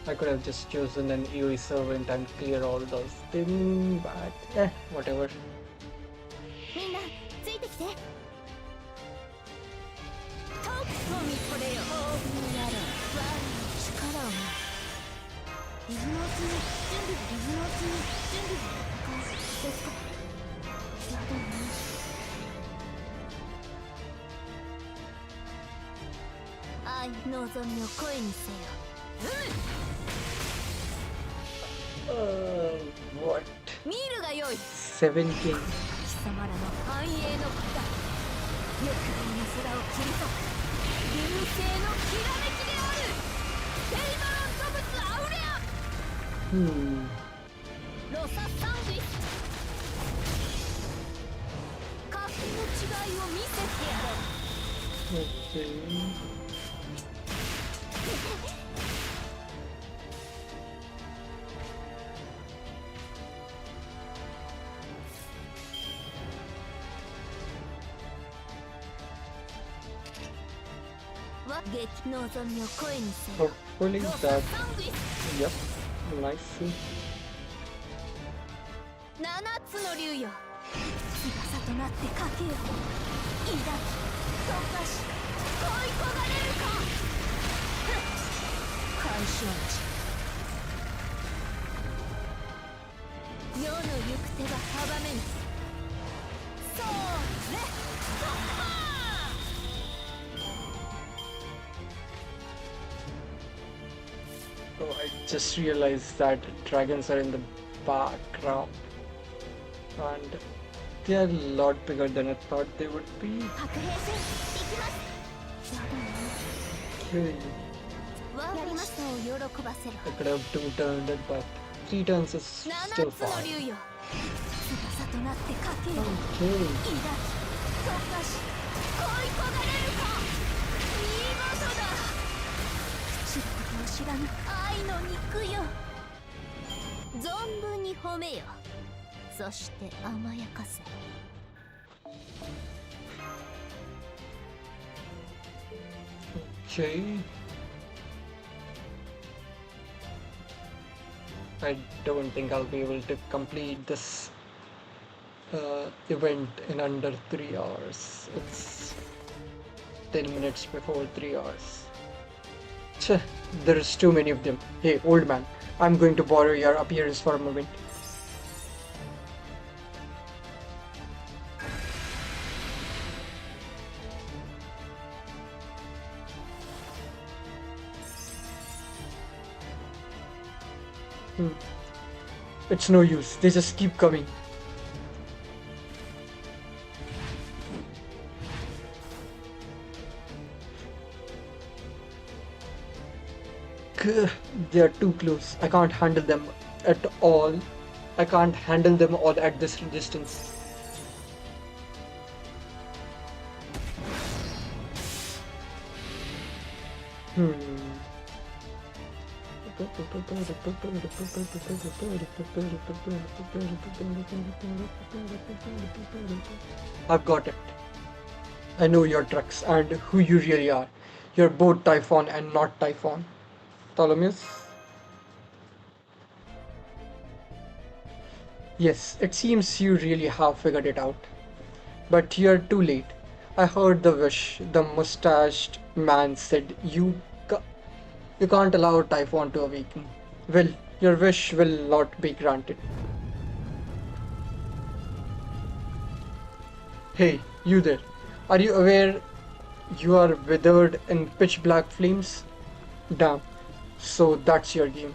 Speaker 1: I could have just chosen an EOE servant and clear all those things, but whatever.
Speaker 4: みんなついてきて。とくとみこれよ。大分やら我の力を。水のうちに準備、水のうちに準備ですか。やだね。愛望みを声にせよ。
Speaker 1: What?
Speaker 4: 見るがよい。
Speaker 1: 7 kings.
Speaker 4: 貴様らの繁栄の子だ。欲望の空を切り裂く流星のきらめきである。ペイマロントブスアウレア。ロササンギス。格の違いを見せてやろう。
Speaker 1: Okay. Hopefully that. Yep. Nice.
Speaker 4: 7つの竜よ。翼となってかけよ。抱き、突破し、恋焦がれるか。干渉地。世の行く手が阻めぬ。そうれ、突破。
Speaker 1: Oh, I just realized that dragons are in the background and they are a lot bigger than I thought they would be.
Speaker 4: 白兵戦行きます。やだね。
Speaker 1: Okay.
Speaker 4: やりましたを喜ばせろ。
Speaker 1: I could have 2 turned it, but 3 turns is still
Speaker 4: 7つの
Speaker 1: fine.
Speaker 4: 竜よ。翼となってかけよ。
Speaker 1: Okay.
Speaker 4: 抱き、突破し、恋焦がれるか。見事だ。朽ちることを知らぬ愛の肉よ。存分に褒めよ。そして甘やかせ。
Speaker 1: Okay. I don't think I'll be able to complete this event in under 3 hours. It's 10 minutes before 3 hours. Tch, there's too many of them. Hey, old man, I'm going to borrow your appearance for a moment. It's no use, they just keep coming. They are too close. I can't handle them at all. I can't handle them all at this distance. I've got it. I know your tricks and who you really are. You're both Typhon and not Typhon. Ptolemus? Yes, it seems you really have figured it out. But you're too late. I heard the wish. The mustached man said, you can't allow Typhon to awaken. Well, your wish will not be granted. Hey, you there. Are you aware you are withered in pitch black flames? Damn. So that's your game.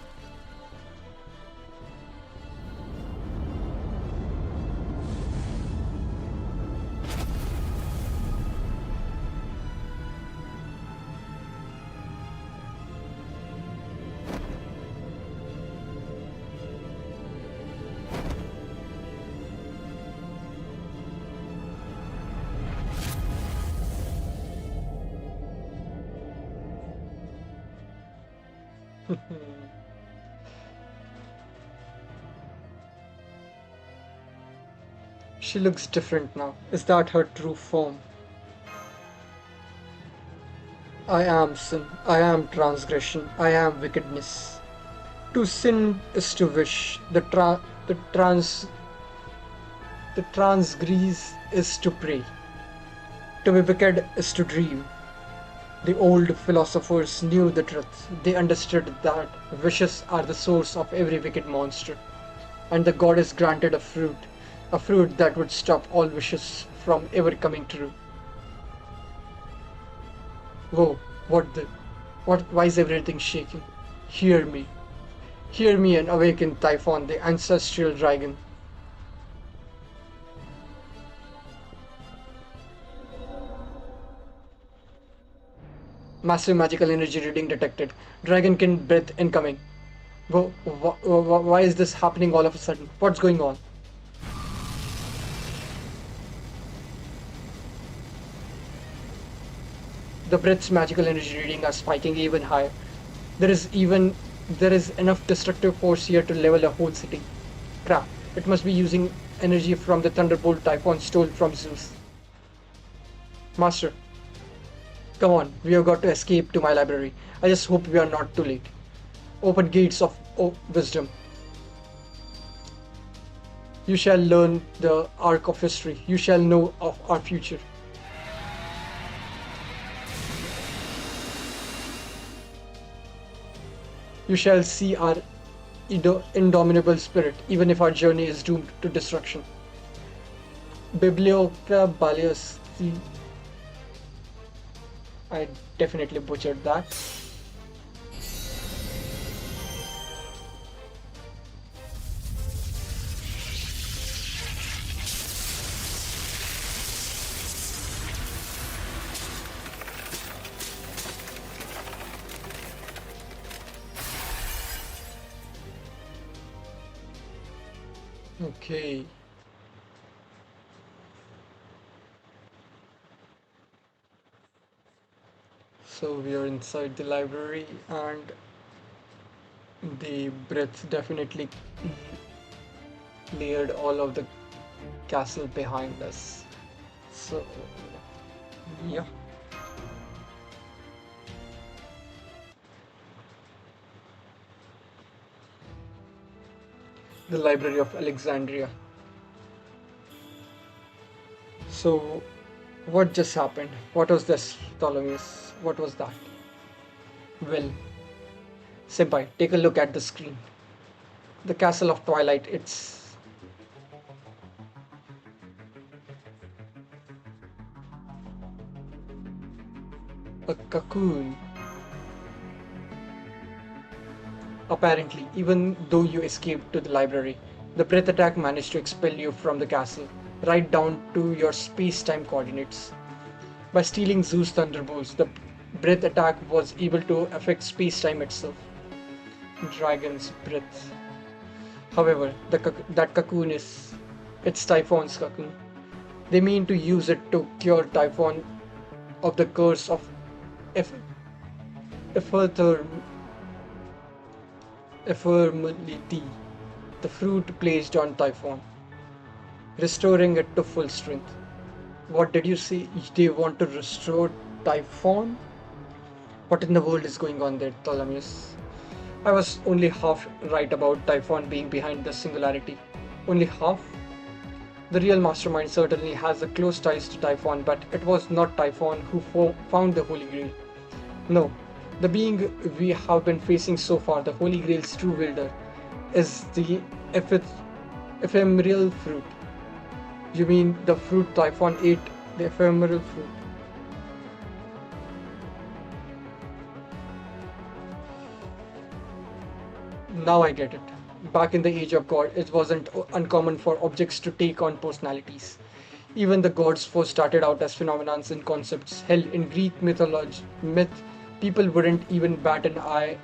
Speaker 1: She looks different now. Is that her true form? I am sin. I am transgression. I am wickedness. To sin is to wish. The transgress is to pray. To be wicked is to dream. The old philosophers knew the truth. They understood that wishes are the source of every wicked monster, and the goddess granted a fruit that would stop all wishes from ever coming true. Whoa, what the? What? Why is everything shaking? Hear me. Hear me and awaken Typhon, the ancestral dragon. Massive magical energy reading detected. Dragonkin breath incoming. Why is this happening all of a sudden? What's going on? The breath's magical energy reading are spiking even higher. There is even there is enough destructive force here to level a whole city. Crap! It must be using energy from the thunderbolt Typhon stole from Zeus. Master, come on, we have got to escape to my library. I just hope we are not too late. Open gates of wisdom. You shall learn the arc of history. You shall know of our future. You shall see our indomitable spirit, even if our journey is doomed to destruction. Biblioca Balius. I definitely butchered that. Okay. So we are inside the library and the breath definitely cleared all of the castle behind us. So, yeah. The Library of Alexandria. So, what just happened? What was this, Ptolemies? What was that? Well, Senpai, take a look at the screen. The Castle of Twilight, it's a cocoon. Apparently, even though you escaped to the library, the breath attack managed to expel you from the castle, right down to your space-time coordinates. By stealing Zeus' thunderbolts, the breath attack was able to affect space-time itself. Dragon's breath. However, that cocoon it's Typhon's cocoon. They mean to use it to cure Typhon of the curse of eff- ephemerality, the fruit placed on Typhon, restoring it to full strength. What did you say? They want to restore Typhon? What in the world is going on there, Ptolemies? I was only half right about Typhon being behind the singularity. Only half? The real mastermind certainly has a close ties to Typhon, but it was not Typhon who found the Holy Grail. No, the being we have been facing so far, the Holy Grail's true wielder, is the ephemeral fruit. You mean the fruit Typhon ate, the ephemeral fruit? Now I get it. Back in the age of God, it wasn't uncommon for objects to take on personalities. Even the gods first started out as phenomena and concepts. Hell, in Greek myth, people wouldn't even bat an eye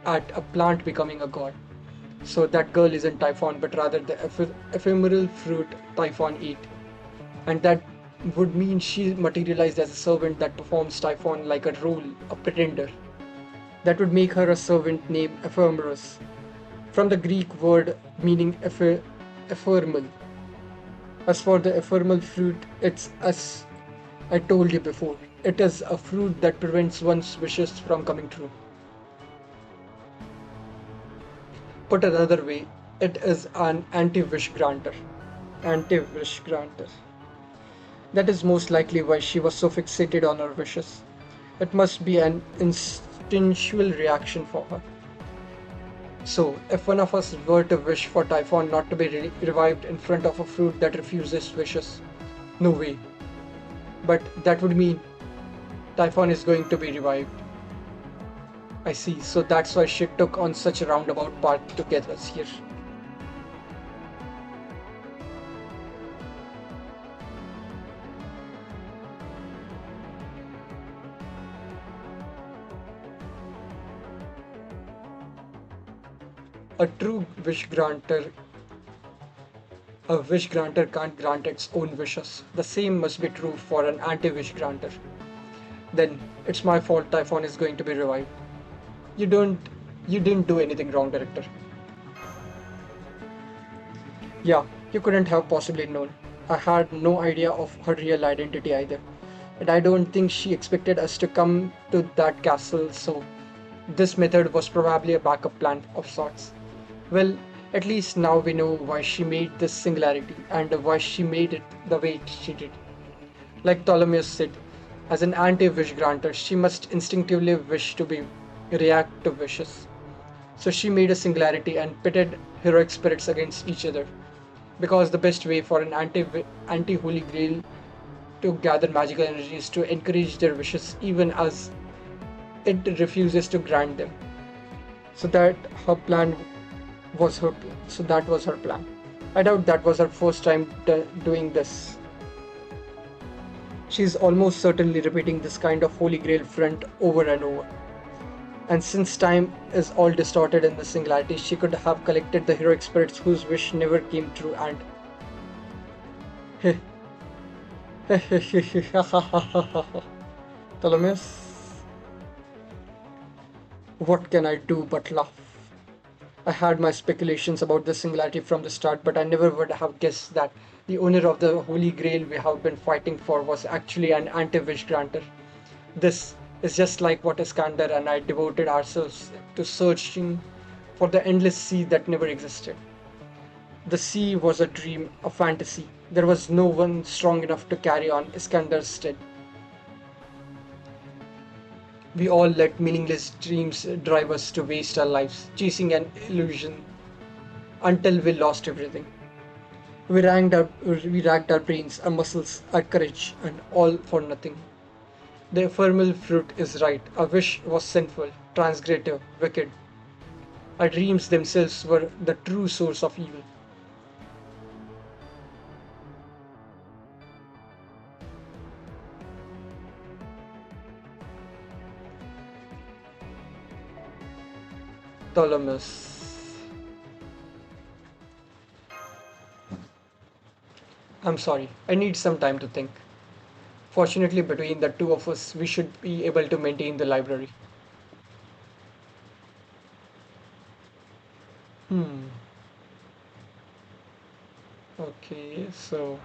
Speaker 1: at a plant becoming a god. So that girl isn't Typhon, but rather the ephemeral fruit Typhon ate. And that would mean she materialized as a servant that performs Typhon like a role, a pretender. That would make her a servant named Ephemerus, from the Greek word meaning ephemeral. As for the ephemeral fruit, it's as I told you before. It is a fruit that prevents one's wishes from coming true. Put another way, it is an anti-wish granter. Anti-wish granter. That is most likely why she was so fixated on her wishes. It must be an instinctual reaction for her. So, if one of us were to wish for Typhon not to be revived in front of a fruit that refuses wishes, no way. But that would mean Typhon is going to be revived. I see, so that's why she took on such a roundabout path to get us here. A true wish granter can't grant its own wishes. The same must be true for an anti-wish granter. Then it's my fault Typhon is going to be revived. You don't you didn't do anything wrong, director. Yeah, you couldn't have possibly known. I had no idea of her real identity either. And I don't think she expected us to come to that castle, so this method was probably a backup plan of sorts. Well, at least now we know why she made this singularity and why she made it the way she did. Like Ptolemy said, as an anti-wish granter, she must instinctively wish to be react to wishes. So she made a singularity and pitted heroic spirits against each other. Because the best way for an anti-holy grail to gather magical energy is to encourage their wishes even as it refuses to grant them. So that her plan so that was her plan. I doubt that was her first time doing this. She's almost certainly repeating this kind of holy grail front over and over. And since time is all distorted in the singularity, she could have collected the heroic spirits whose wish never came true and Ptolemaeus, what can I do but laugh? I had my speculations about the singularity from the start, but I never would have guessed that the owner of the Holy Grail we have been fighting for was actually an anti-wish granter. This is just like what Iskander and I devoted ourselves to searching for the endless sea that never existed. The sea was a dream, a fantasy. There was no one strong enough to carry on Iskander's stead. We all let meaningless dreams drive us to waste our lives, chasing an illusion until we lost everything. We racked our brains, our muscles, our courage, and all for nothing. The ephemeral fruit is right. Our wish was sinful, transgressive, wicked. Our dreams themselves were the true source of evil. Ptolemus. I'm sorry, I need some time to think. Fortunately, between the two of us, we should be able to maintain the library. Hmm. Okay, so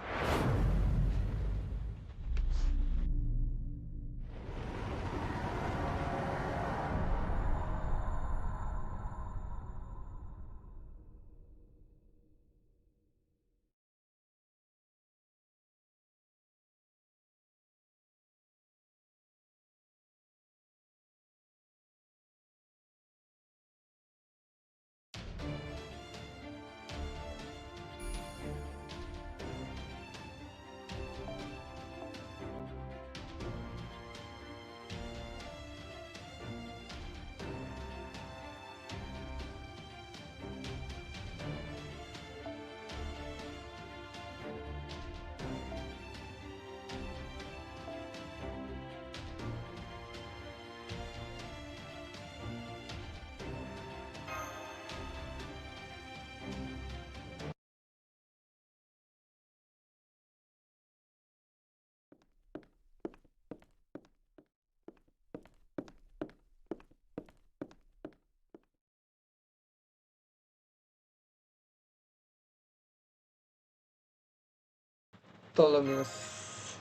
Speaker 1: Ptolemaeus.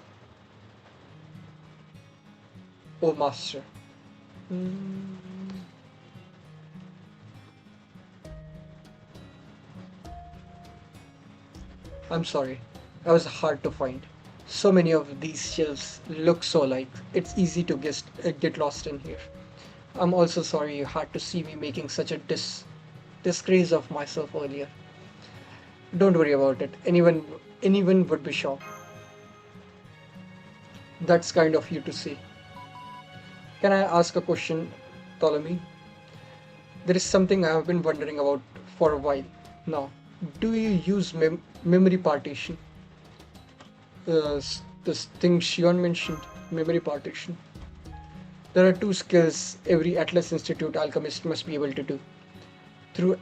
Speaker 1: Oh, master. Hmm. I'm sorry. That was hard to find. So many of these shelves look so alike. It's easy to get lost in here. I'm also sorry you had to see me making such a disgrace of myself earlier. Don't worry about it. Anyone would be shocked. That's kind of you to say. Can I ask a question, Ptolemy? There is something I have been wondering about for a while now. Do you use memory partition? This thing Shion mentioned, memory partition. There are two skills every Atlas Institute alchemist must be able to do through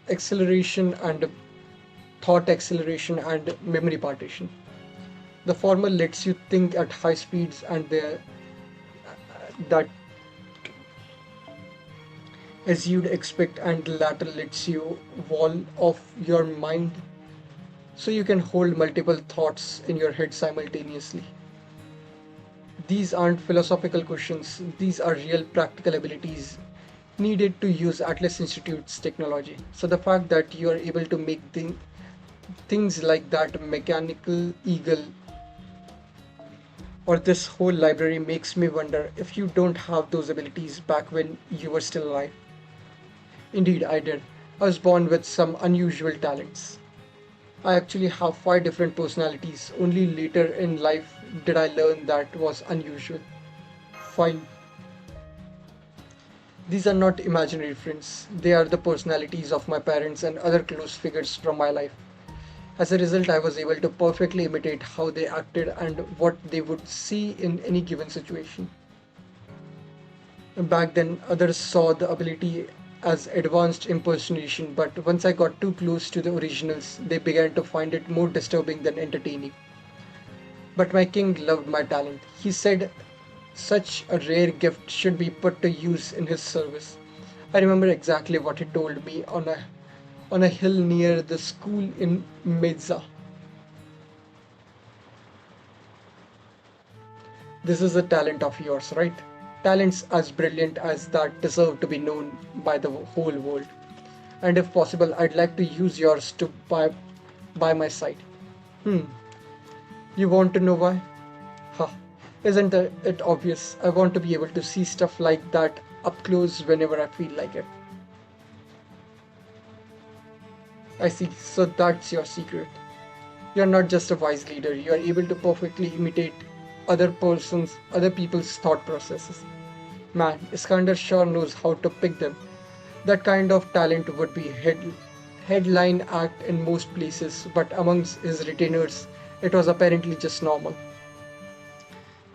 Speaker 1: acceleration and thought acceleration and memory partition. The former lets you think at high speeds, and that as you'd expect, and the latter lets you wall off your mind so you can hold multiple thoughts in your head simultaneously. These aren't philosophical questions, these are real practical abilities needed to use Atlas Institute's technology. So the fact that you are able to make things like that mechanical eagle or this whole library makes me wonder if you don't have those abilities back when you were still alive. Indeed, I did. I was born with some unusual talents. I actually have five different personalities. Only later in life did I learn that was unusual. Five. These are not imaginary friends. They are the personalities of my parents and other close figures from my life. As a result, I was able to perfectly imitate how they acted and what they would see in any given situation. Back then, others saw the ability as advanced impersonation, but once I got too close to the originals, they began to find it more disturbing than entertaining. But my king loved my talent. He said such a rare gift should be put to use in his service. I remember exactly what he told me on a hill near the school in Meza. This is a talent of yours, right? Talents as brilliant as that deserve to be known by the whole world. And if possible, I'd like to use yours to by my side. Hmm, you want to know why? Ha, isn't it obvious? I want to be able to see stuff like that up close whenever I feel like it. I see, so that's your secret. You're not just a wise leader, you are able to perfectly imitate other people's thought processes. Man, Iskander sure knows how to pick them. That kind of talent would be headline act in most places, but amongst his retainers, it was apparently just normal.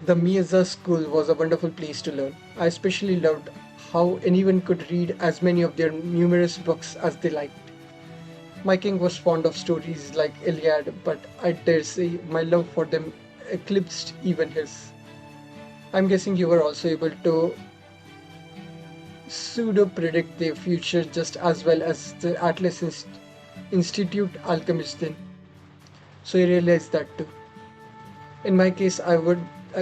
Speaker 1: The Miyaza school was a wonderful place to learn. I especially loved how anyone could read as many of their numerous books as they liked. My king was fond of stories like Iliad, but I dare say my love for them eclipsed even his. I'm guessing you were also able to pseudo predict the future just as well as the Institute alchemist then. So you realized that too. In my case, I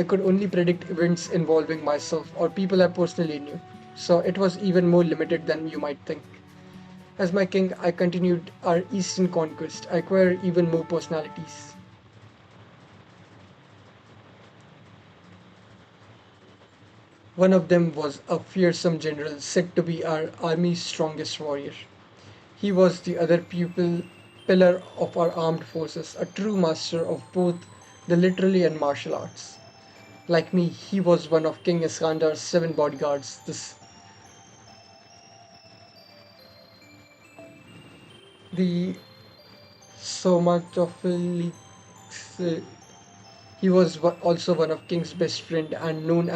Speaker 1: could only predict events involving myself or people I personally knew. So it was even more limited than you might think. As my king, I continued our eastern conquest. I acquired even more personalities. One of them was a fearsome general said to be our army's strongest warrior. He was the other pillar of our armed forces, a true master of both the literary and martial arts. Like me, he was one of King Iskandar's seven bodyguards. The Somatophilix. He was also one of King's best friend and known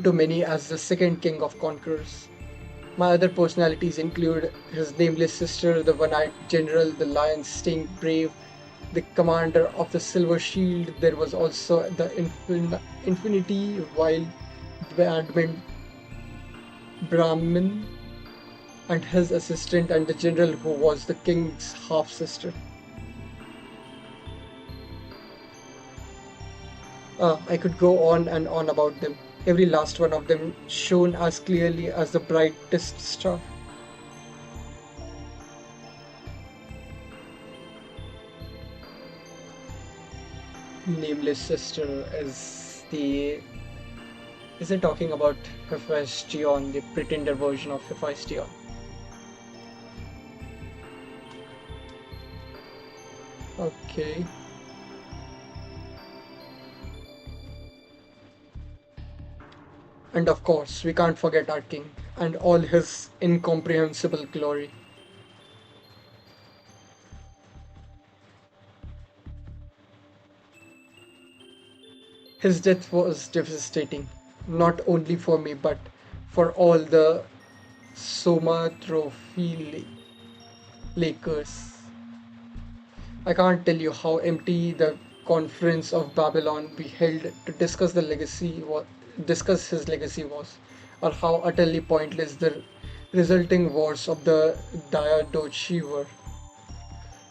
Speaker 1: to many as the second king of conquerors. My other personalities include his nameless sister, the one-eyed general, the lion staying brave, the commander of the silver shield. There was also the infinity wild Badman Brahmin and his assistant and the general who was the king's half-sister. I could go on and on about them, every last one of them shone as clearly as the brightest star. Nameless Sister is the. Is it talking about Hephaestion, the pretender version of Hephaestion? Okay. And of course, we can't forget our king and all his incomprehensible glory. His death was devastating, not only for me but for all the Somatrophile Lakers. I can't tell you how empty the conference of Babylon we held to discuss his legacy was, or how utterly pointless the resulting wars of the Diadochi were.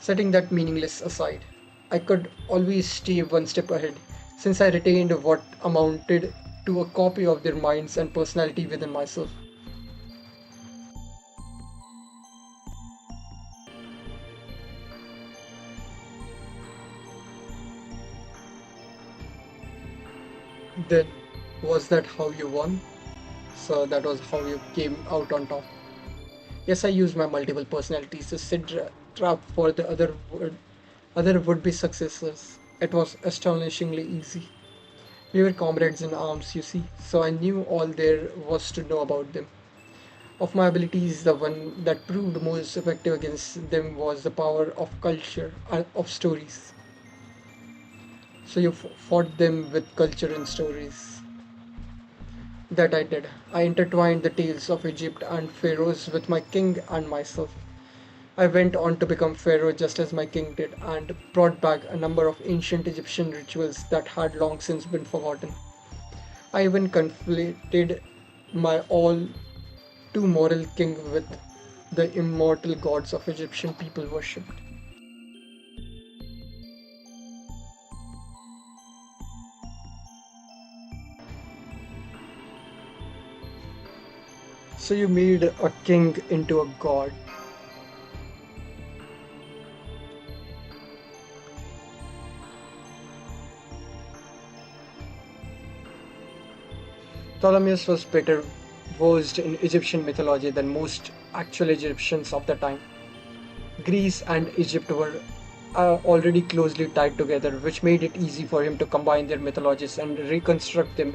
Speaker 1: Setting that meaningless aside, I could always stay one step ahead, since I retained what amounted to a copy of their minds and personality within myself. Then, was that how you won? So that was how you came out on top. Yes, I used my multiple personalities to set trap for the other would-be successors. It was astonishingly easy. We were comrades in arms, you see, so I knew all there was to know about them. Of my abilities, the one that proved most effective against them was the power of culture, of stories. So you fought them with culture and stories. That I did. I intertwined the tales of Egypt and pharaohs with my king and myself. I went on to become pharaoh just as my king did, and brought back a number of ancient Egyptian rituals that had long since been forgotten. I even conflated my all too moral king with the immortal gods of Egyptian people worshipped. So you made a king into a god. Ptolemy was better versed in Egyptian mythology than most actual Egyptians of the time. Greece and Egypt were already closely tied together, which made it easy for him to combine their mythologies and reconstruct them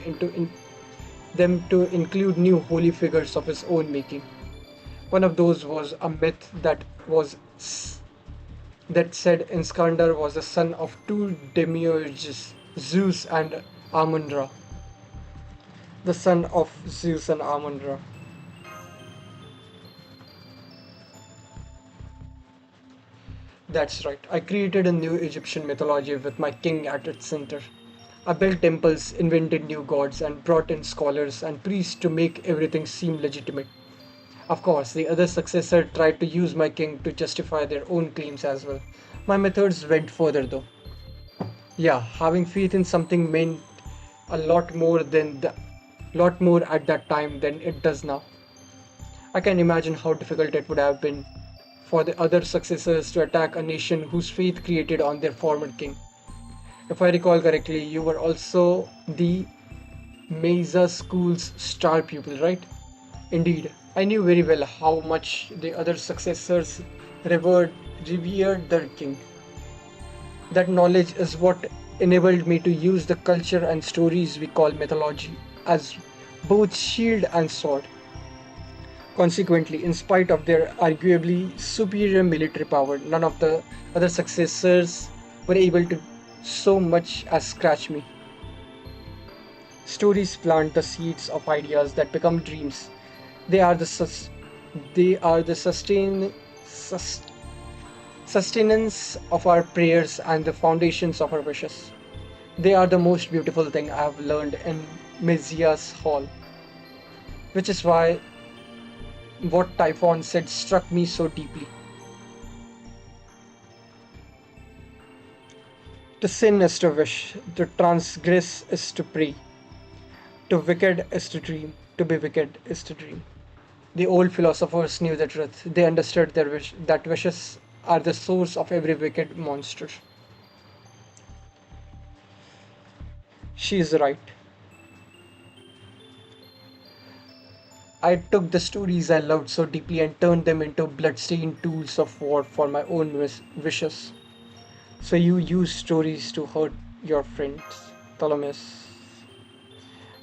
Speaker 1: to include new holy figures of his own making. One of those was a myth that said Iskander was the son of two demiurges, Zeus and Amun-Ra. The son of Zeus and Amun-Ra. That's right. I created a new Egyptian mythology with my king at its center. I built temples, invented new gods, and brought in scholars and priests to make everything seem legitimate. Of course, the other successor tried to use my king to justify their own claims as well. My methods went further though. Yeah, having faith in something meant a lot more at that time than it does now. I can imagine how difficult it would have been for the other successors to attack a nation whose faith created on their former king. If I recall correctly, you were also the Mesa School's star pupil, right? Indeed, I knew very well how much the other successors revered their king. That knowledge is what enabled me to use the culture and stories we call mythology as both shield and sword. Consequently, in spite of their arguably superior military power, none of the other successors were able to so much as scratch me. Stories plant the seeds of ideas that become dreams. They are the they are the sustenance of our prayers and the foundations of our wishes. They are the most beautiful thing I have learned in Messiah's Hall, which is why what Typhon said struck me so deeply. To sin is to wish, to transgress is to pray, to wicked is to dream, to be wicked is to dream. The old philosophers knew the truth. They understood that wishes are the source of every wicked monster. She is right. I took the stories I loved so deeply and turned them into bloodstained tools of war for my own wishes. So you use stories to hurt your friends, Ptolemus.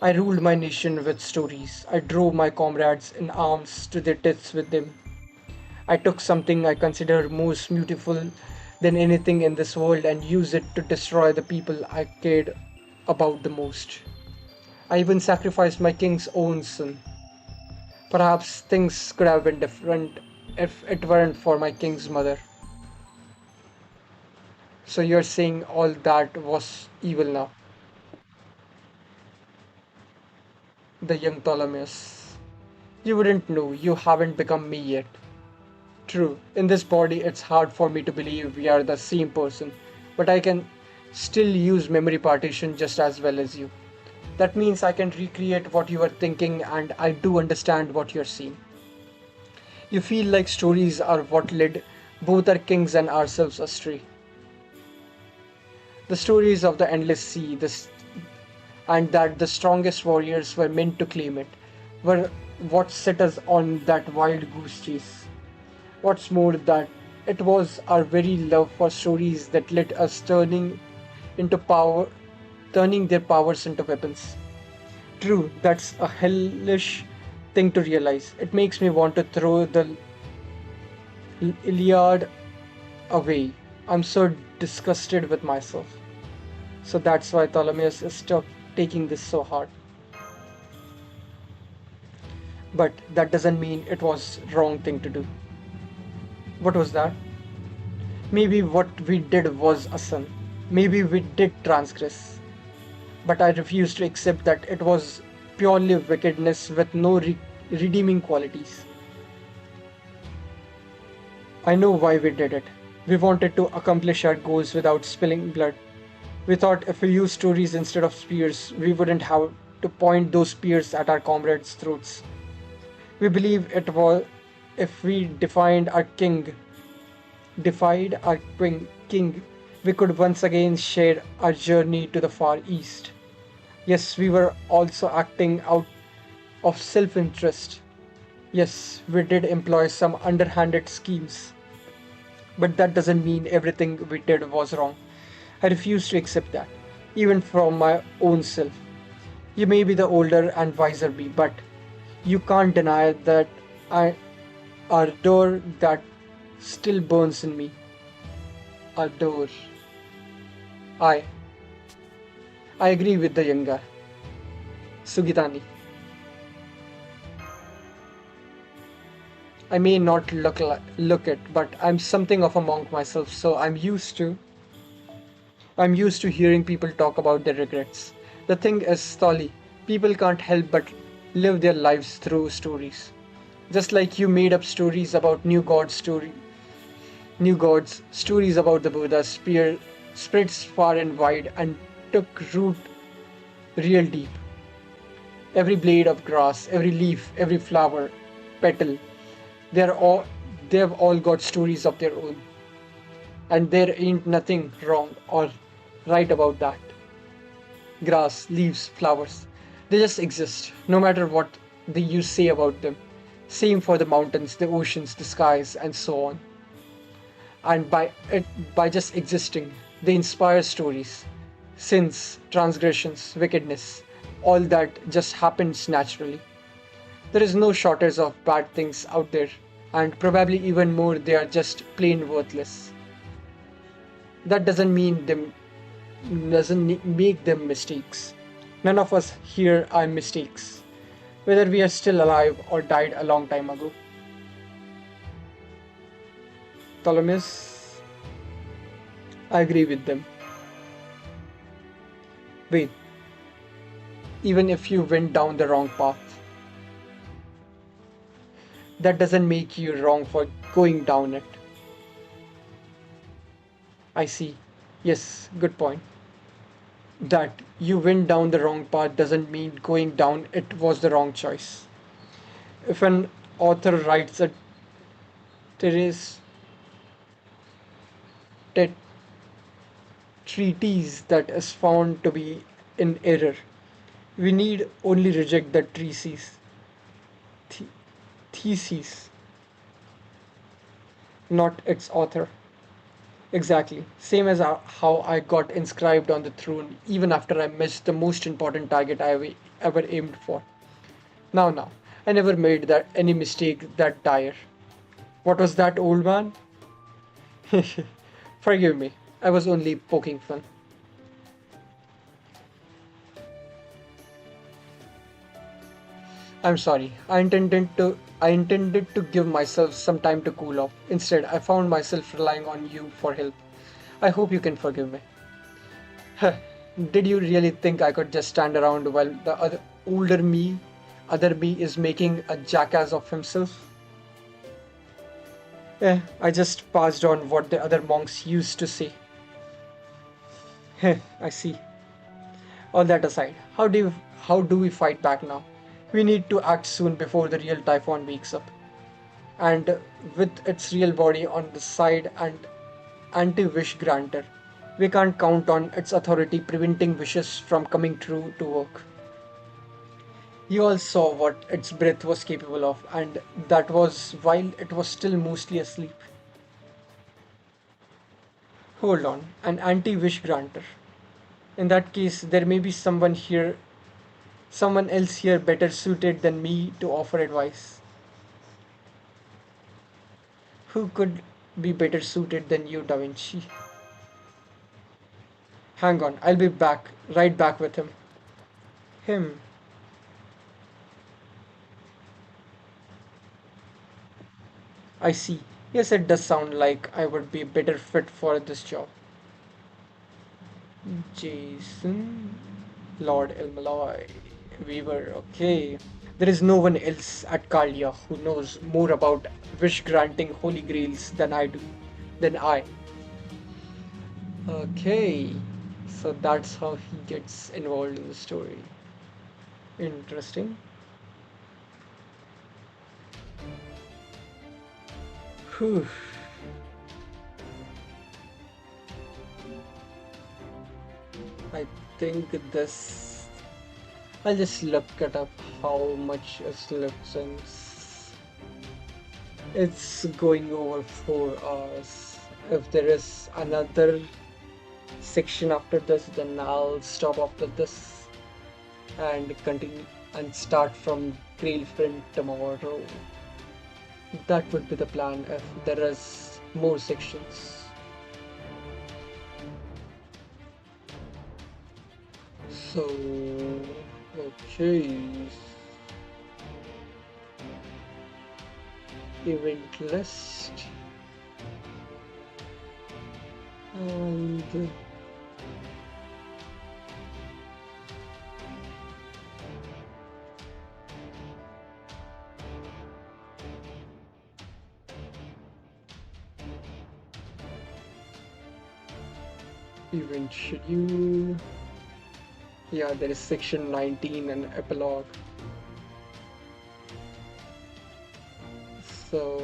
Speaker 1: I ruled my nation with stories. I drove my comrades in arms to their deaths with them. I took something I consider most beautiful than anything in this world and used it to destroy the people I cared about the most. I even sacrificed my king's own son. Perhaps things could have been different if it weren't for my king's mother. So you're saying all that was evil now? The young Ptolemus. You wouldn't know, you haven't become me yet. True, in this body it's hard for me to believe we are the same person, but I can still use memory partition just as well as you. That means I can recreate what you are thinking and I do understand what you're seeing. You feel like stories are what led both our kings and ourselves astray. The stories of the endless sea, and that the strongest warriors were meant to claim it, were what set us on that wild goose chase. What's more, that it was our very love for stories that led us into power, turning their powers into weapons. True, that's a hellish thing to realize. It makes me want to throw the Iliad away. I'm so disgusted with myself. So that's why Ptolemus is stuck taking this so hard. But that doesn't mean it was wrong thing to do. What was that? Maybe what we did was a sin. Maybe we did transgress. But I refuse to accept that it was purely wickedness with no redeeming qualities. I know why we did it. We wanted to accomplish our goals without spilling blood. We thought if we used stories instead of spears, we wouldn't have to point those spears at our comrades' throats. We believe it was if we defied our king, we could once again share our journey to the far east. Yes, we were also acting out of self-interest. Yes, we did employ some underhanded schemes. But that doesn't mean everything we did was wrong. I refuse to accept that, even from my own self. You may be the older and wiser me, but you can't deny that I ardor that still burns in me. Ardor. I. I agree with the younger. Sugitani. I may not look it, but I'm something of a monk myself, so I'm used to hearing people talk about their regrets. The thing is, Stoli, people can't help but live their lives through stories. Just like you made up stories about new gods, stories about the Buddha spread far and wide and took root real deep. Every blade of grass, every leaf, every flower, petal, they're all they've all got stories of their own. And there ain't nothing wrong or right about that. Grass, leaves, flowers. They just exist, no matter what you say about them. Same for the mountains, the oceans, the skies, and so on. And by just existing, they inspire stories, sins, transgressions, wickedness, all that just happens naturally. There is no shortage of bad things out there, and probably even more they are just plain worthless. That doesn't make them mistakes. None of us here are mistakes, whether we are still alive or died a long time ago. Ptolemus, I agree with them. Wait, even if you went down the wrong path, that doesn't make you wrong for going down it. I see. Yes, good point. That you went down the wrong path doesn't mean going down it was the wrong choice. If an author writes a treatise, te- treatise that is found to be in error, we need only reject the the- thesis, not its author. Exactly. Same as how I got inscribed on the throne even after I missed the most important target ever aimed for. Now, I never made that any mistake that dire. What was that, old man? Forgive me. I was only poking fun. I'm sorry. I intended to give myself some time to cool off. Instead, I found myself relying on you for help. I hope you can forgive me. Did you really think I could just stand around while the other me is making a jackass of himself? I just passed on what the other monks used to say. I see. All that aside, how do we fight back now? We need to act soon before the real typhoon wakes up. And with its real body on the side and anti-wish granter, we can't count on its authority preventing wishes from coming true to work. You all saw what its breath was capable of, and that was while it was still mostly asleep. Hold on, an anti-wish granter. In that case, there may be someone else here better suited than me to offer advice. Who could be better suited than you, Da Vinci? Hang on, I'll be back, right back with him. Him. I see. Yes, it does sound like I would be better fit for this job. Jason, Lord Elmalloy, Weaver, okay. There is no one else at Carlia who knows more about wish granting holy grails than I. Okay, so that's how he gets involved in the story. Interesting. Whew. I think this. I'll just look it up how much is left since it's going over 4 hours. If there is another section after this, then I'll stop after this and continue and start from Grail Friend tomorrow. That would be the plan if there is more sections. So, okay, event list and event schedule. Yeah, there is section 19 and epilogue. So,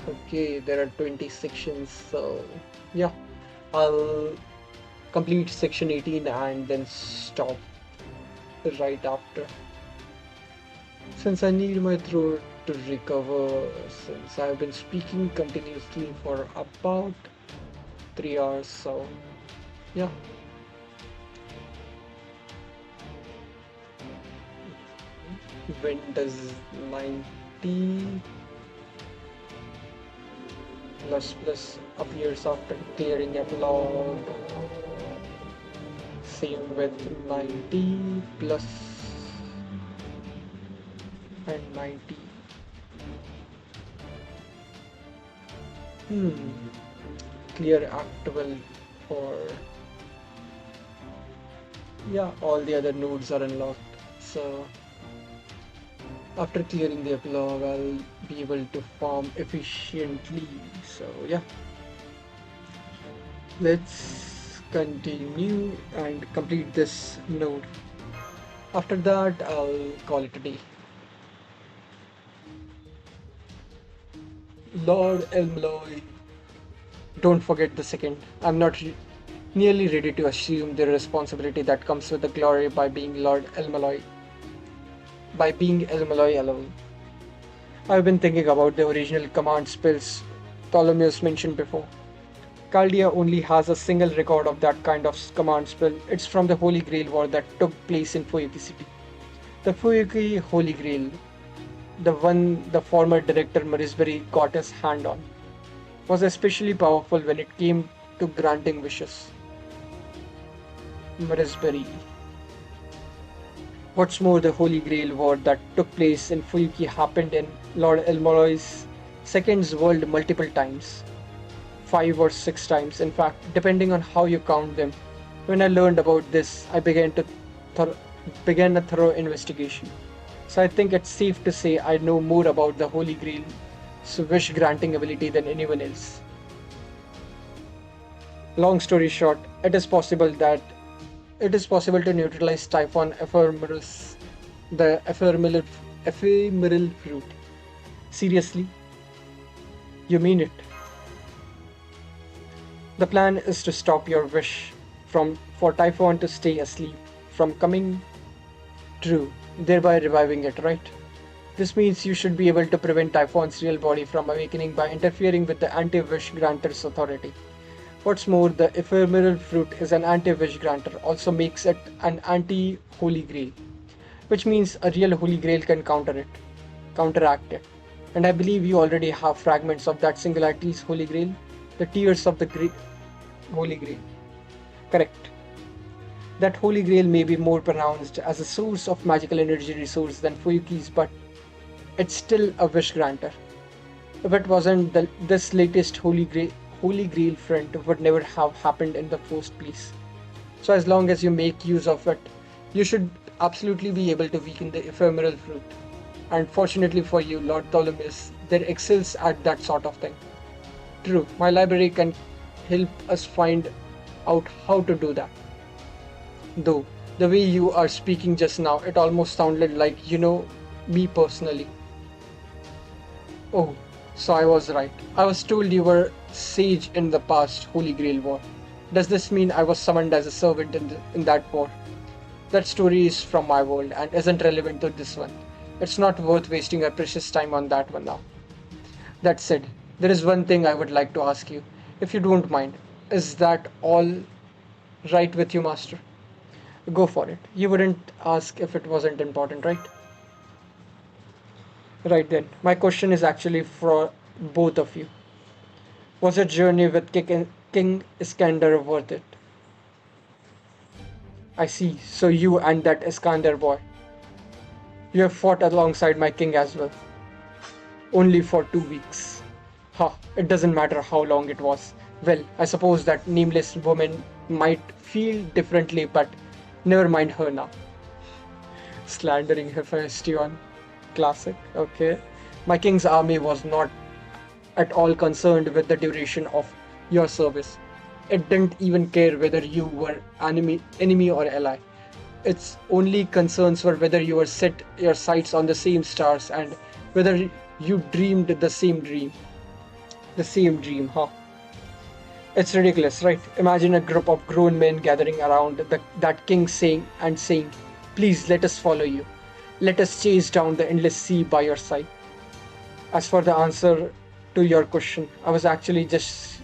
Speaker 1: okay, there are 20 sections. So, yeah, I'll complete section 18 and then stop right after. Since I need my throat to recover, since I've been speaking continuously for about 3 hours, so yeah. When does 90 plus plus appears after clearing epilogue? Same with 90 plus and 90. Clear actual for, yeah, all the other nodes are unlocked. So After clearing the epilogue, I'll be able to farm efficiently. So yeah, let's continue and complete this node. After that, I'll call it a day. Lord Elmloy, don't forget the second. I'm not nearly ready to assume the responsibility that comes with the glory by being Elmloy alone. I've been thinking about the original command spells Ptolemy's mentioned before. Chaldea only has a single record of that kind of command spell. It's from the Holy Grail War that took place in Fuyuki City. The Fuyuki Holy Grail, the one the former director Marisbury got his hand on, was especially powerful when it came to granting wishes. Marisbury. What's more, the Holy Grail War that took place in Fuyuki happened in Lord Elmoroy's Second's world multiple times. 5 or 6 times, in fact, depending on how you count them. When I learned about this, I began a thorough investigation. So I think it's safe to say I know more about the Holy Grail's wish granting ability than anyone else. Long story short, it is possible to neutralize Typhon ephemeris, the ephemeral fruit. Seriously? You mean it? The plan is to stop your wish for Typhon to stay asleep from coming true, thereby reviving it, right? This means you should be able to prevent Typhon's real body from awakening by interfering with the anti-wish granter's authority. What's more, the ephemeral fruit is an anti-wish granter, also makes it an anti-holy grail, which means a real holy grail can counteract it. And I believe you already have fragments of that singularity's holy grail, the tears of the holy grail. Correct. That holy grail may be more pronounced as a source of magical energy resource than Fuyuki's, but it's still a wish granter. If it wasn't, this latest holy grail front would never have happened in the first place. So as long as you make use of it, you should absolutely be able to weaken the ephemeral fruit. And fortunately for you, Lord Ptolemus, there excels at that sort of thing. True, my library can help us find out how to do that. Though, the way you are speaking just now, it almost sounded like you know me personally. Oh, so I was right. I was told you were sage in the past Holy Grail War. Does this mean I was summoned as a servant in that war? That story is from my world and isn't relevant to this one. It's not worth wasting our precious time on that one now. That said, there is one thing I would like to ask you, if you don't mind. Is that all right with you, Master? Go for it. You wouldn't ask if it wasn't important, right? Right then. My question is actually for both of you. Was your journey with King Iskander worth it? I see. So you and that Iskander boy. You have fought alongside my king as well. Only for 2 weeks. Ha, it doesn't matter how long it was. Well, I suppose that nameless woman might feel differently, but never mind her now. Slandering Hephaestion. Classic. Okay. My king's army was not at all concerned with the duration of your service. It didn't even care whether you were enemy or ally. Its only concerns were whether you were set your sights on the same stars and whether you dreamed the same dream. The same dream, huh? It's ridiculous, right? Imagine a group of grown men gathering around that king saying, "Please let us follow you. Let us chase down the endless sea by your side." As for the answer to your question, I was actually just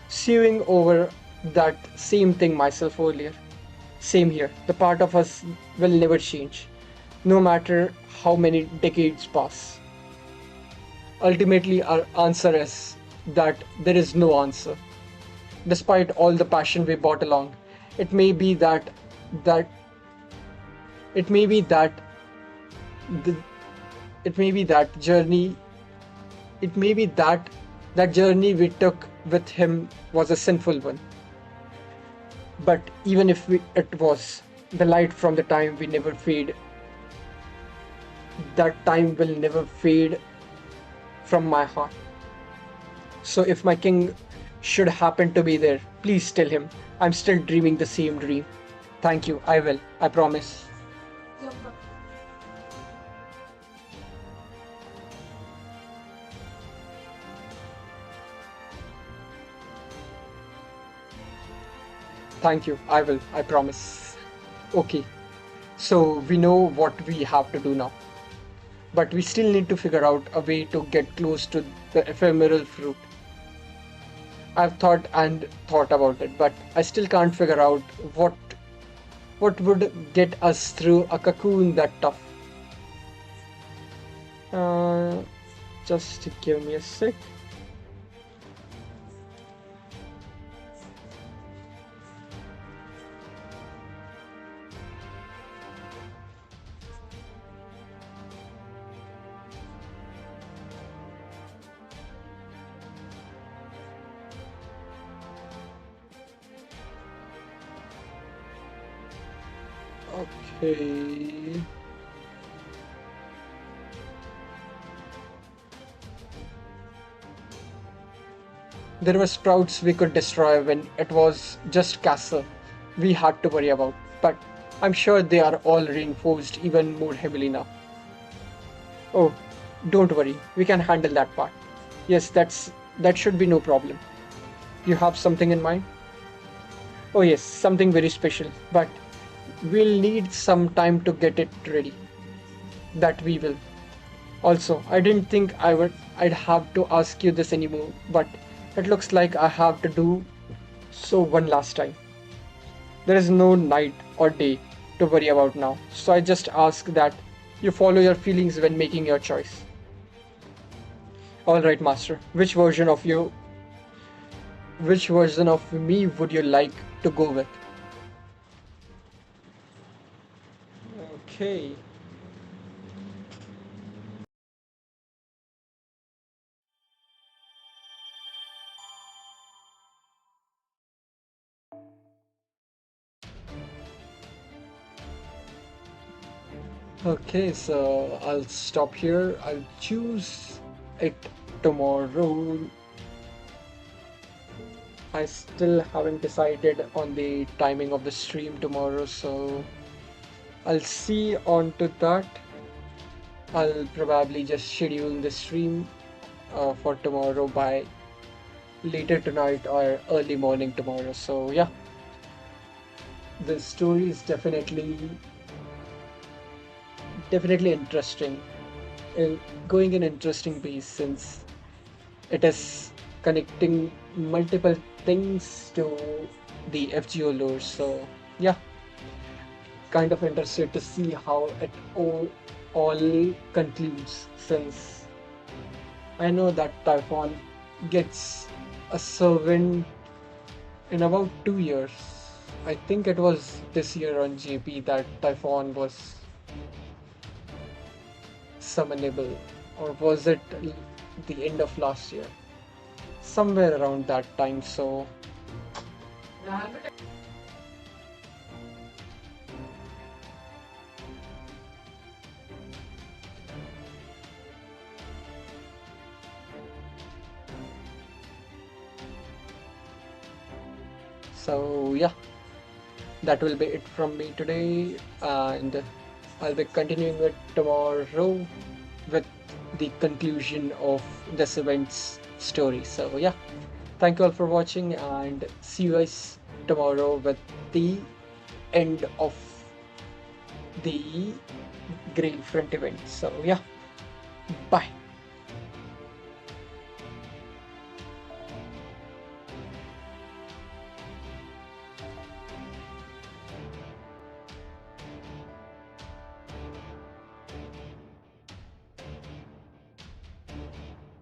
Speaker 1: sewing over that same thing myself earlier. Same here. The part of us will never change, no matter how many decades pass. Ultimately, our answer is that there is no answer. Despite all the passion we brought along, it may be that it may be that the, it may be that journey it may be that journey we took with him was a sinful one. But even if it was, the light from the time we never fade That time will never fade from my heart. So if my king should happen to be there, please tell him I'm still dreaming the same dream. Thank you, I will, I promise. Thank you, I will, I promise. Okay, so we know what we have to do now. But we still need to figure out a way to get close to the ephemeral fruit. I've thought and thought about it, but I still can't figure out what would get us through a cocoon that tough. Uh, just give me a sec. Okay. There were sprouts we could destroy when it was just castle we had to worry about, but I'm sure they are all reinforced even more heavily now. Oh, don't worry, we can handle that part. Yes, that should be no problem. You have something in mind? Oh yes, something very special, but we'll need some time to get it ready. That we will. Also, I didn't think I'd have to ask you this anymore, but it looks like I have to do so one last time. There is no night or day to worry about now, so I just ask that you follow your feelings when making your choice. Alright, Master, which version of me would you like to go with? Okay. Okay, so I'll stop here. I'll choose it tomorrow. I still haven't decided on the timing of the stream tomorrow, so I'll see on to that. I'll probably just schedule the stream for tomorrow by later tonight or early morning tomorrow. So yeah, the story is definitely interesting, uh, going in interesting ways since it is connecting multiple things to the FGO lore. So yeah, kind of interested to see how it all concludes since I know that Typhon gets a servant in about 2 years. I think it was this year on JP that Typhon was summonable, or was it the end of last year? Somewhere around that time. So yeah, that will be it from me today, and I'll be continuing it tomorrow with the conclusion of this event's story. So yeah, thank you all for watching, and see you guys tomorrow with the end of the Grail front event. So yeah, bye.